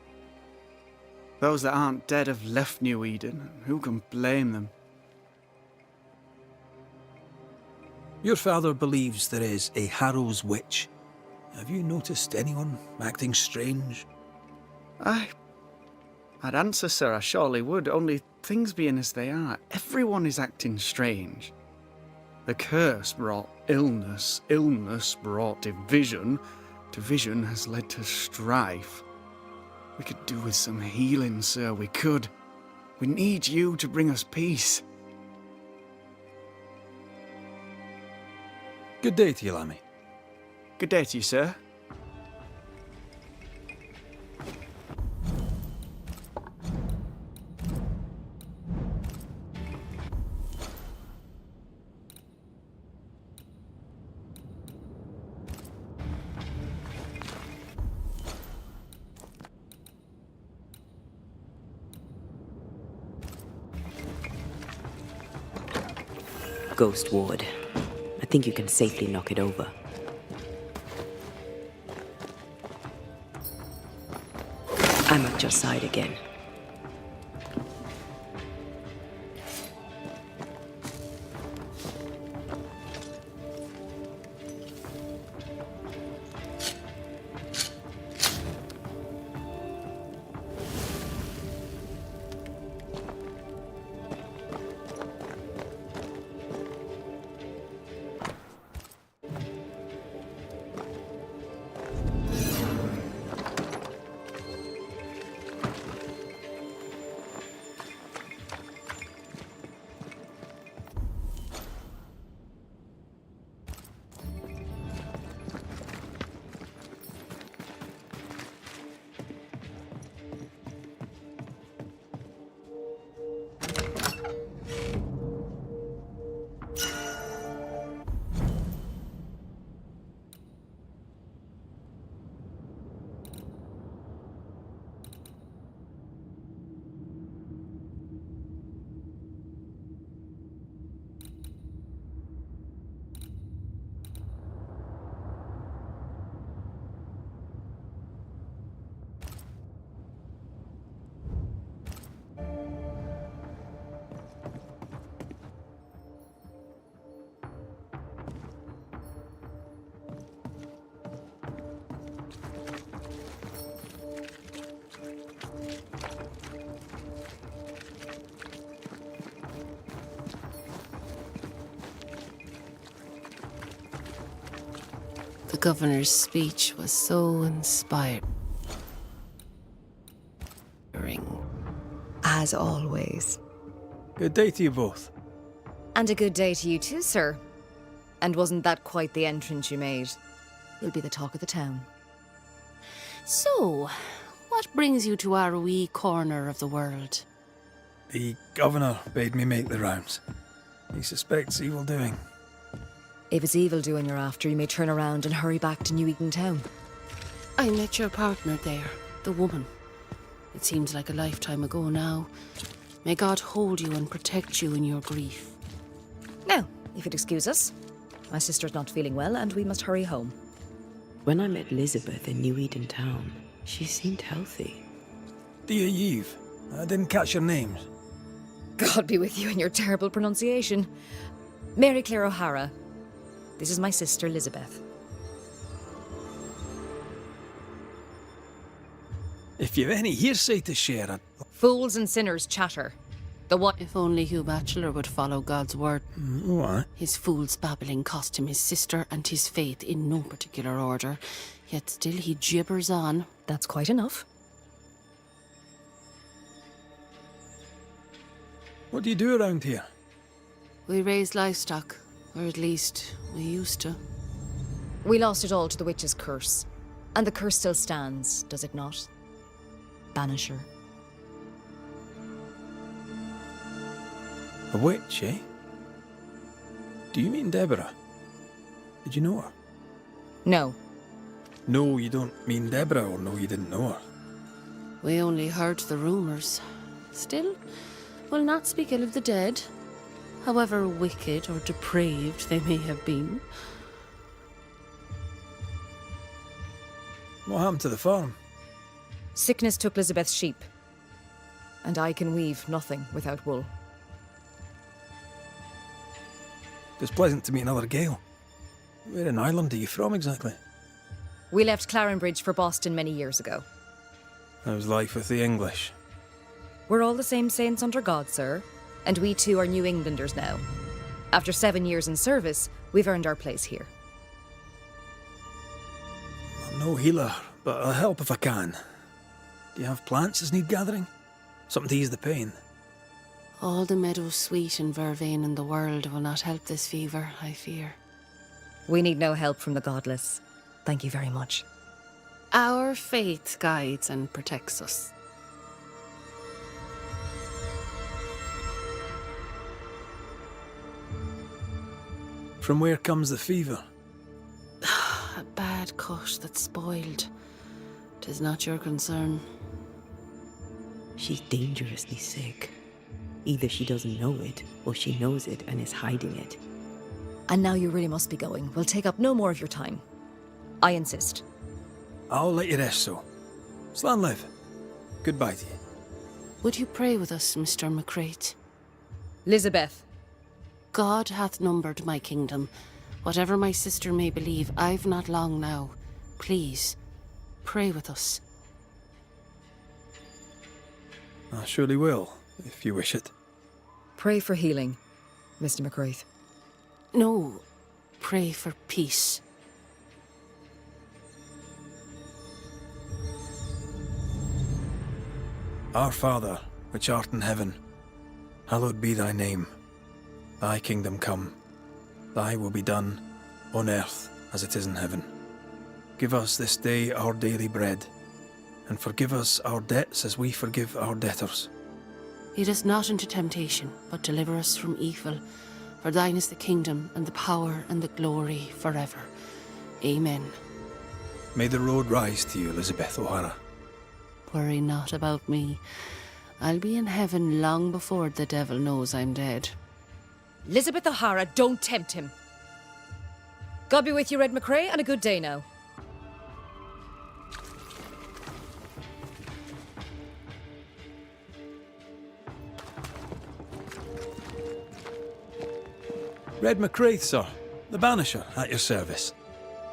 Those that aren't dead have left New Eden. Who can blame them? Your father believes there is a Harrow's witch. Have you noticed anyone acting strange? I'd answer, sir, I surely would, only things being as they are, everyone is acting strange. The curse brought illness, illness brought division, division has led to strife. We could do with some healing, sir, we could. We need you to bring us peace. Good day to you, Lammy. Good day to you, sir. Ghost ward. I think you can safely knock it over. I'm at your side again. The governor's speech was so inspiring. As always. Good day to you both. And a good day to you too, sir. And wasn't that quite the entrance you made? You'll be the talk of the town. So, what brings you to our wee corner of the world? The governor bade me make the rounds. He suspects evil doing. If it's evil doing you're after, you may turn around and hurry back to New Eden town. I met your partner there, the woman. It seems like a lifetime ago now. May God hold you and protect you in your grief. Now, if you'd excuse us. My sister's not feeling well and we must hurry home. When I met Elizabeth in New Eden town, she seemed healthy. Dear Eve, I didn't catch your names. God be with you and your terrible pronunciation. Mary Claire O'Hara. This is my sister, Elizabeth. If you've any hearsay to share, I'd... Fools and sinners chatter. The what? If only Hugh Batchelor would follow God's word. What? His fool's babbling cost him his sister and his faith in no particular order. Yet still he gibbers on. That's quite enough. What do you do around here? We raise livestock, or at least we used to. We lost it all to the witch's curse. And the curse still stands, does it not? Banisher. A witch, eh? Do you mean Deborah? Did you know her? No. No, you don't mean Deborah, or no, you didn't know her. We only heard the rumours. Still, we'll not speak ill of the dead, however wicked or depraved they may have been. What happened to the farm? Sickness took Elizabeth's sheep. And I can weave nothing without wool. It's pleasant to meet another Gale. Where in Ireland are you from, exactly? We left Clarenbridge for Boston many years ago. How's life with the English? We're all the same saints under God, sir. And we too are New Englanders now. After 7 years in service, we've earned our place here. I'm no healer, but I'll help if I can. Do you have plants as need gathering? Something to ease the pain? All the meadow sweet and vervain in the world will not help this fever, I fear. We need no help from the godless. Thank you very much. Our faith guides and protects us. From where comes the fever? A bad cut that's spoiled. 'Tis not your concern. She's dangerously sick. Either she doesn't know it, or she knows it and is hiding it. And now you really must be going. We'll take up no more of your time. I insist. I'll let you rest, so. Slan live. Goodbye to you. Would you pray with us, Mr. McCrate? Elizabeth. God hath numbered my kingdom. Whatever my sister may believe, I've not long now. Please, pray with us. I surely will, if you wish it. Pray for healing, Mr. McCraith. No, pray for peace. Our Father, which art in heaven, hallowed be thy name. Thy kingdom come. Thy will be done, on earth as it is in heaven. Give us this day our daily bread, and forgive us our debts as we forgive our debtors. Lead us not into temptation, but deliver us from evil. For thine is the kingdom, and the power, and the glory, forever. Amen. May the road rise to you, Elizabeth O'Hara. Worry not about me. I'll be in heaven long before the devil knows I'm dead. Elizabeth O'Hara, don't tempt him. God be with you, Red McCrae, and a good day now. Red McCraith, sir. The banisher, at your service.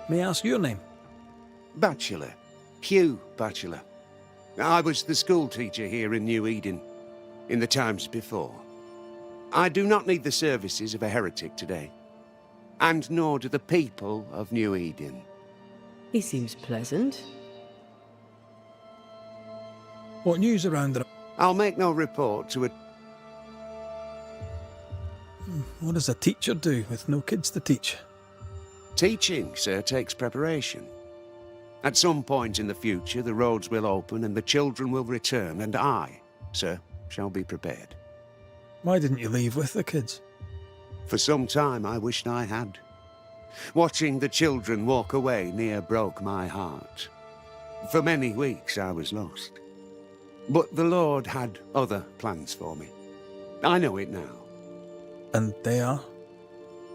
May I ask your name? Batchelor. Hugh Batchelor. I was the school teacher here in New Eden, in the times before. I do not need the services of a heretic today, and nor do the people of New Eden. He seems pleasant. What news around the... I'll make no report to a... What does a teacher do with no kids to teach? Teaching, sir, takes preparation. At some point in the future, the roads will open and the children will return, and I, sir, shall be prepared. Why didn't you leave with the kids? For some time I wished I had. Watching the children walk away near broke my heart. For many weeks I was lost. But the Lord had other plans for me. I know it now. And they are?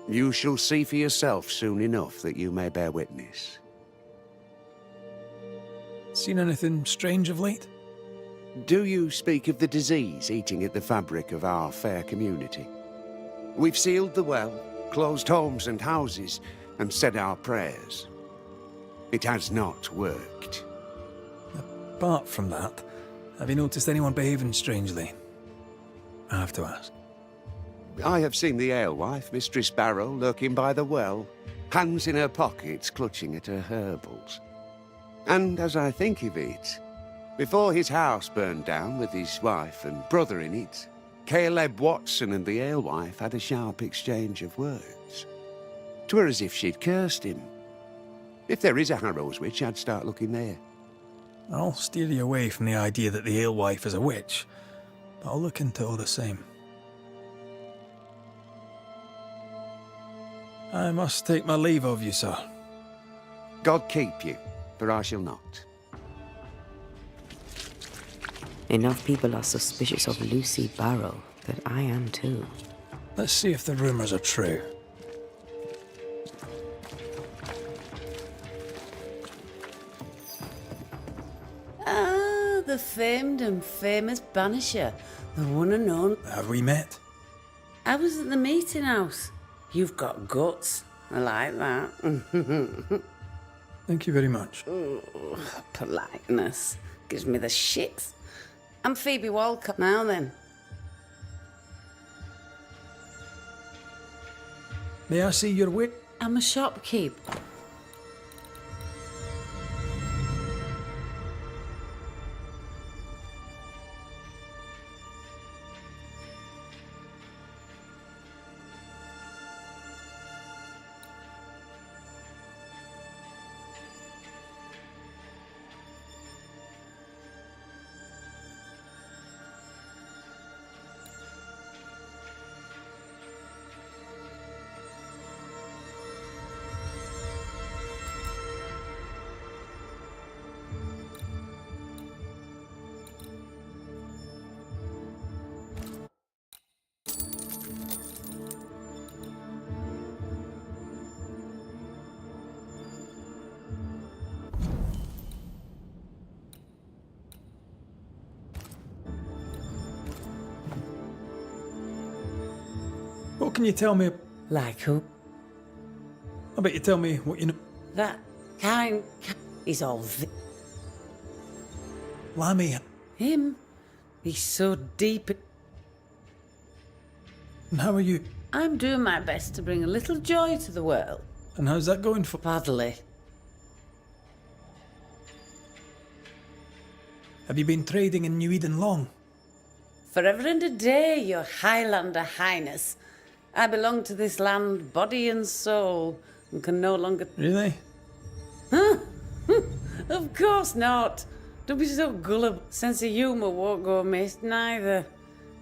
You shall see for yourself soon enough that you may bear witness. Seen anything strange of late? Do you speak of the disease eating at the fabric of our fair community? We've sealed the well, closed homes and houses, and said our prayers. It has not worked. Apart from that, have you noticed anyone behaving strangely? I have to ask. I have seen the alewife, Mistress Barrow, lurking by the well, hands in her pockets clutching at her herbals. And as I think of it, before his house burned down with his wife and brother in it, Caleb Watson and the alewife had a sharp exchange of words. 'Twere as if she'd cursed him. If there is a Harrow's witch, I'd start looking there. I'll steer you away from the idea that the alewife is a witch, but I'll look into it all the same. I must take my leave of you, sir. God keep you, for I shall not. Enough people are suspicious of Lucy Barrow that I am too. Let's see if the rumours are true. Ah, the famed and famous Banisher, the one and only. Have we met? I was at the meeting house. You've got guts. I like that. Thank you very much. Ooh, politeness gives me the shits. I'm Phoebe Walcott now then. May I see your wit? I'm a shopkeep. What can you tell me? Like who? I bet you tell me what you know. That kind is all Lammy. Him? He's so deep. And how are you? I'm doing my best to bring a little joy to the world. And how's that going for... Badly. Have you been trading in New Eden long? Forever and a day, your Highlander Highness. I belong to this land, body and soul, and can no longer... Really? Huh? Of course not. Don't be so gullible. Sense of humour won't go amiss, neither.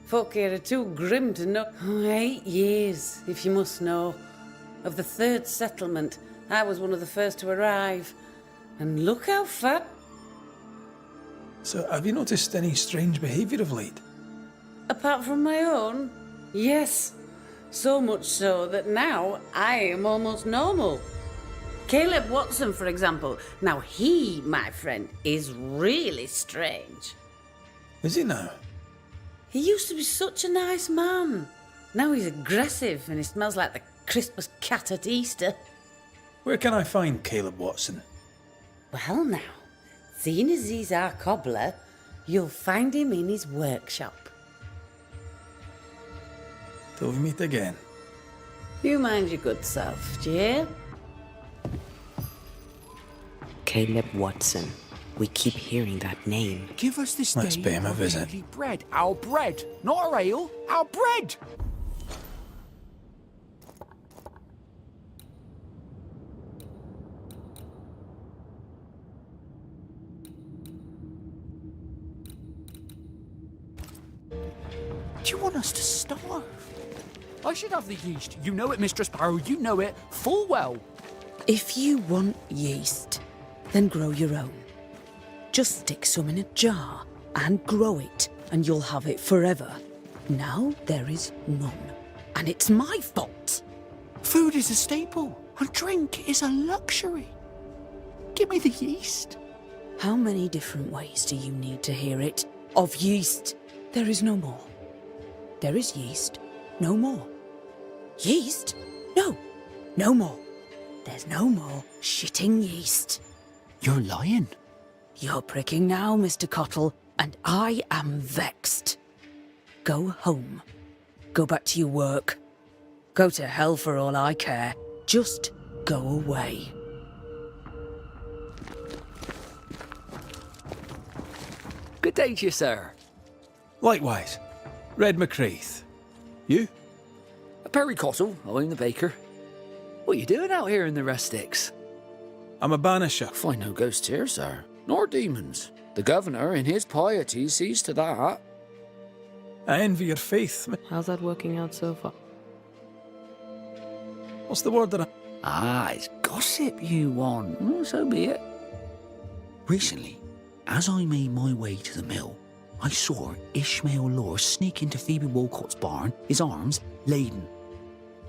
Folk here are too grim to know. 8 years, if you must know. Of the third settlement, I was one of the first to arrive. And look how fat... So, have you noticed any strange behaviour of late? Apart from my own? Yes. So much so that now I am almost normal. Caleb Watson, for example. Now he, my friend, is really strange. Is he now? He used to be such a nice man. Now he's aggressive and he smells like the Christmas cat at Easter. Where can I find Caleb Watson? Well now, seeing as he's our cobbler, you'll find him in his workshop. Till we meet again. You mind your good self, do you hear? Caleb Watson. We keep hearing that name. Give us this Let's day pay him a our visit. daily bread. Our bread, not our ale. Our bread! Do you want us to starve? I should have the yeast. You know it, Mistress Barrow. You know it full well. If you want yeast, then grow your own. Just stick some in a jar and grow it, and you'll have it forever. Now there is none, and it's my fault. Food is a staple, and drink is a luxury. Give me the yeast. How many different ways do you need to hear it? Of yeast, there is no more. There is yeast, no more. Yeast? No, no more. There's no more shitting yeast. You're lying. You're pricking now, Mr. Cottle, and I am vexed. Go home. Go back to your work. Go to hell for all I care. Just go away. Good day to you, sir. Likewise. Red McCraith. You? Perry Cottle, I'm the baker. What are you doing out here in the rustics? I'm a banisher. Find no ghosts here, sir. Nor demons. The governor, in his piety, sees to that. I envy your faith. How's that working out so far? What's the word that I... Ah, it's gossip you want. Well, so be it. Recently, as I made my way to the mill, I saw Ishmael Lore sneak into Phoebe Walcott's barn, his arms laden.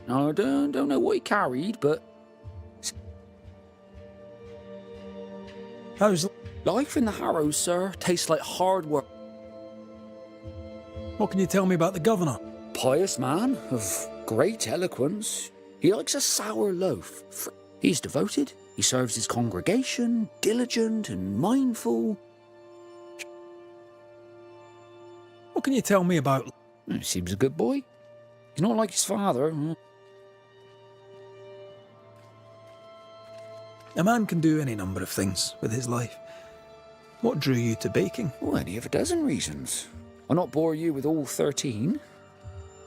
Now, I don't know what he carried, but... How's... Life in the Harrows, sir, tastes like hard work. What can you tell me about the governor? Pious man, of great eloquence. He likes a sour loaf. He's devoted. He serves his congregation, diligent and mindful. What can you tell me about... He seems a good boy. He's not like his father. A man can do any number of things with his life. What drew you to baking? Oh, any of a dozen reasons. I'll not bore you with all 13.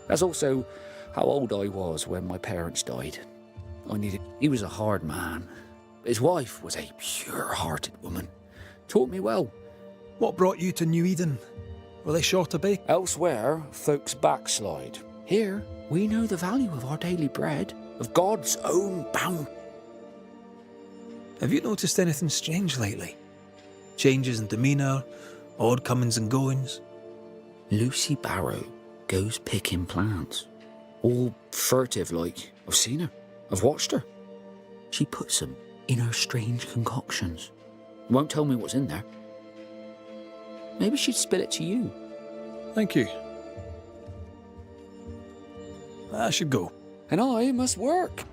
That's also how old I was when my parents died. He was a hard man. His wife was a pure-hearted woman. Taught me well. What brought you to New Eden? Were they short of bake? Elsewhere, folks backslide. Here, we know the value of our daily bread, of God's own bounty. Have you noticed anything strange lately? Changes in demeanour, odd comings and goings? Lucy Barrow goes picking plants. All furtive like. I've seen her. I've watched her. She puts them in her strange concoctions. Won't tell me what's in there. Maybe she'd spill it to you. Thank you. I should go. And I must work.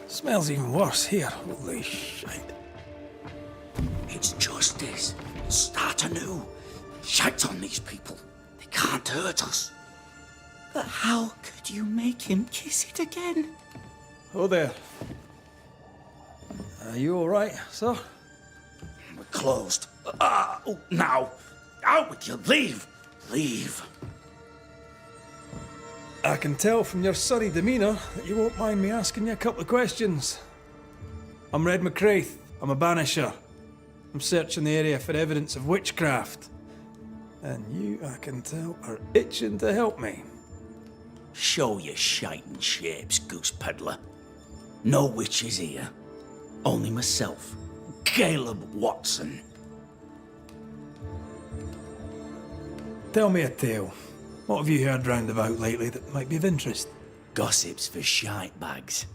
Smells even worse here. Holy shite. It's justice. Start anew. Shite on these people. They can't hurt us. But how could you make him kiss it again? Oh there. Are you alright, sir? We're closed. Now. Out with you. Leave. Leave. I can tell from your surly demeanour that you won't mind me asking you a couple of questions. I'm Red McCraith. I'm a banisher. I'm searching the area for evidence of witchcraft. And you, I can tell, are itching to help me. Show your shiting shapes, goose peddler. No witches here. Only myself, Caleb Watson. Tell me a tale. What have you heard round about lately that might be of interest? Gossips for shite bags.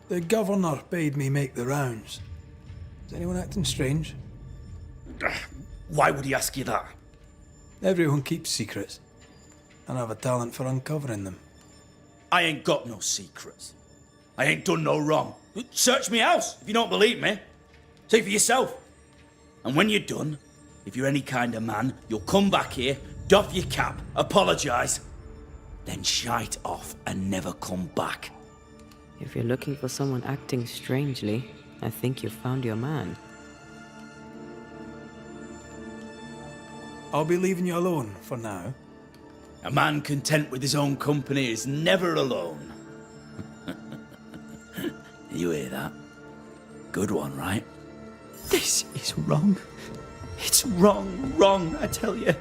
The governor bade me make the rounds. Is anyone acting strange? Why would he ask you that? Everyone keeps secrets, and I have a talent for uncovering them. I ain't got no secrets. I ain't done no wrong. Search me house if you don't believe me. See for yourself. And when you're done, if you're any kind of man, you'll come back here, doff your cap, apologise, then shite off and never come back. If you're looking for someone acting strangely, I think you've found your man. I'll be leaving you alone for now. A man content with his own company is never alone. You hear that? Good one, right? This is wrong. It's wrong, I tell you.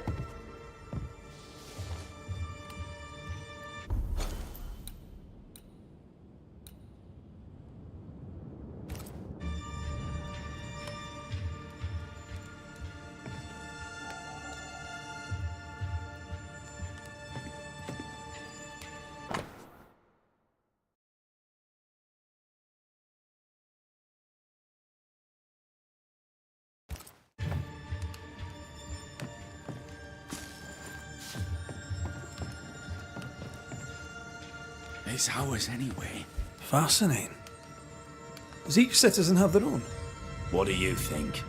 It's ours anyway. Fascinating. Does each citizen have their own? What do you think?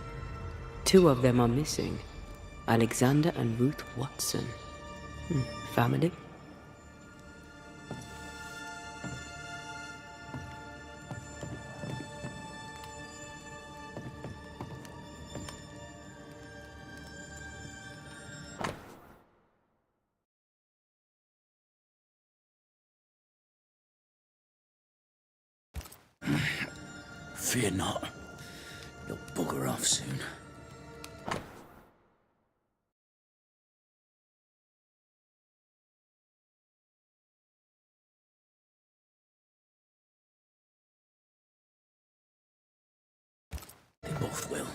2 of them are missing. Alexander and Ruth Watson. Family? Fear not. You'll bugger off soon. They both will.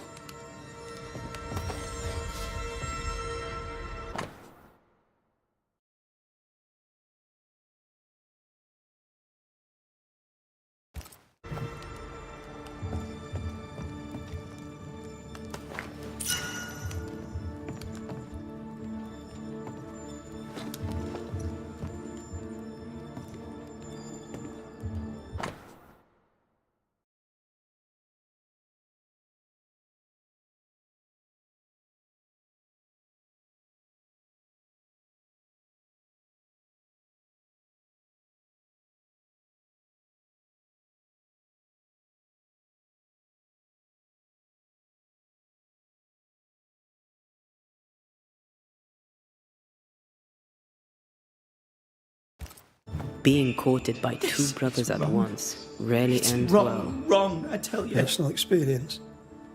Being courted by 2 brothers at once rarely ends well. Wrong, I tell you. Personal experience.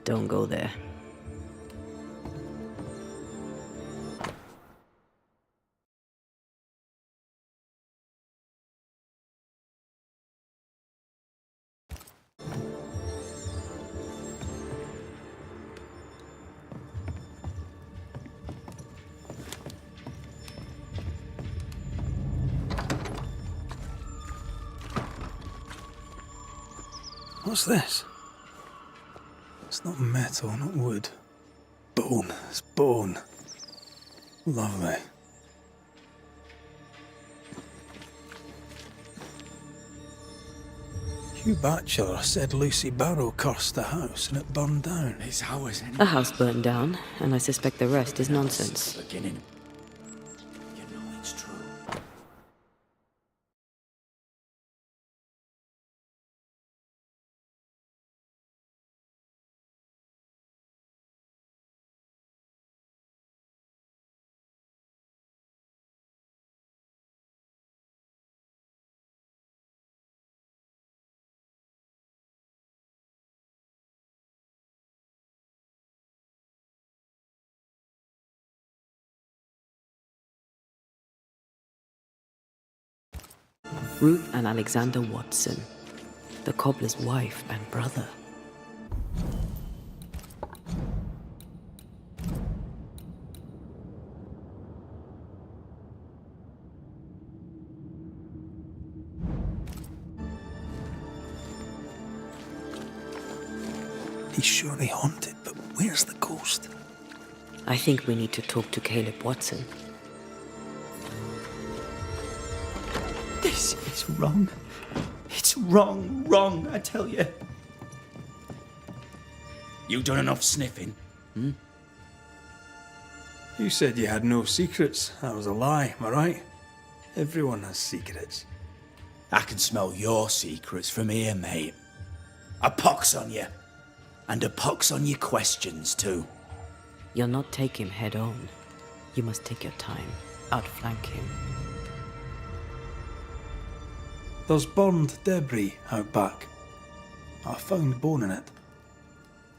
Don't go there. What's this? It's not metal, not wood. Bone. It's bone. Lovely. Hugh Batchelor said Lucy Barrow cursed the house and it burned down. It's ours anyway. A house burned down, and I suspect the rest is nonsense. Beginning. You know it's true. Ruth and Alexander Watson, the cobbler's wife and brother. He's surely haunted, but where's the ghost? I think we need to talk to Caleb Watson. This is wrong. It's wrong, I tell you. You done enough sniffing? You said you had no secrets. That was a lie, am I right? Everyone has secrets. I can smell your secrets from here, mate. A pox on you. And a pox on your questions, too. You'll not take him head on. You must take your time. Outflank him. There's burned debris out back. I found bone in it.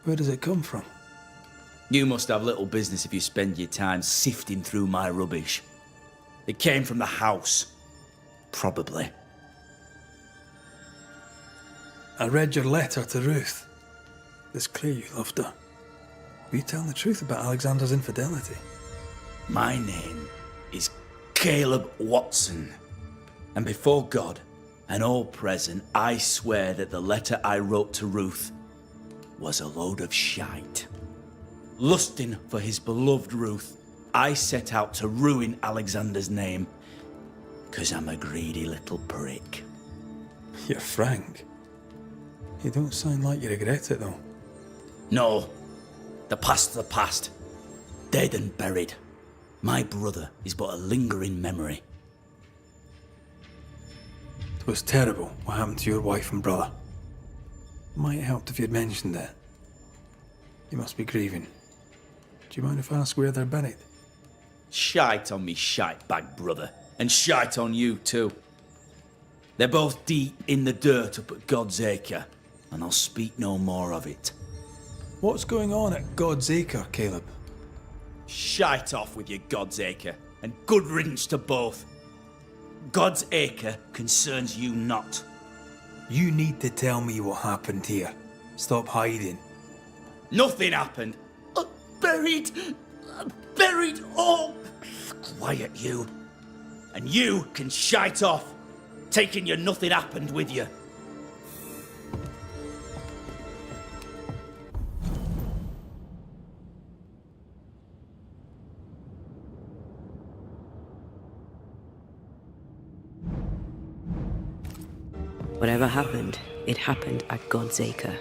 Where does it come from? You must have little business if you spend your time sifting through my rubbish. It came from the house. Probably. I read your letter to Ruth. It's clear you loved her. Will you tell the truth about Alexander's infidelity? My name is Caleb Watson. And before God and all present, I swear that the letter I wrote to Ruth was a load of shite. Lusting for his beloved Ruth, I set out to ruin Alexander's name, 'cause I'm a greedy little prick. You're frank. You don't sound like you regret it, though. No. The past's the past. Dead and buried. My brother is but a lingering memory. It was terrible what happened to your wife and brother. Might have helped if you'd mentioned it. You must be grieving. Do you mind if I ask where they're buried? Shite on me shite bag brother. And shite on you too. They're both deep in the dirt up at God's Acre. And I'll speak no more of it. What's going on at God's Acre, Caleb? Shite off with your God's Acre, and good riddance to both. God's Acre concerns you not. You need to tell me what happened here. Stop hiding. Nothing happened. Buried all. Quiet, you. And you can shite off, taking your nothing happened with you. Whatever happened, it happened at God's Acre.